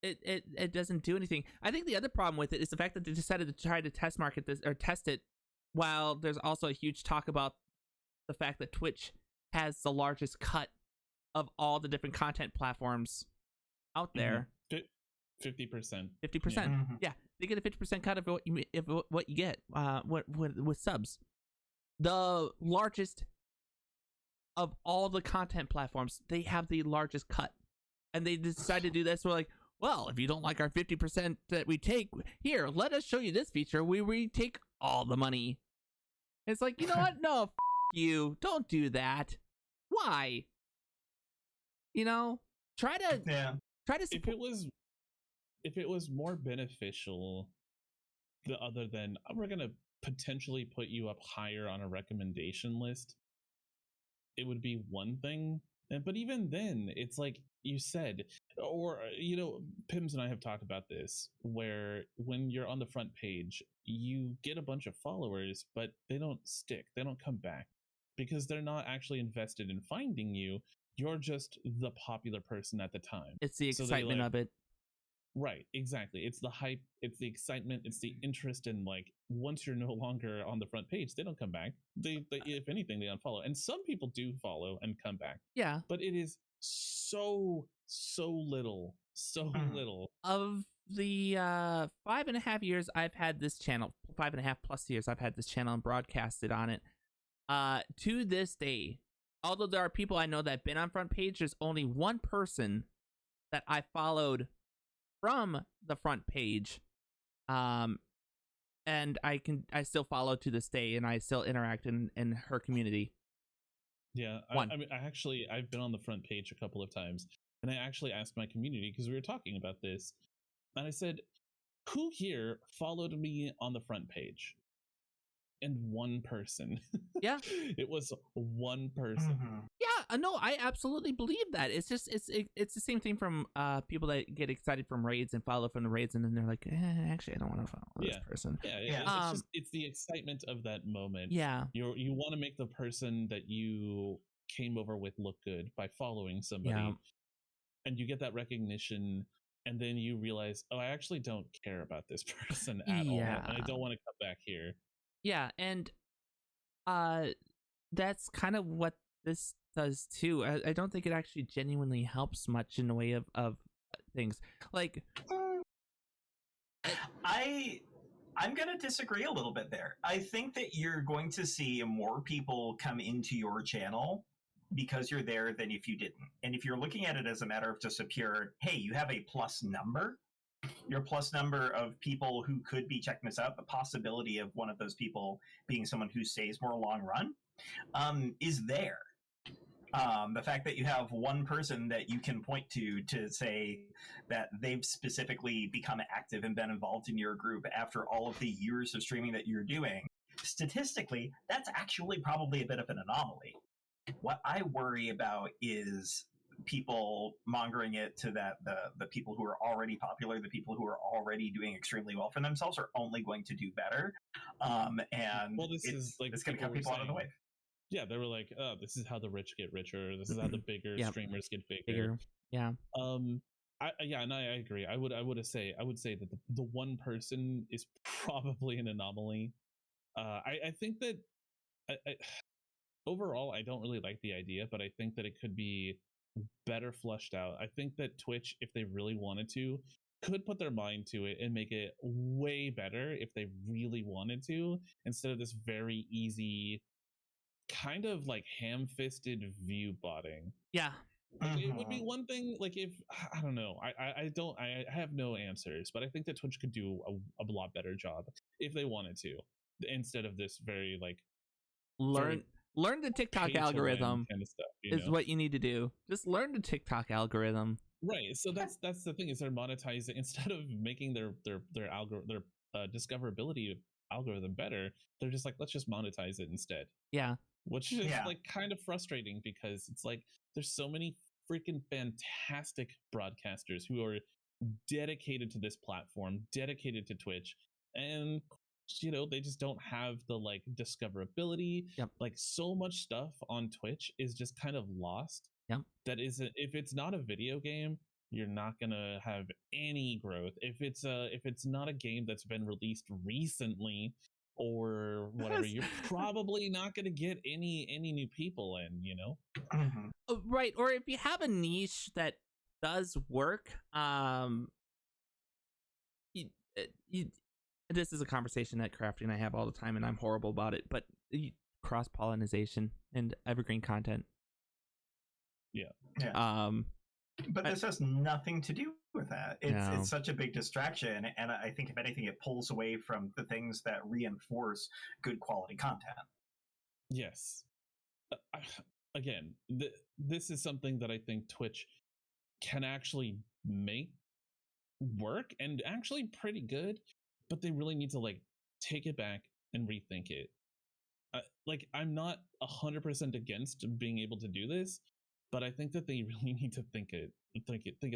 It doesn't do anything. I think the other problem with it is the fact that they decided to try to test market this or test it, while there's also a huge talk about the fact that Twitch has the largest cut of all the different content platforms out there. 50%. 50%. Yeah, they get a 50% cut of what you get. With subs, the largest of all the content platforms, they have the largest cut, and they decided to do this. We're like, well, if you don't like our 50% that we take, here, let us show you this feature where we take all the money. It's like, you know what? No, you don't do that. Why? You know, try to if it was more beneficial, other than we're gonna potentially put you up higher on a recommendation list, it would be one thing. But even then, it's like you said, or Pims and I have talked about this, where when you're on the front page, you get a bunch of followers, but they don't stick, they don't come back, because they're not actually invested in finding you. You're just the popular person at the time. It's the excitement of it. Right, exactly. It's the hype, it's the excitement, it's the interest in, like, once you're no longer on the front page, they don't come back. They if anything, they unfollow. And some people do follow and come back. Yeah. But it is so little. Of the 5.5 years I've had this channel, 5.5 plus years I've had this channel and broadcasted on it, to this day, although there are people I know that have been on front page, there's only one person that I followed from the front page, and I still follow to this day, and I still interact in her community. Yeah, I've been on the front page a couple of times, and I actually asked my community, because we were talking about this, and I said, who here followed me on the front page? And one person. Yeah. It was one person. Yeah, no, I absolutely believe that. It's just it's the same thing from people that get excited from raids and follow from the raids, and then they're like, actually I don't want to follow this person. Yeah. It's the excitement of that moment. Yeah. You want to make the person that you came over with look good by following somebody, and you get that recognition, and then you realize, oh, I actually don't care about this person at all, and I don't want to come back here. Yeah, and that's kind of what this does too. I don't think it actually genuinely helps much in the way of things. Like, I'm gonna disagree a little bit there. I think that you're going to see more people come into your channel because you're there than if you didn't. And if you're looking at it as a matter of just a pure, hey, you have a plus number, your plus number of people who could be checking this out, the possibility of one of those people being someone who stays more long run, is there. The fact that you have one person that you can point to say that they've specifically become active and been involved in your group after all of the years of streaming that you're doing, statistically, that's actually probably a bit of an anomaly. What I worry about is people mongering it to that the people who are already popular, the people who are already doing extremely well for themselves, are only going to do better. And it's going to cut people out of the way. Yeah, they were like, oh, this is how the rich get richer. This is how the bigger streamers get bigger. Yeah. I agree. I would say that the one person is probably an anomaly. I think that overall, I don't really like the idea, but I think that it could be better flushed out. I think that Twitch, if they really wanted to, could put their mind to it and make it way better if they really wanted to, instead of this very easy kind of like ham-fisted view botting. Yeah. Like, it would be one thing, like, if I don't know, I have no answers, but I think that Twitch could do a lot better job if they wanted to, instead of this very like learn the TikTok algorithm kind of stuff. Is what you need to do. Just learn the TikTok algorithm. Right. So that's the thing, is they're monetizing instead of making their discoverability algorithm better. They're just like, let's just monetize it instead. Yeah. Which is like kind of frustrating, because it's like there's so many freaking fantastic broadcasters who are dedicated to this platform, dedicated to Twitch, and they just don't have the like discoverability. Like, so much stuff on Twitch is just kind of lost. That isn't, if it's not a video game, you're not gonna have any growth. If it's not a game that's been released recently or whatever, you're probably not gonna get any new people in, Right. Or if you have a niche that does work, this is a conversation that Crafty and I have all the time, and I'm horrible about it, but cross-pollination and evergreen content. But this has nothing to do with that. It's such a big distraction, and I think if anything, it pulls away from the things that reinforce good quality content. Yes. Again, this is something that I think Twitch can actually make work, and actually pretty good, but they really need to like take it back and rethink it. Like, I'm not 100% against being able to do this, but I think that they really need to think it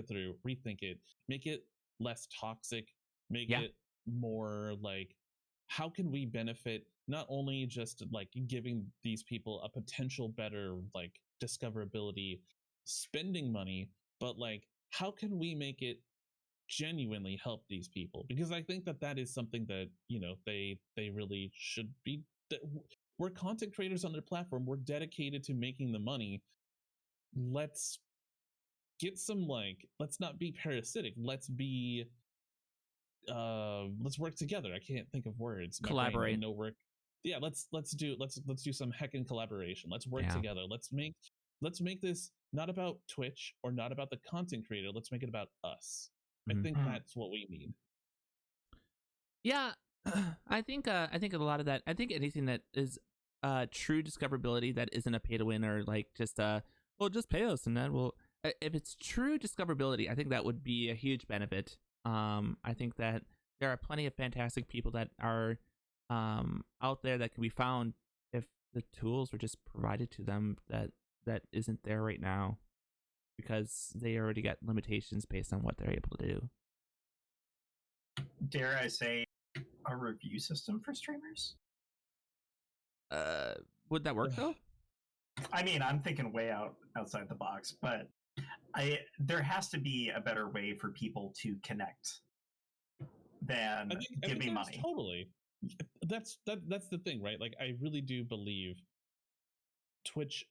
through, rethink it, make it less toxic, make it more like, how can we benefit not only just like giving these people a potential better like discoverability, spending money, but like, how can we make it genuinely help these people? Because I think that is something that they really should be. We're content creators on their platform. We're dedicated to making the money. Let's get some like, let's not be parasitic. Let's be let's work together. I can't think of words. Collaborate. No work. Yeah, let's do some heckin' collaboration. Let's work together. Let's make this not about Twitch or not about the content creator. Let's make it about us. I think that's what we need. Yeah, I think a lot of that. I think anything that is true discoverability that isn't a pay to win, or like just well, just pay us and then we'll. If it's true discoverability, I think that would be a huge benefit. I think that there are plenty of fantastic people that are out there that can be found if the tools were just provided to them that isn't there right now, because they already got limitations based on what they're able to do. Dare I say, a review system for streamers? Would that work though? I mean, I'm thinking way outside the box, but there has to be a better way for people to connect than give me money. Totally. That's the thing, right? Like, I really do believe Twitch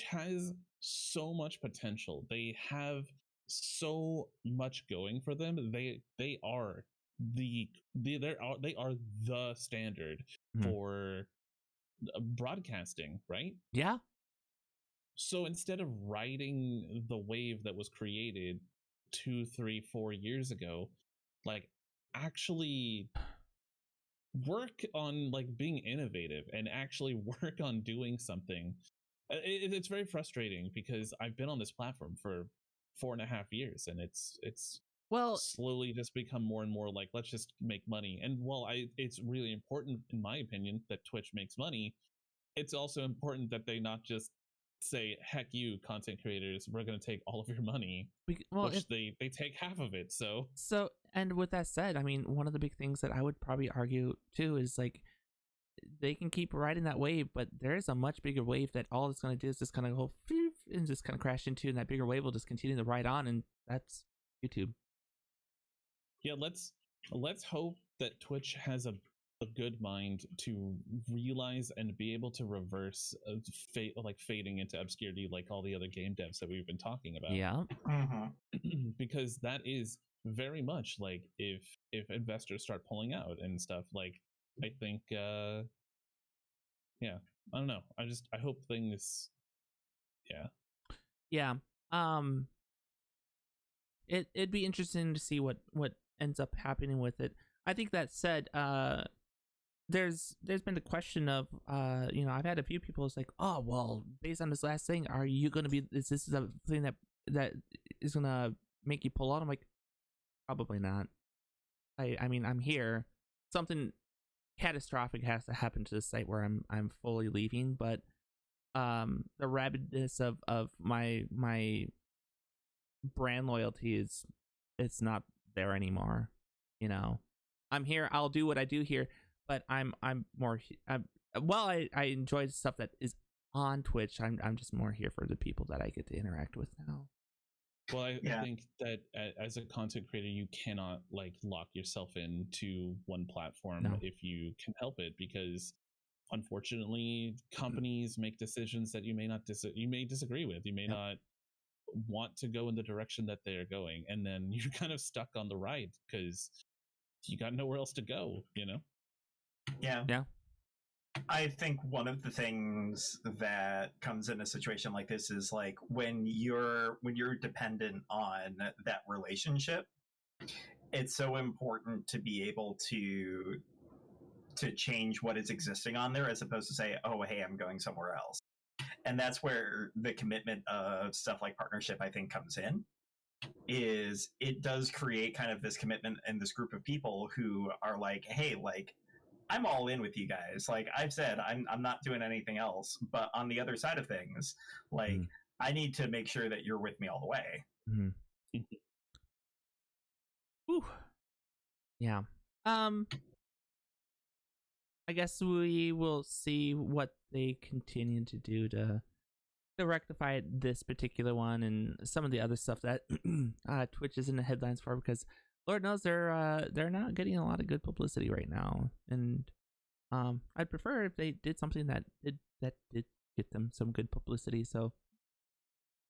has so much potential. They have so much going for them. They are the standard for broadcasting, right? Yeah. So instead of riding the wave that was created 2, 3, 4 years ago, like, actually work on like being innovative and actually work on doing something. It's very frustrating, because I've been on this platform for 4.5 years, and it's slowly just become more and more like, let's just make money. And while it's really important, in my opinion, that Twitch makes money, it's also important that they not just say, heck you content creators, we're going to take all of your money, which they take half of it. So and with that said, I mean, one of the big things that I would probably argue too is like, they can keep riding that wave, but there's a much bigger wave that all it's going to do is just kind of go and just kind of crash into, and that bigger wave will just continue to ride on, and that's YouTube. Yeah, let's hope that Twitch has a good mind to realize and be able to reverse fading into obscurity, like all the other game devs that we've been talking about. Yeah. Because that is very much like, if investors start pulling out and stuff, like, I think I don't know, I hope things it'd be interesting to see what ends up happening with it. I think that said, there's been the question of I've had a few people. It's like, oh well, based on this last thing, are you gonna be? Is this a thing that is gonna make you pull out? I'm like, probably not. I mean, I'm here. Something catastrophic has to happen to the site where I'm fully leaving, but the rabidness of my brand loyalty it's not there anymore. I'm here. I'll do what I do here, but I'm more. While I enjoy the stuff that is on Twitch, I'm just more here for the people that I get to interact with now. Well, I think that as a content creator, you cannot lock yourself into one platform if you can help it, because unfortunately, companies make decisions that you may not you may disagree with. You may not want to go in the direction that they're going, and then you're kind of stuck on the ride because you got nowhere else to go. Yeah. I think one of the things that comes in a situation like this is like when you're dependent on that relationship, it's so important to be able to change what is existing on there as opposed to say, oh, hey, I'm going somewhere else. And that's where the commitment of stuff like partnership, I think, comes in. Is it does create kind of this commitment and this group of people who are like, hey, I'm all in with you guys. Like I've said, I'm not doing anything else. But on the other side of things, I need to make sure that you're with me all the way. Mm-hmm. Ooh. Yeah. I guess we will see what they continue to do to rectify this particular one and some of the other stuff that Twitch is in the headlines for, because Lord knows they're not getting a lot of good publicity right now, and I'd prefer if they did something that did get them some good publicity. So,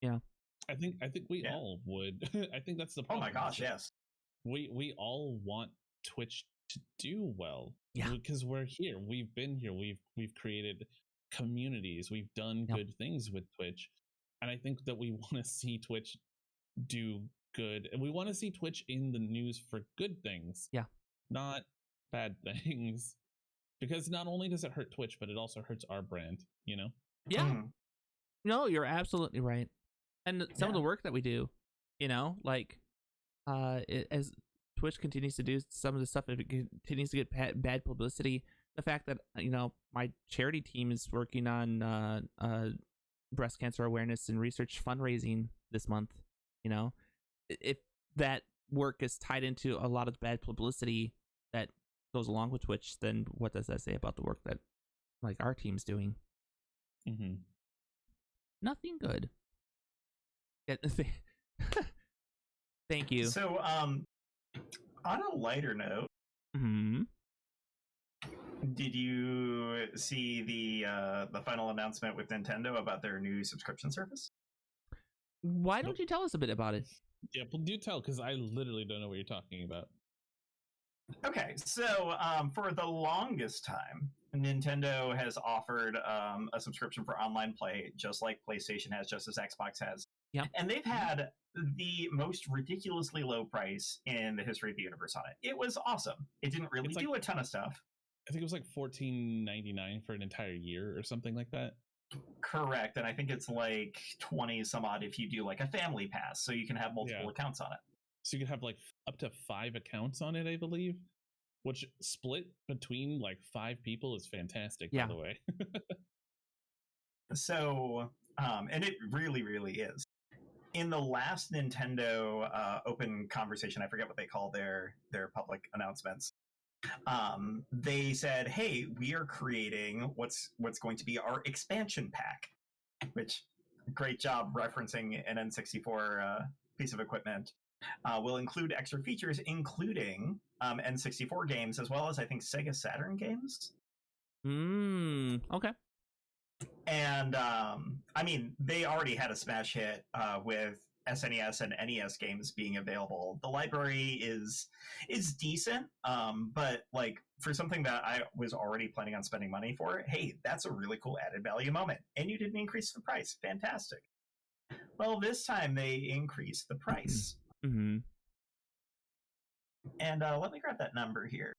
I think we all would. I think that's the problem. Oh my gosh, yes. We all want Twitch to do well, because we're here. We've been here. We've created communities. We've done good things with Twitch, and I think that we want to see Twitch do good, and we want to see Twitch in the news for good things, not bad things, because not only does it hurt Twitch, but it also hurts our brand. No, you're absolutely right. And some of the work that we do, as Twitch continues to do some of the stuff, it continues to get bad publicity. The fact that my charity team is working on breast cancer awareness and research fundraising this month, if that work is tied into a lot of bad publicity that goes along with Twitch, then what does that say about the work that our team's doing? Mm-hmm. Nothing good. Thank you. So, on a lighter note, did you see the final announcement with Nintendo about their new subscription service? Why don't you tell us a bit about it? Yeah, do tell, because I literally don't know what you're talking about. Okay, so for the longest time, Nintendo has offered a subscription for online play, just like PlayStation has, just as Xbox has. Yeah. And they've had the most ridiculously low price in the history of the universe on it. It was awesome. It didn't really do a ton of stuff. I think it was $14.99 for an entire year or something like that. Correct, and I think it's 20 some odd if you do a family pass, so you can have multiple accounts on it. So you can have up to 5 accounts on it, I believe, which split between 5 people is fantastic, by the way. So, and it really, really is. In the last Nintendo open conversation, I forget what they call their public announcements. They said, "Hey, we are creating what's going to be our expansion pack," which great job referencing an N64 piece of equipment. Will include extra features, including N64 games, as well as I think Sega Saturn games. Okay. And I mean, they already had a smash hit with SNES and NES games being available. The library is decent, but for something that I was already planning on spending money for, hey, that's a really cool added value moment. And you didn't increase the price. Fantastic. Well, this time they increased the price. Mm-hmm. And let me grab that number here,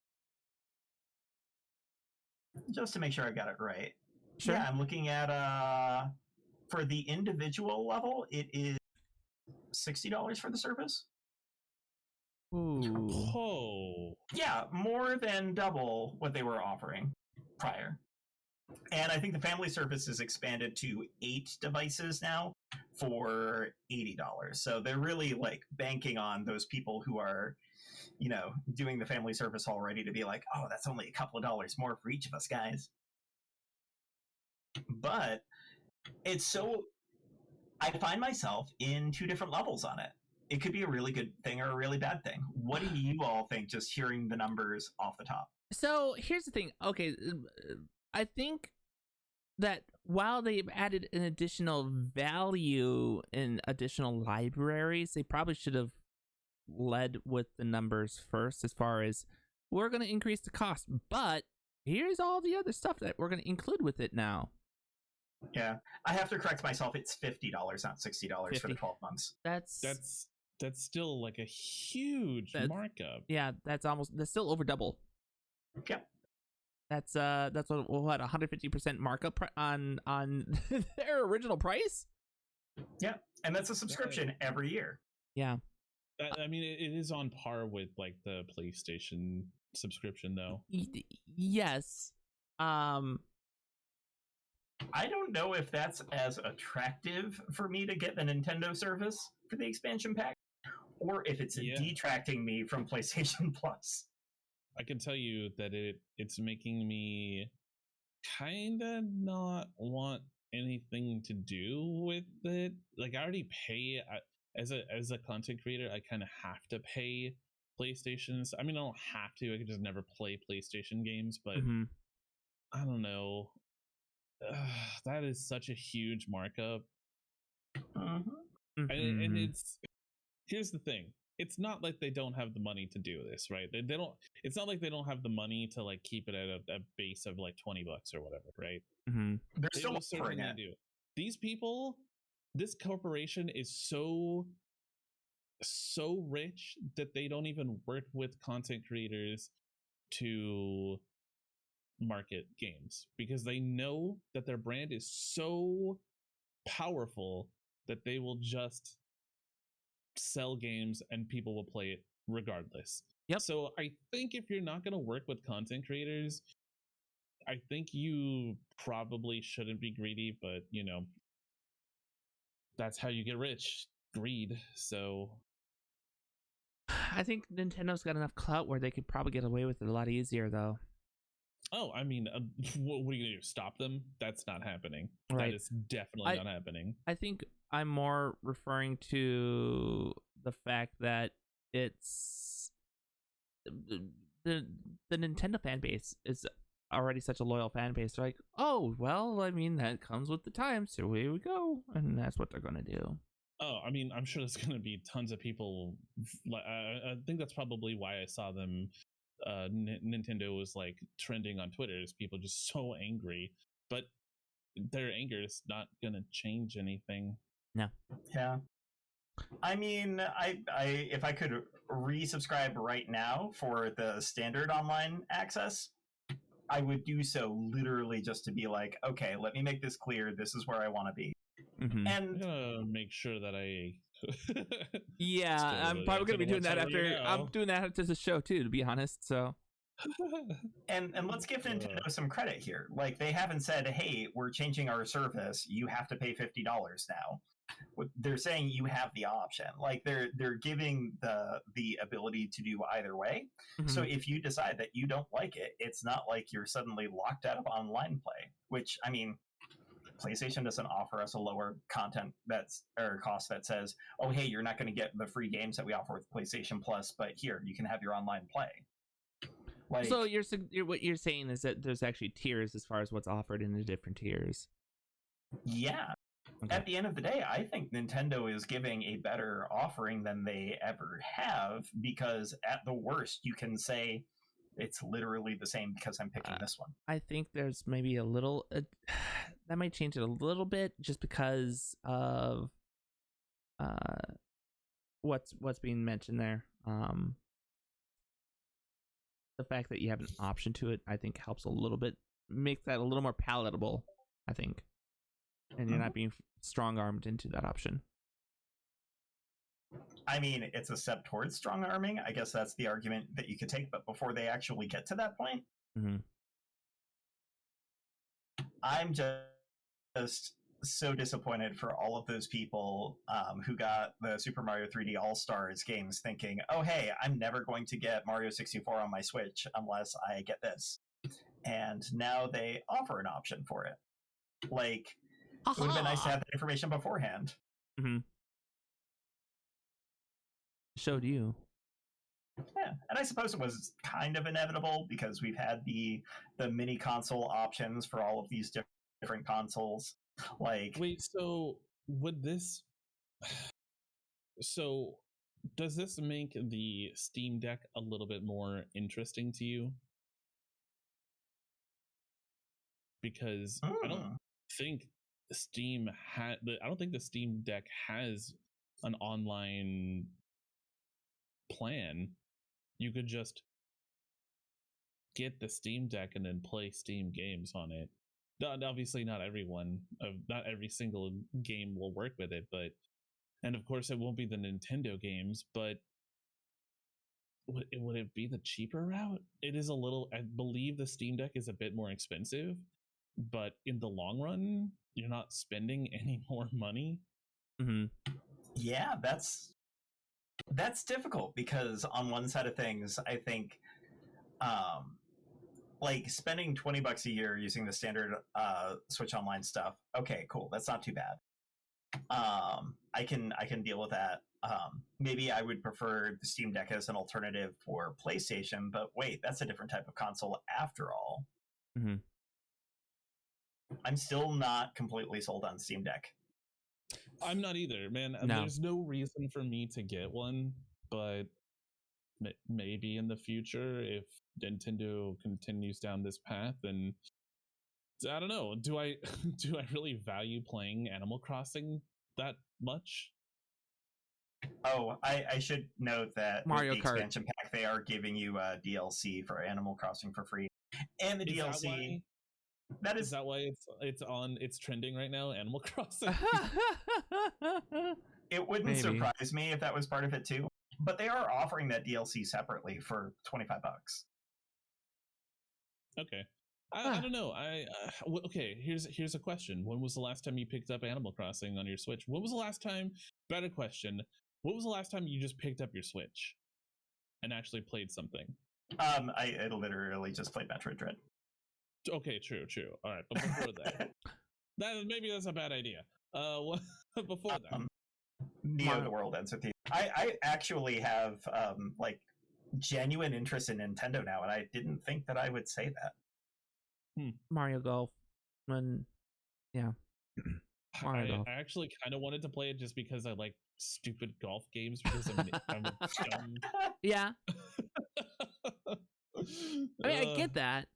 just to make sure I got it right. Sure. Yeah, I'm looking at for the individual level, it is $60 for the service. Ooh. Oh. Yeah, more than double what they were offering prior. And I think the family service is expanded to 8 devices now for $80. So they're really like banking on those people who are, you know, doing the family service already to be like, oh, that's only a couple of dollars more for each of us, guys. But it's so, I find myself in 2 different levels on it. It could be a really good thing or a really bad thing. What do you all think, just hearing the numbers off the top? So here's the thing. Okay, I think that while they've added an additional value in additional libraries, they probably should have led with the numbers first, as far as we're going to increase the cost, but here's all the other stuff that we're going to include with it now. Yeah, I have to correct myself. It's $50, not $60 for the 12 months. That's still like a huge markup. Yeah, that's still over double. Yep. That's what 150% markup on their original price. Yeah, and that's a subscription every year. Yeah. I mean, it is on par with like the PlayStation subscription, though. Yes. I don't know if that's as attractive for me to get the Nintendo service for the expansion pack, or if it's detracting me from PlayStation Plus. I can tell you that it's making me kind of not want anything to do with it. Like, I already pay as a content creator. I kind of have to pay PlayStations. I mean, I don't have to. I could just never play PlayStation games, but I don't know. That is such a huge markup. And it's, here's the thing. It's not like they don't have the money to do this, right? They don't. It's not like they don't have the money to like keep it at a base of like $20 or whatever, right? They're They still will certainly offering it. do. These people, this corporation is so rich that they don't even work with content creators to market games, because they know that their brand is so powerful that they will just sell games and people will play it regardless. Yep. So I think if you're not going to work with content creators, I think you probably shouldn't be greedy, but you know, that's how you get rich. Greed. So I think Nintendo's got enough clout where they could probably get away with it a lot easier, though. Oh, I mean, what are you gonna do? Stop them? That's not happening. Right. That is definitely not happening. I think I'm more referring to the fact that it's the Nintendo fan base is already such a loyal fan base. They're like, oh, well, I mean, that comes with the time, so here we go, and that's what they're gonna do. Oh, I mean, I'm sure there's gonna be tons of people. I think that's probably why I saw them. Nintendo was like trending on Twitter as people just so angry, but their anger is not gonna change anything. No. Yeah. I mean, I if I could resubscribe right now for the standard online access, I would do so literally just to be like, okay, let me make this clear. This is where I want to be. Mm-hmm. And I'm gonna make sure that I. Yeah, I'm probably gonna be doing that after. I'm doing that after the show too, to be honest. So. and let's give Nintendo some credit here. Like, they haven't said, "Hey, we're changing our service. You have to pay $50 now." They're saying you have the option. Like, they're giving the ability to do either way. So if you decide that you don't like it, it's not like you're suddenly locked out of online play. Which, I mean, PlayStation doesn't offer us a lower content cost that says, oh, hey, you're not going to get the free games that we offer with PlayStation Plus, but here, you can have your online play. Like, so what you're saying is that there's actually tiers as far as what's offered in the different tiers. Yeah. Okay. At the end of the day, I think Nintendo is giving a better offering than they ever have, because at the worst, you can say it's literally the same because I'm picking this one. I think there's maybe a little that might change it a little bit, just because of what's being mentioned there. The fact that you have an option to it, I think, helps a little bit, makes that a little more palatable, I think, and you're not being strong-armed into that option. I mean, it's a step towards strong arming. I guess that's the argument that you could take, but before they actually get to that point, I'm just so disappointed for all of those people who got the Super Mario 3D All-Stars games thinking, oh, hey, I'm never going to get Mario 64 on my Switch unless I get this. And now they offer an option for it. Like, it would have been nice to have that information beforehand. Showed you. Yeah, and I suppose it was kind of inevitable because we've had the mini console options for all of these different consoles. Like, wait, so would this? So, does this make the Steam Deck a little bit more interesting to you? Because I don't think Steam I don't think the Steam Deck has an online plan. You could just get the Steam Deck and then play Steam games on it. Obviously, not every single game will work with it, and of course, it won't be the Nintendo games. But would it be the cheaper route? It is a little. I believe the Steam Deck is a bit more expensive, but in the long run, you're not spending any more money. Yeah, that's difficult because on one side of things, I think, like spending $20 a year using the standard Switch Online stuff. Okay, cool. That's not too bad. I can deal with that. Maybe I would prefer the Steam Deck as an alternative for PlayStation, but wait, that's a different type of console after all. I'm still not completely sold on Steam Deck. I'm not either, man. No. There's no reason for me to get one, but maybe in the future, if Nintendo continues down this path, and I don't know, do I really value playing Animal Crossing that much? Oh, I should note that Mario with the Kart expansion pack, they are giving you a DLC for Animal Crossing for free, and the DLC. Is that why it's trending right now? Animal Crossing. It wouldn't surprise me if that was part of it too. But they are offering that DLC separately for $25. Okay, I don't know. Okay. Here's a question. When was the last time you picked up Animal Crossing on your Switch? When was the last time? Better question. When was the last time you just picked up your Switch and actually played something? I literally just played Metroid Dread. Okay, true. All right, but before that, maybe that's a bad idea. Before that, The World Ends With You. I actually have like genuine interest in Nintendo now, and I didn't think that I would say that. Mario Golf, Mario Golf. I actually kind of wanted to play it just because I like stupid golf games because I'm dumb. Yeah. I mean, I get that.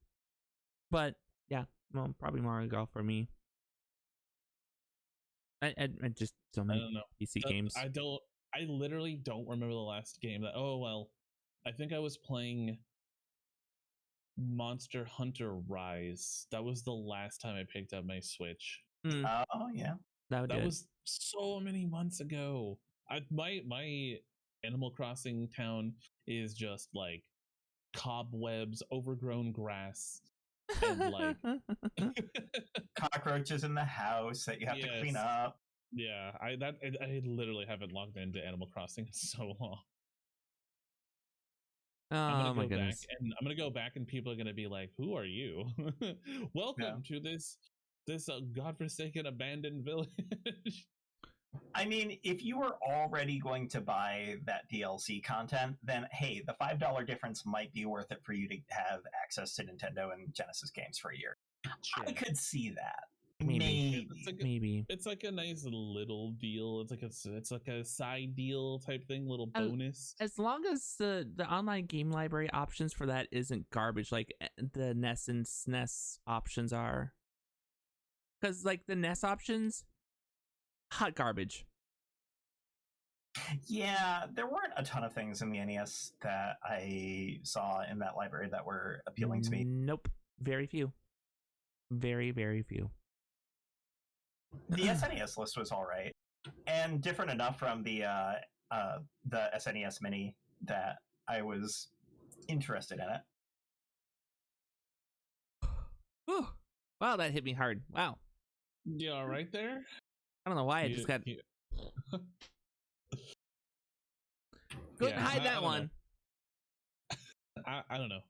But yeah, well, probably Mario Golf for me. I just so many PC games. I literally don't remember the last game that. Oh well, I think I was playing Monster Hunter Rise. That was the last time I picked up my Switch. Oh yeah, that was so many months ago. My Animal Crossing town is just like cobwebs, overgrown grass. And like cockroaches in the house that you have to clean up. Yeah, I literally haven't logged into Animal Crossing in so long. Oh my goodness! And I'm gonna go back, and people are gonna be like, "Who are you? Welcome to this godforsaken abandoned village." I mean, if you were already going to buy that DLC content, then hey, the $5 difference might be worth it for you to have access to Nintendo and Genesis games for a year. Sure. I could see that. Maybe. It's like a nice little deal. It's like a side deal type thing, little bonus. As long as the online game library options for that isn't garbage, like the NES and SNES options are. Because like the NES options, hot garbage. Yeah, there weren't a ton of things in the NES that I saw in that library that were appealing to me. Nope. Very few. Very, very few. The SNES list was all right, and different enough from the SNES Mini that I was interested in it. Whew. Wow, that hit me hard. Wow. You all right there? I don't know why I just got... Couldn't hide that one. I don't know.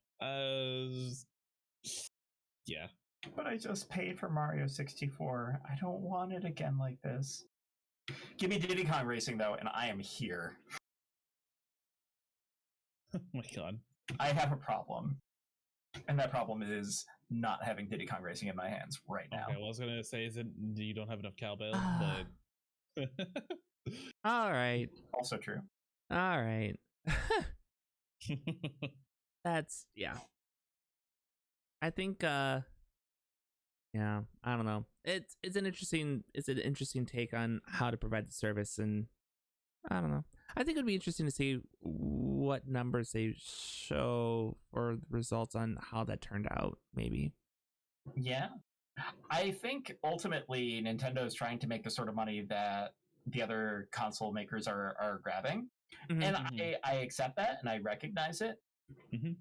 Yeah. But I just paid for Mario 64. I don't want it again like this. Give me Diddy Kong Racing, though, and I am here. Oh my god. I have a problem. And that problem is not having Diddy Kong Racing in my hands right now. Okay, well, I was going to say, is it you don't have enough cowbell, but... All right. Also true. All right. That's, yeah. I think, yeah, I don't know. It's an interesting take on how to provide the service, and I don't know. I think it'd be interesting to see what numbers they show for the results on how that turned out, maybe. Yeah. I think ultimately Nintendo is trying to make the sort of money that the other console makers are grabbing. Mm-hmm, and I accept that and I recognize it. Mm-hmm.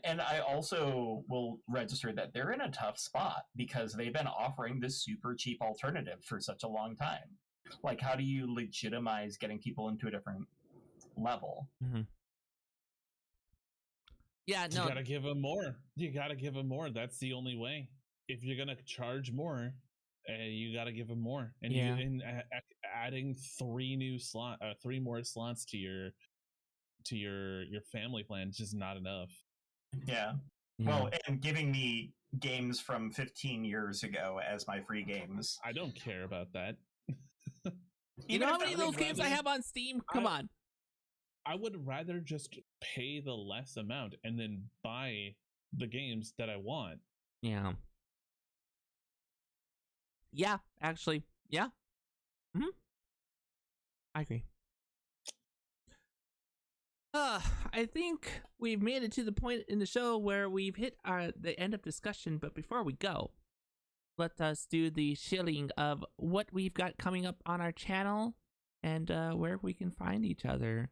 And I also will register that they're in a tough spot because they've been offering this super cheap alternative for such a long time. Like, how do you legitimize getting people into a different level? Mm-hmm. Yeah, no. You gotta give them more. That's the only way. If you're gonna charge more, you gotta give them more. And adding three more slots to your family plan is just not enough. Yeah. Well, and giving me games from 15 years ago as my free games. I don't care about that. You know how many of those games I have on Steam? Come on. I would rather just pay the less amount and then buy the games that I want. Yeah. Yeah, actually. Yeah. Mm-hmm. I agree. I think we've made it to the point in the show where we've hit the end of discussion, but before we go, let us do the shilling of what we've got coming up on our channel and where we can find each other.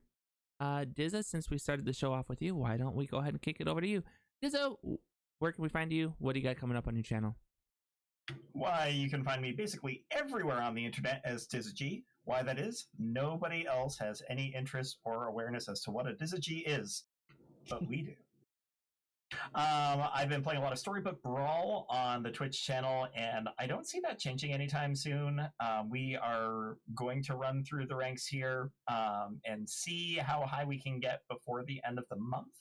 Dizzah, since we started the show off with you, why don't we go ahead and kick it over to you? Dizzah, where can we find you? What do you got coming up on your channel? Why, you can find me basically everywhere on the internet as DizzahGee. Why that is, nobody else has any interest or awareness as to what a DizzahGee is, but we do. I've been playing a lot of Storybook Brawl on the Twitch channel, and I don't see that changing anytime soon. We are going to run through the ranks here and see how high we can get before the end of the month.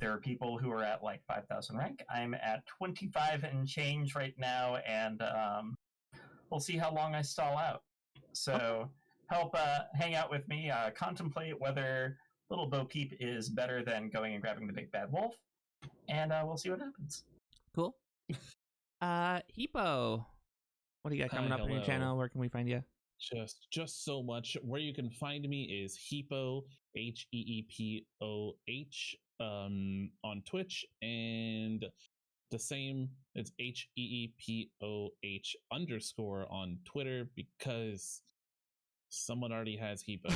There are people who are at like 5,000 rank. I'm at 25 and change right now, and we'll see how long I stall out. So help hang out with me, contemplate whether Little Bo Peep is better than going and grabbing the big bad wolf, and we'll see what happens. Cool. Heepoh, what do you got coming up on your channel? Where can we find you? Just so much. Where you can find me is Heepoh, Heepoh, on Twitch, and the same, it's HEEPOH _ on Twitter because someone already has Heepoh.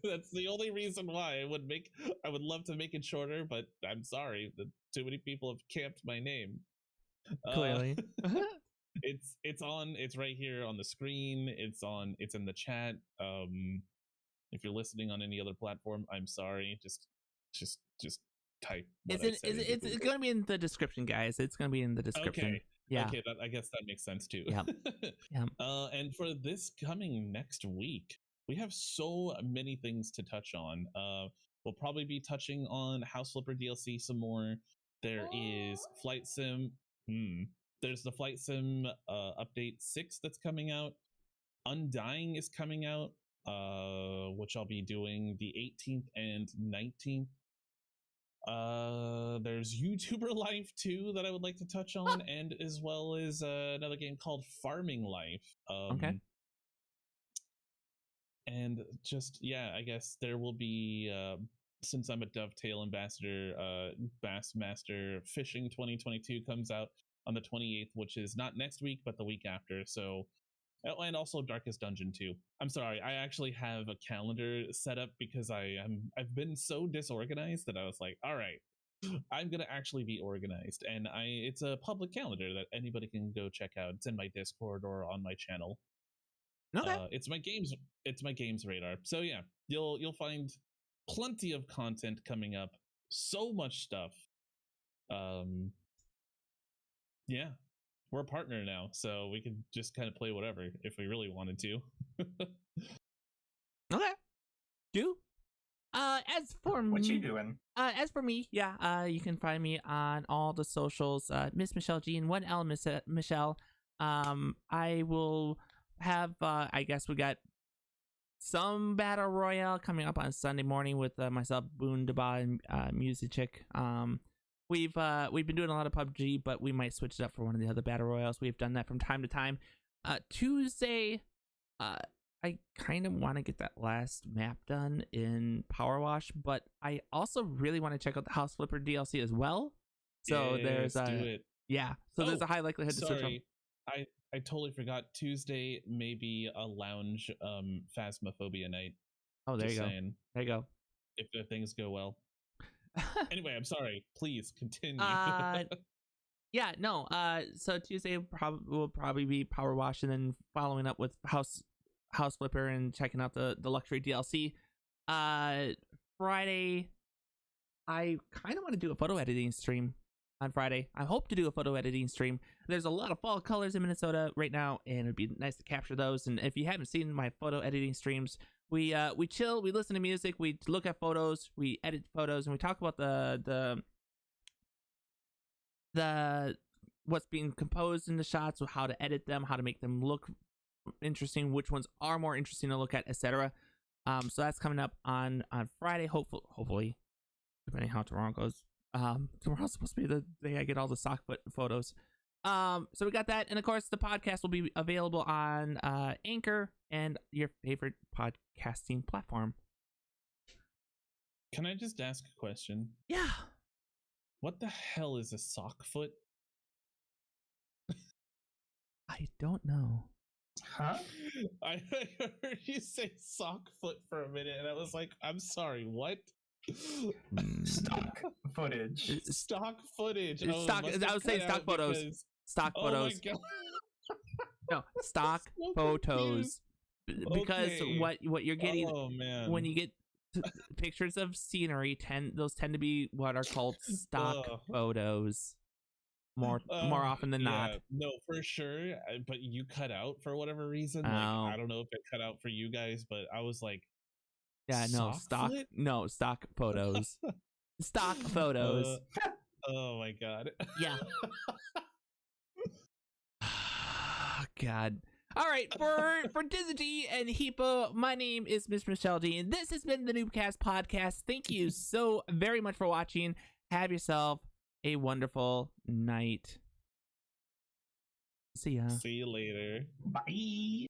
That's the only reason why. I would love to make it shorter, but I'm sorry, too many people have camped my name. Clearly. It's right here on the screen. It's in the chat. If you're listening on any other platform, I'm sorry. Just type. It's going to be in the description, guys. It's going to be in the description. Okay. Yeah. Okay. I guess that makes sense too. Yeah. Yeah. And for this coming next week, we have so many things to touch on. We'll probably be touching on House Flipper DLC some more. There is Flight Sim. There's the Flight Sim update 6 that's coming out. Undying is coming out, which I'll be doing the 18th and 19th. There's YouTuber Life 2 that I would like to touch on, and as well as another game called Farming Life. Okay. And just, yeah, I guess there will be, since I'm a Dovetail ambassador, Bassmaster Fishing 2022 comes out on the 28th, which is not next week, but the week after. So, and also Darkest Dungeon 2. I'm sorry, I actually have a calendar set up because I've been so disorganized that I was like, all right, I'm gonna actually be organized, and it's a public calendar that anybody can go check out. It's in my Discord or on my channel. Okay. It's my games radar. So yeah, you'll find plenty of content coming up. So much stuff. Yeah, we're a partner now, so we can just kind of play whatever if we really wanted to. Okay. Do. As for What you doing? As for me, yeah, you can find me on all the socials. MissMicheleJean, 1L Michelle. I will have. I guess we got some battle royale coming up on Sunday morning with myself, Boondaba, and MissMicheleJean. We've been doing a lot of PUBG, but we might switch it up for one of the other battle royales. We've done that from time to time. Tuesday, I kind of want to get that last map done in Power Wash, but I also really want to check out the House Flipper DLC as well. So yes, there's a there's a high likelihood to switch up. I totally forgot. Tuesday may be a lounge Phasmophobia night. Oh, there you go. There you go. If the things go well. Anyway, I'm sorry. Please continue. Yeah, no. So Tuesday will probably be Power Wash, and then following up with House Flipper and checking out the luxury DLC. Friday, I kind of want to do a photo editing stream on Friday. I hope to do a photo editing stream. There's a lot of fall colors in Minnesota right now, and it'd be nice to capture those. And if you haven't seen my photo editing streams, we chill, we listen to music, we look at photos, we edit photos, and we talk about the what's being composed in the shots, how to edit them, how to make them look interesting, which ones are more interesting to look at, etc. So that's coming up on Friday, hopefully, depending how tomorrow goes. Tomorrow's supposed to be the day I get all the stock photos. So we got that, and of course the podcast will be available on Anchor and your favorite podcasting platform. Can I just ask a question? Yeah. What the hell is a sock foot? I don't know. Huh? I heard you say sock foot for a minute, and I was like, I'm sorry, what? Stock footage. Stock footage. Oh, stock. I would say stock photos. Because... Stock photos. Oh my God. No, stock so photos. Because okay. what you're getting when you get pictures of scenery, those tend to be what are called stock photos. More often than not. No, for sure. But you cut out for whatever reason. Like, I don't know if it cut out for you guys, but I was like, yeah, no, stock photos. Stock photos. Oh my God. Yeah. God. All right, for DizzahGee and Heepoh, my name is MissMicheleJean, and this has been the Newbcast podcast. Thank you so very much for watching. Have yourself a wonderful night. See ya. See you later. Bye.